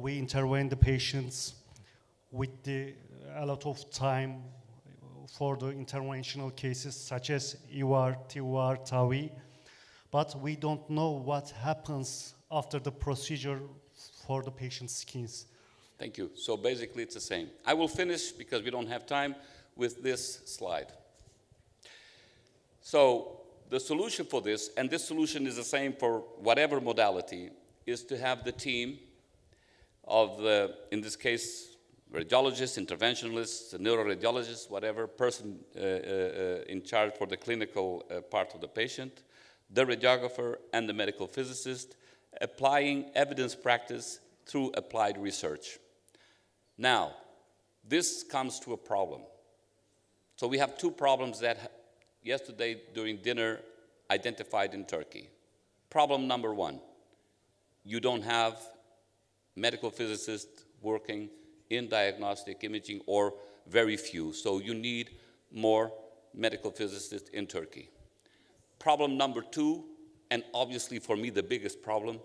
we intervene the patients with a lot of time for the interventional cases such as EVAR, TVAR, TAVI, but we don't know what happens after the procedure for the patient's skins. Thank you. So basically it's the same. I will finish, because we don't have time, with this slide. So the solution for this, and this solution is the same for whatever modality, is to have the team of the, in this case, radiologists, interventionalists, neuroradiologists, whatever person in charge for the clinical part of the patient, the radiographer and the medical physicist, applying evidence practice through applied research. Now, this comes to a problem. So we have two problems that yesterday during dinner identified in Turkey. Problem number one, you don't have medical physicists working in diagnostic imaging, or very few. So you need more medical physicists in Turkey. Problem number two, and obviously for me the biggest problem,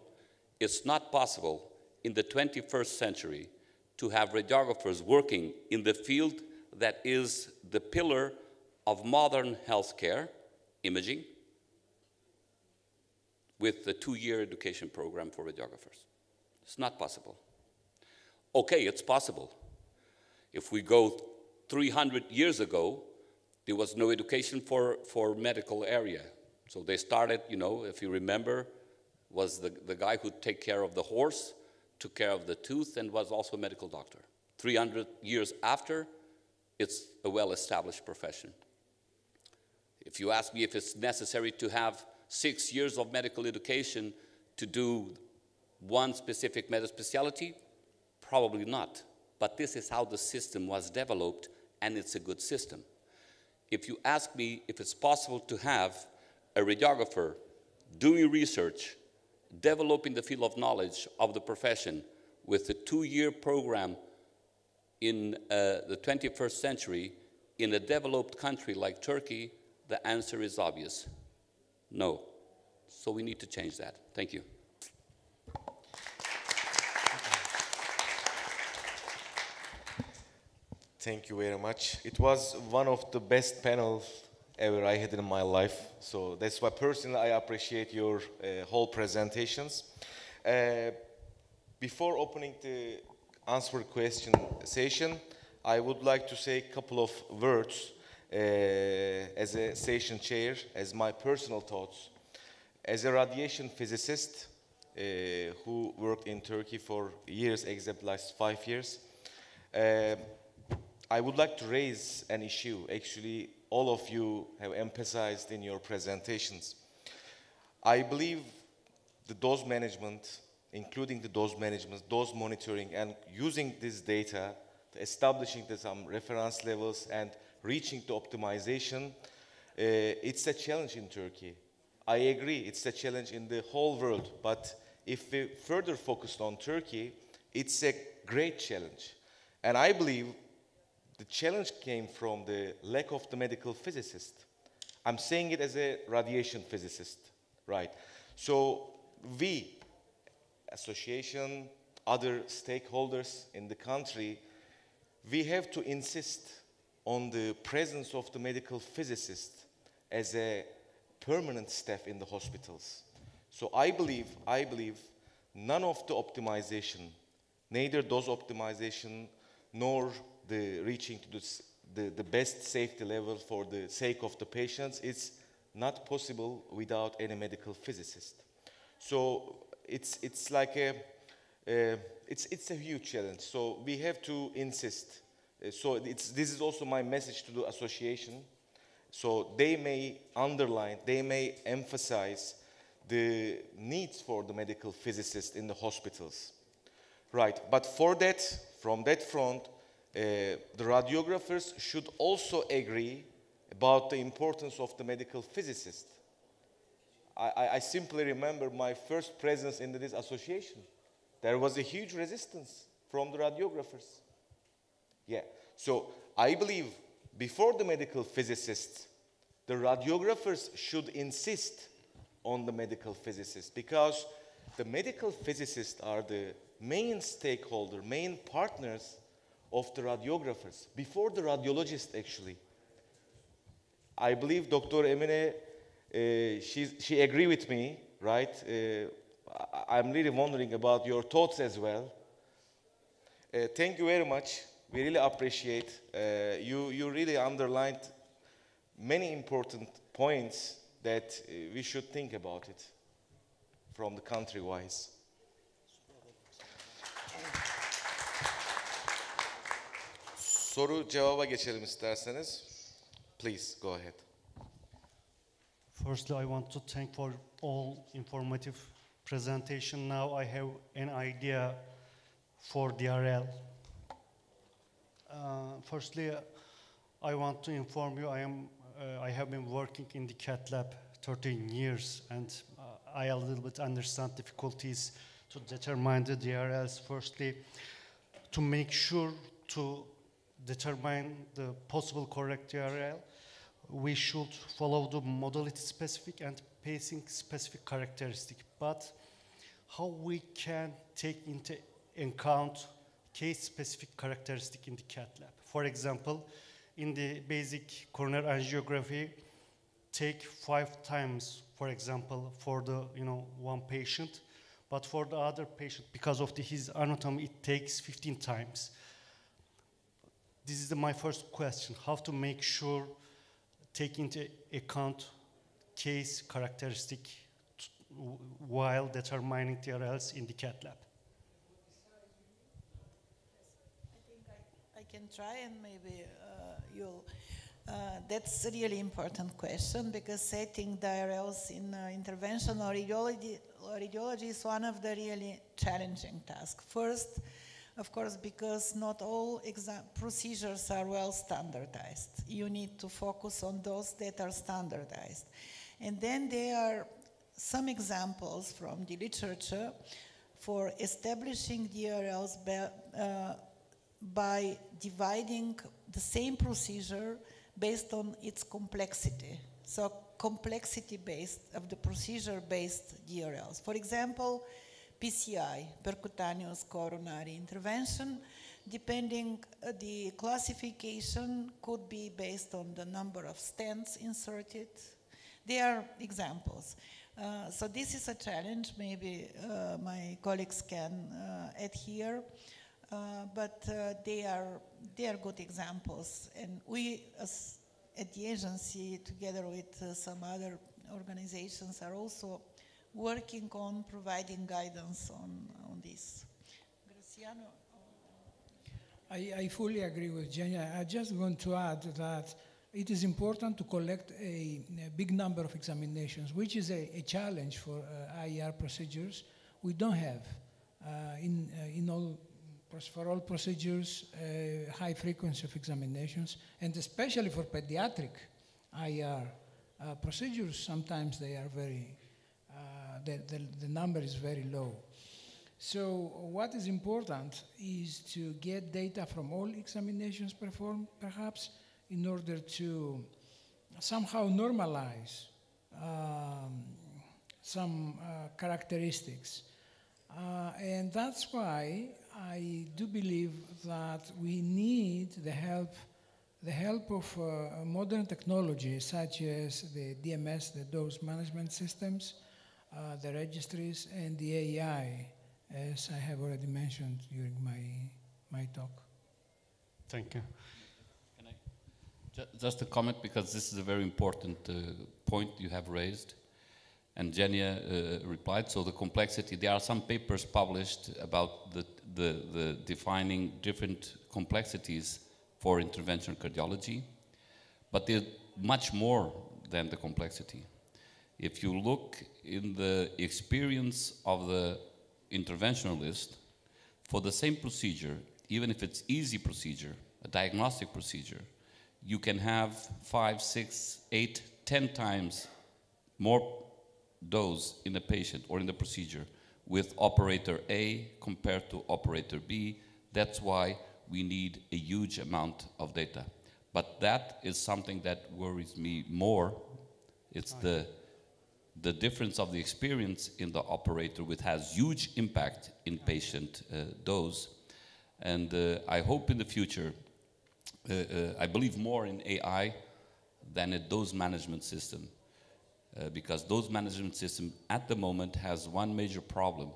it's not possible in the 21st century to have radiographers working in the field that is the pillar of modern healthcare, imaging, with the 2-year education program for radiographers. It's not possible. Okay, it's possible. If we go 300 years ago, there was no education for medical area. So they started, you know, if you remember, was the guy who take care of the horse, took care of the tooth, and was also a medical doctor. 300 years after, it's a well-established profession. If you ask me if it's necessary to have 6 years of medical education to do one specific medical specialty, probably not. But this is how the system was developed, and it's a good system. If you ask me if it's possible to have a radiographer doing research, developing the field of knowledge of the profession with a 2-year program in the 21st century in a developed country like Turkey, the answer is obvious. No. So we need to change that. Thank you. Thank you very much. It was one of the best panels ever I had in my life. So that's why personally I appreciate your whole presentations. Before opening the answer question session, I would like to say a couple of words as a session chair, as my personal thoughts. As a radiation physicist who worked in Turkey for years, except last 5 years, I would like to raise an issue. Actually, all of you have emphasized in your presentations. I believe the dose management, including the dose management, dose monitoring, and using this data, establishing some reference levels and reaching to optimization, it's a challenge in Turkey. I agree, it's a challenge in the whole world, but if we further focused on Turkey, it's a great challenge. And I believe the challenge came from the lack of the medical physicist. I'm saying it as a radiation physicist, right? So we, association, other stakeholders in the country, we have to insist on the presence of the medical physicist as a permanent staff in the hospitals. So I believe none of the optimization, neither dose optimization nor the reaching to the best safety level for the sake of the patients, is not possible without any medical physicist. So it's like it's a huge challenge. So we have to insist. So this is also my message to the association. So they may underline, they may emphasize the needs for the medical physicist in the hospitals. Right, but for that, from that front, the radiographers should also agree about the importance of the medical physicist. I simply remember my first presence in this association. There was a huge resistance from the radiographers. Yeah, so I believe before the medical physicists, the radiographers should insist on the medical physicists, because the medical physicists are the main stakeholder, main partners of the radiographers, before the radiologist actually. I believe Dr. Emine, she agree with me, right? I'm really wondering about your thoughts as well. Thank you very much. We really appreciate. You really underlined many important points that we should think about it from the country-wise. Soru cevaba geçelim isterseniz. Please go ahead. Firstly, I want to thank for all informative presentation. Now I have an idea for DRL. Firstly, I want to inform you I have been working in the CAT lab 13 years, and I a little bit understand difficulties to determine the DRLs. Firstly, to make sure to determine the possible correct DRL, we should follow the modality specific and pacing specific characteristic. But how we can take into account case specific characteristic in the CAT lab? For example, in the basic coronary angiography, take 5 times, for example, for the one patient, but for the other patient, because of his anatomy, it takes 15 times. This is my first question: how to make sure take into account case characteristic while determining TRLs in the CAT lab? I think I can try, and maybe you'll. That's a really important question, because setting DRLs in interventional radiology is one of the really challenging tasks. First, of course, because not all procedures are well standardized. You need to focus on those that are standardized. And then there are some examples from the literature for establishing DRLs by dividing the same procedure based on its complexity. So complexity-based of the procedure-based DRLs. For example, PCI, percutaneous coronary intervention, depending the classification could be based on the number of stents inserted. They are examples. So this is a challenge. Maybe my colleagues can add here, but they are good examples. And we, at the agency, together with some other organizations, are also working on providing guidance on this. Graciano? I fully agree with Jenny. I just want to add that it is important to collect a big number of examinations, which is a challenge for IER procedures. We don't have for all procedures high frequency of examinations, and especially for pediatric IER procedures, sometimes they are very, the number is very low. So what is important is to get data from all examinations performed, perhaps, in order to somehow normalize some characteristics. And that's why I do believe that we need the help of modern technology, such as the DMS, the dose management systems, the registries, and the AI, as I have already mentioned during my talk. Thank you. Can I just a comment, because this is a very important point you have raised, and Jenia replied. So the complexity. There are some papers published about the defining different complexities for interventional cardiology, but they're much more than the complexity. If you look in the experience of the interventionalist, for the same procedure, even if it's easy procedure, a diagnostic procedure, you can have 5, 6, 8, 10 times more dose in the patient or in the procedure with operator A compared to operator B. That's why we need a huge amount of data. But that is something that worries me more. It's the difference of the experience in the operator, which has huge impact in patient dose. And I hope in the future, I believe more in AI than a dose management system. Because dose management system at the moment has one major problem,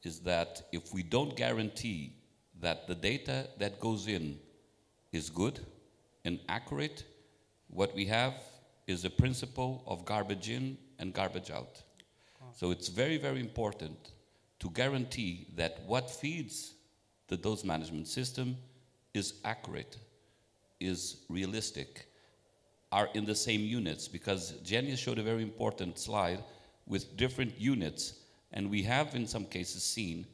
is that if we don't guarantee that the data that goes in is good and accurate, what we have is a principle of garbage in and garbage out. So it's very, very important to guarantee that what feeds the dose management system is accurate, is realistic, are in the same units, because Jenia showed a very important slide with different units, and we have in some cases seen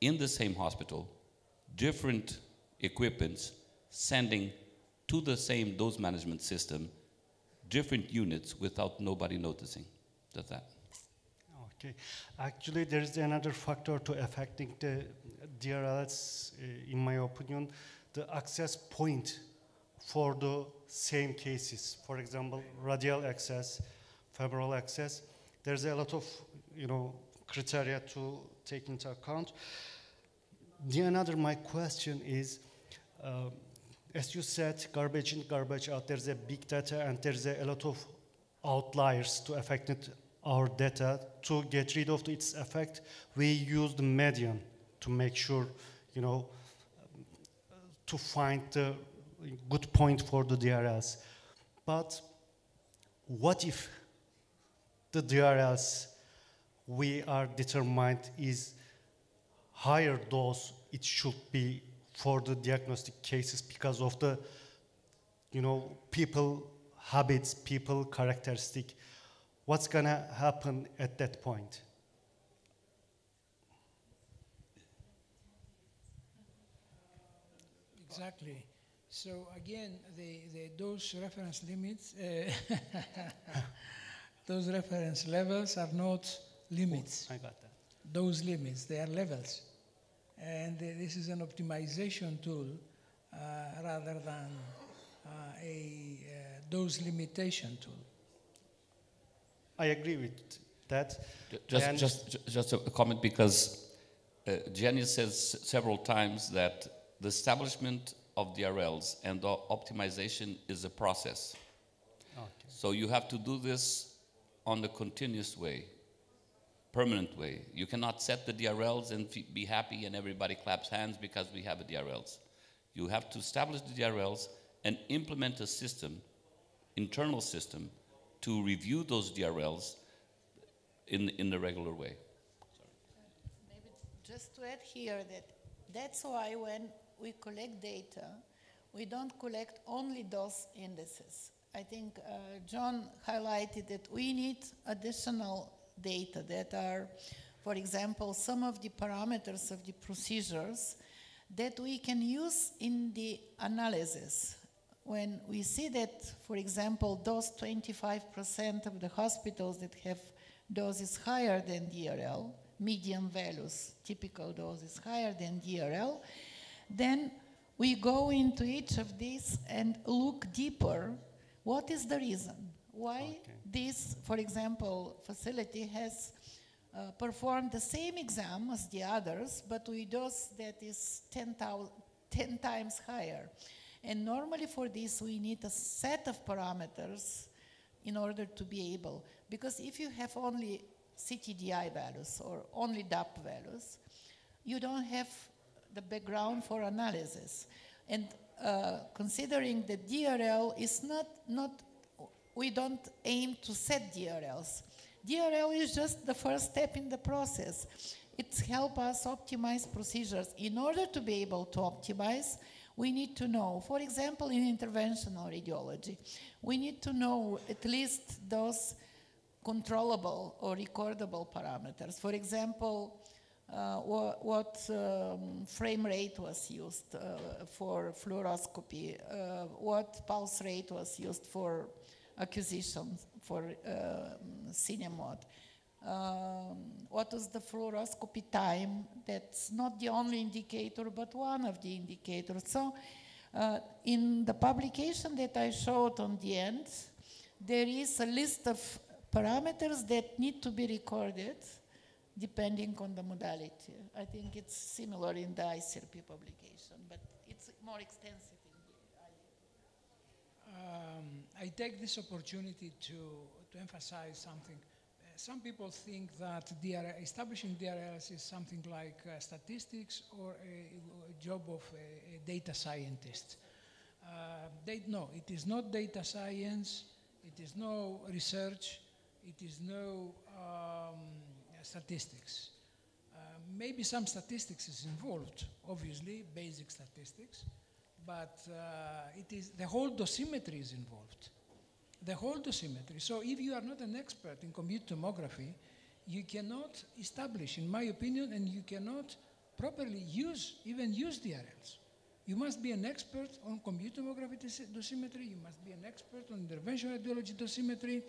in the same hospital different equipments sending to the same dose management system different units without nobody noticing. That's that. Okay. Actually, there is another factor to affecting the DRLs, in my opinion, the access point for the same cases. For example, radial access, femoral access. There's a lot of, criteria to take into account. My question is, as you said, garbage in, garbage out, there's a big data and there's a lot of outliers to affect our data. To get rid of its effect, we use the median to make sure, to find the good point for the DRLs. But what if the DRLs we are determined is higher dose it should be for the diagnostic cases because of the, people habits, people characteristic? What's gonna happen at that point? Exactly. So again, those reference limits, those reference levels are not limits. I got that. Those limits, they are levels. And this is an optimization tool rather than a dose limitation tool. I agree with that. Just a comment, because Jenia says several times that the establishment of DRLs and the optimization is a process. Okay. So you have to do this on a continuous way, permanent way. You cannot set the DRLs and be happy and everybody claps hands because we have a DRLs. You have to establish the DRLs and implement a system, internal system, to review those DRLs in the regular way. Maybe just to add here that's why when we collect data, we don't collect only those indices. I think John highlighted that we need additional data that are, for example, some of the parameters of the procedures that we can use in the analysis. When we see that, for example, those 25% of the hospitals that have doses higher than DRL, median values, typical doses higher than DRL, then we go into each of these and look deeper. What is the reason? Why this, for example, facility has performed the same exam as the others, but with dose that is 10 times higher? And normally for this, we need a set of parameters in order to be able, because if you have only CTDI values or only DAP values, you don't have the background for analysis. And considering that DRL is not, we don't aim to set DRLs. DRL is just the first step in the process. It helps us optimize procedures. In order to be able to optimize, we need to know, for example, in interventional radiology, we need to know at least those controllable or recordable parameters. For example, what frame rate was used for fluoroscopy, what pulse rate was used for acquisition for CineMod. What was the fluoroscopy time? That's not the only indicator, but one of the indicators. So in the publication that I showed on the end, there is a list of parameters that need to be recorded depending on the modality. I think it's similar in the ICRP publication, but it's more extensive in the I take this opportunity to emphasize something. Some people think that establishing DRLs is something like statistics or a job of a data scientist. No, it is not data science, it is no research, it is no statistics. Maybe some statistics is involved, obviously, basic statistics, but it is the whole dosimetry is involved. The whole dosimetry. So if you are not an expert in compute tomography, you cannot establish, in my opinion, and you cannot properly even use DRLs. You must be an expert on compute tomography dosimetry, you must be an expert on interventional radiology dosimetry,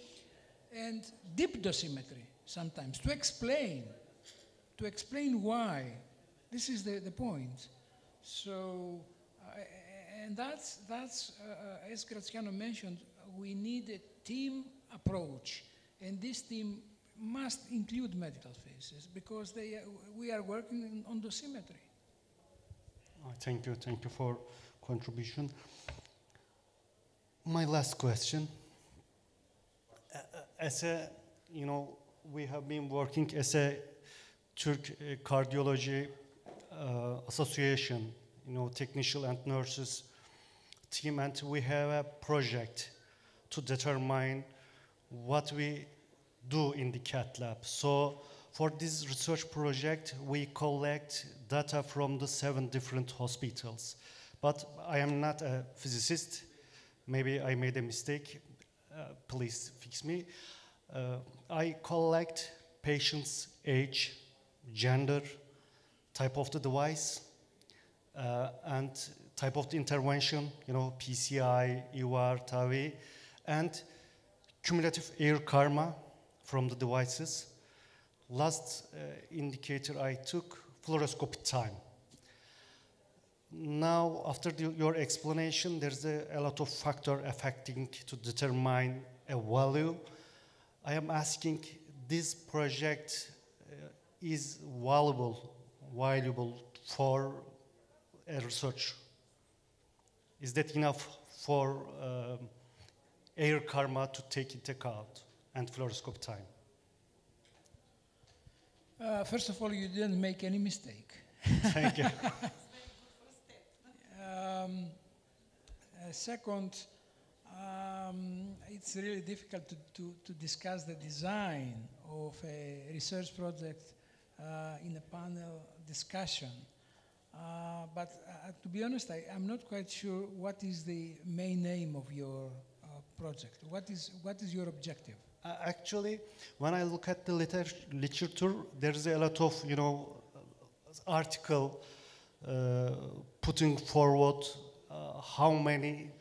and deep dosimetry sometimes, to explain why. This is the point. So, and that's as Graziano mentioned, we need a team approach, and this team must include medical faces because we are working on dosimetry. Thank you for contribution. My last question. As a, we have been working as a Turk Cardiology Association, technician and nurses team, and we have a project to determine what we do in the cath lab. So for this research project, we collect data from the 7 different hospitals. But I am not a physicist. Maybe I made a mistake. Please fix me. I collect patient's age, gender, type of the device, and type of the intervention, PCI, EVAR, TAVI, and cumulative air karma from the devices. Last indicator I took, fluoroscopy time. Now, after your explanation, there's a lot of factor affecting to determine a value. I am asking, this project is valuable for a research. Is that enough for air karma to take into account and fluoroscope time? First of all, you didn't make any mistake. Thank you. Second, it's really difficult to discuss the design of a research project in a panel discussion. But to be honest, I'm not quite sure what is the main aim of your project. What is your objective? Actually, when I look at the literature, there's a lot of, article putting forward how many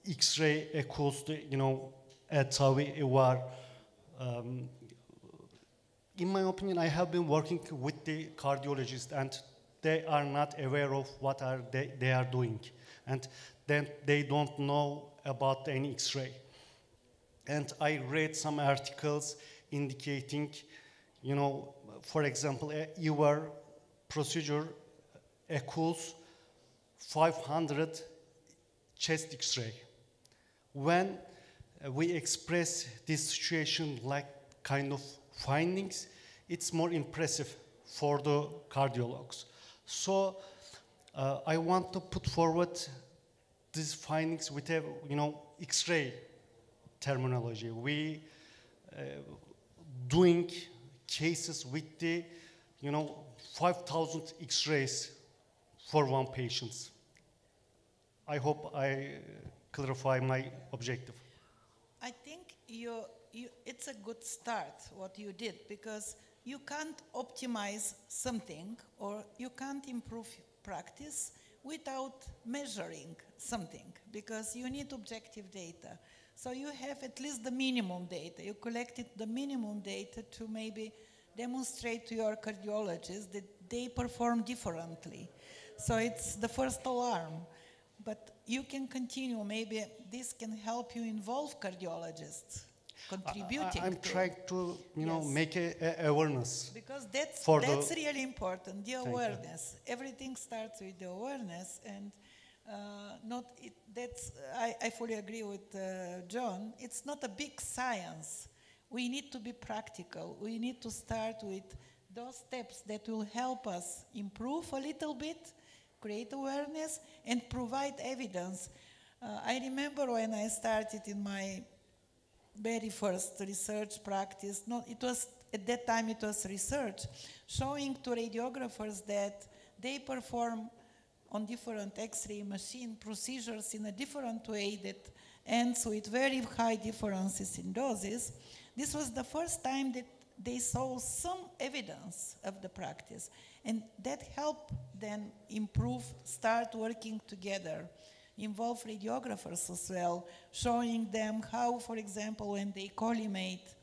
X-ray echoes, tedavi var. In my opinion, I have been working with the cardiologists, and they are not aware of what they are doing, and then they don't know about any X-ray. And I read some articles indicating, for example, a EVAR procedure equals 500 chest X-ray. When we express this situation like kind of findings, it's more impressive for the cardiologs. So I want to put forward these findings with a, X-ray terminology. We doing cases with the, 5,000 X-rays for one patient. I hope I clarify my objective. I think it's a good start what you did, because you can't optimize something or you can't improve practice without measuring something, because you need objective data. So you have at least the minimum data. You collected the minimum data to maybe demonstrate to your cardiologists that they perform differently. So it's the first alarm. But you can continue. Maybe this can help you involve cardiologists contributing. I'm trying to, Yes. make a awareness. Because that's really important, the Thank awareness. Everything starts with the awareness, and I fully agree with John. It's not a big science. We need to be practical. We need to start with those steps that will help us improve a little bit, create awareness, and provide evidence. I remember when I started in my very first research practice, at that time it was research, showing to radiographers that they perform on different X-ray machine procedures in a different way that ends with very high differences in doses. This was the first time that they saw some evidence of the practice, and that helped them start working together, involve radiographers as well, showing them how, for example, when they collimate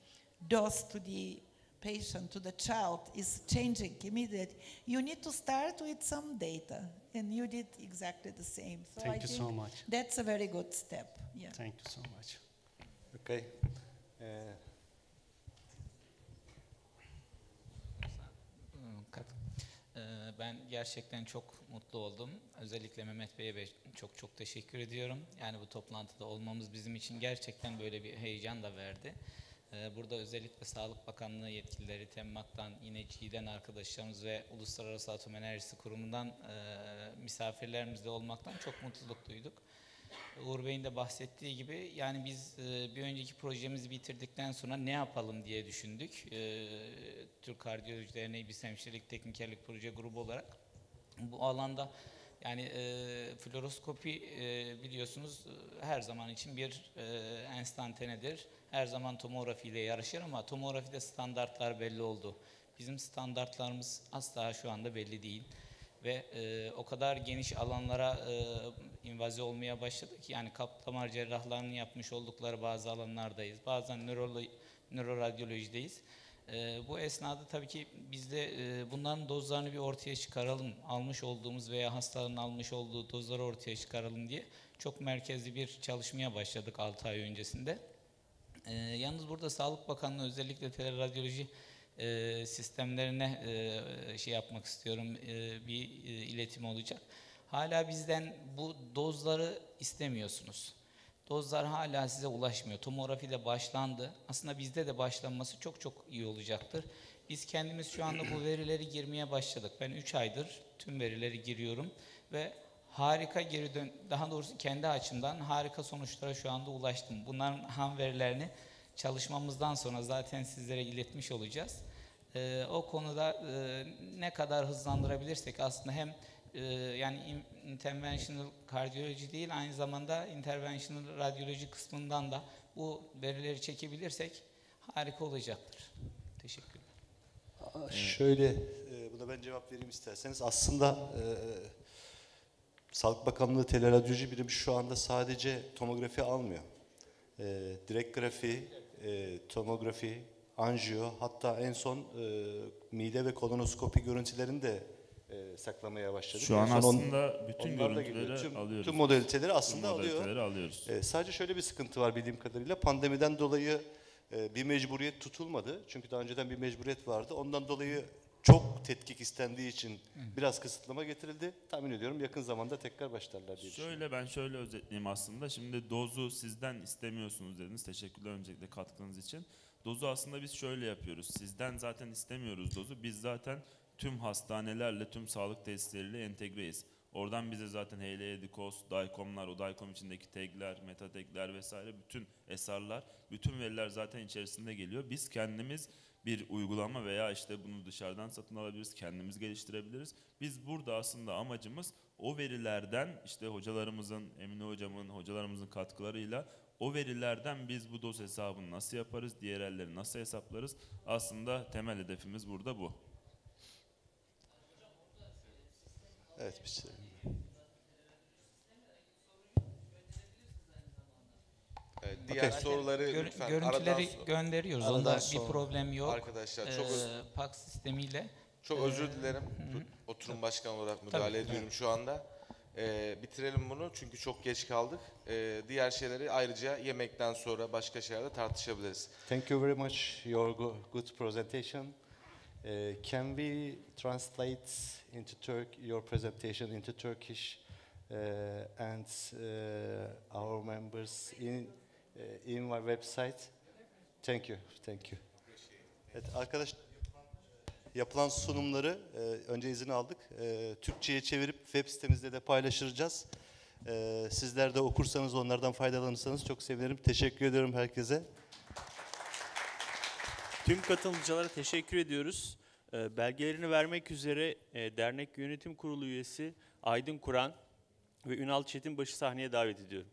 dose to the patient, to the child, is changing immediately. You need to start with some data, and you did exactly the same. So Thank you so much. That's a very good step. Yeah. Thank you so much. Okay. Ben gerçekten çok mutlu oldum. Özellikle Mehmet Bey'e çok teşekkür ediyorum. Yani bu toplantıda olmamız bizim için gerçekten böyle bir heyecan da verdi. Burada özellikle Sağlık Bakanlığı yetkilileri, TEMMAK'tan, yine Cİ'den arkadaşlarımız ve Uluslararası Atom Enerjisi Kurumu'ndan misafirlerimizle olmaktan çok mutluluk duyduk. Uğur Bey'in de bahsettiği gibi, yani biz bir önceki projemizi bitirdikten sonra ne yapalım diye düşündük. Türk Kardiyoloji Derneği Biz Hemşirelik Teknikerlik Proje Grubu olarak bu alanda, yani fluoroskopi biliyorsunuz her zaman için bir enstantanedir. Her zaman tomografiyle yarışır ama tomografide standartlar belli oldu. Bizim standartlarımız asla şu anda belli değil. Ve o kadar geniş alanlara invaze olmaya başladı ki, yani kalp damar cerrahlarının yapmış oldukları bazı alanlardayız. Bazen nöroradyolojideyiz. Bu esnada tabii ki biz de bunların dozlarını bir ortaya çıkaralım, almış olduğumuz veya hastaların almış olduğu dozları ortaya çıkaralım diye çok merkezli bir çalışmaya başladık 6 ay öncesinde. Yalnız burada Sağlık Bakanlığı özellikle teleradyoloji sistemlerine yapmak istiyorum, bir iletim olacak. Hala bizden bu dozları istemiyorsunuz. Dozlar hala size ulaşmıyor. Tomografide başlandı. Aslında bizde de başlanması çok iyi olacaktır. Biz kendimiz şu anda bu verileri girmeye başladık. Ben 3 aydır tüm verileri giriyorum ve harika daha doğrusu kendi açımdan harika sonuçlara şu anda ulaştım. Bunların ham verilerini çalışmamızdan sonra zaten sizlere iletmiş olacağız. O konuda ne kadar hızlandırabilirsek aslında hem yani interventional kardiyoloji değil, aynı zamanda interventional radyoloji kısmından da bu verileri çekebilirsek harika olacaktır. Teşekkürler. Şöyle, buna ben cevap vereyim isterseniz. Aslında Sağlık Bakanlığı teleradyoloji birimi şu anda sadece tomografi almıyor. Direkt grafi, tomografi, anjiyo, hatta en son mide ve kolonoskopi görüntülerini de saklamaya başladık. Şu an En son aslında bütün onlar da görüntüleri geliyor. alıyoruz. Tüm modaliteleri aslında Tüm modaliteleri alıyor. alıyoruz. Sadece şöyle bir sıkıntı var bildiğim kadarıyla. Pandemiden dolayı bir mecburiyet tutulmadı. Çünkü daha önceden bir mecburiyet vardı. Ondan dolayı çok tetkik istendiği için biraz kısıtlama getirildi. Tahmin ediyorum yakın zamanda tekrar başlarlar diye düşünüyorum. Ben şöyle özetleyeyim aslında. Şimdi dozu sizden istemiyorsunuz dediniz. Teşekkürler öncelikle katkınız için. Dozu aslında biz şöyle yapıyoruz. Sizden zaten istemiyoruz dozu. Biz zaten tüm hastanelerle, tüm sağlık tesisleriyle entegreyiz. Oradan bize zaten HL7, DICOM'lar, o DICOM içindeki tagler, meta tagler vesaire bütün SR'lar, bütün veriler zaten içerisinde geliyor. Biz kendimiz bir uygulama veya işte bunu dışarıdan satın alabiliriz, kendimiz geliştirebiliriz. Biz burada aslında amacımız o verilerden işte hocalarımızın, Emine hocamın, hocalarımızın katkılarıyla o verilerden biz bu doz hesabını nasıl yaparız, diğer elleri nasıl hesaplarız? Aslında temel hedefimiz burada bu. Evet, bir şey. Diğer soruları lütfen Görüntüleri gönderiyoruz. Onda bir sonra. problem yok. Arkadaşlar çok PAK sistemiyle. çok özür dilerim. Oturum başkanı olarak müdahale ediyorum şu anda. Bitirelim bunu çünkü çok geç kaldık. Diğer şeyleri ayrıca yemekten sonra başka şeylerde tartışabiliriz. Thank you very much your good presentation. Can we translate into your presentation into Turkish and our members in my website? Thank you. Thank you. Evet, arkadaşlar yapılan sunumları önce izin aldık. Türkçe'ye çevirip web sitemizde de paylaşacağız. Sizler de okursanız, onlardan faydalanırsanız çok sevinirim. Teşekkür ediyorum herkese. Tüm katılımcılara teşekkür ediyoruz. Belgelerini vermek üzere dernek yönetim kurulu üyesi Aydın Kur'an ve Ünal Çetinbaş'ı sahneye davet ediyorum.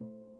you.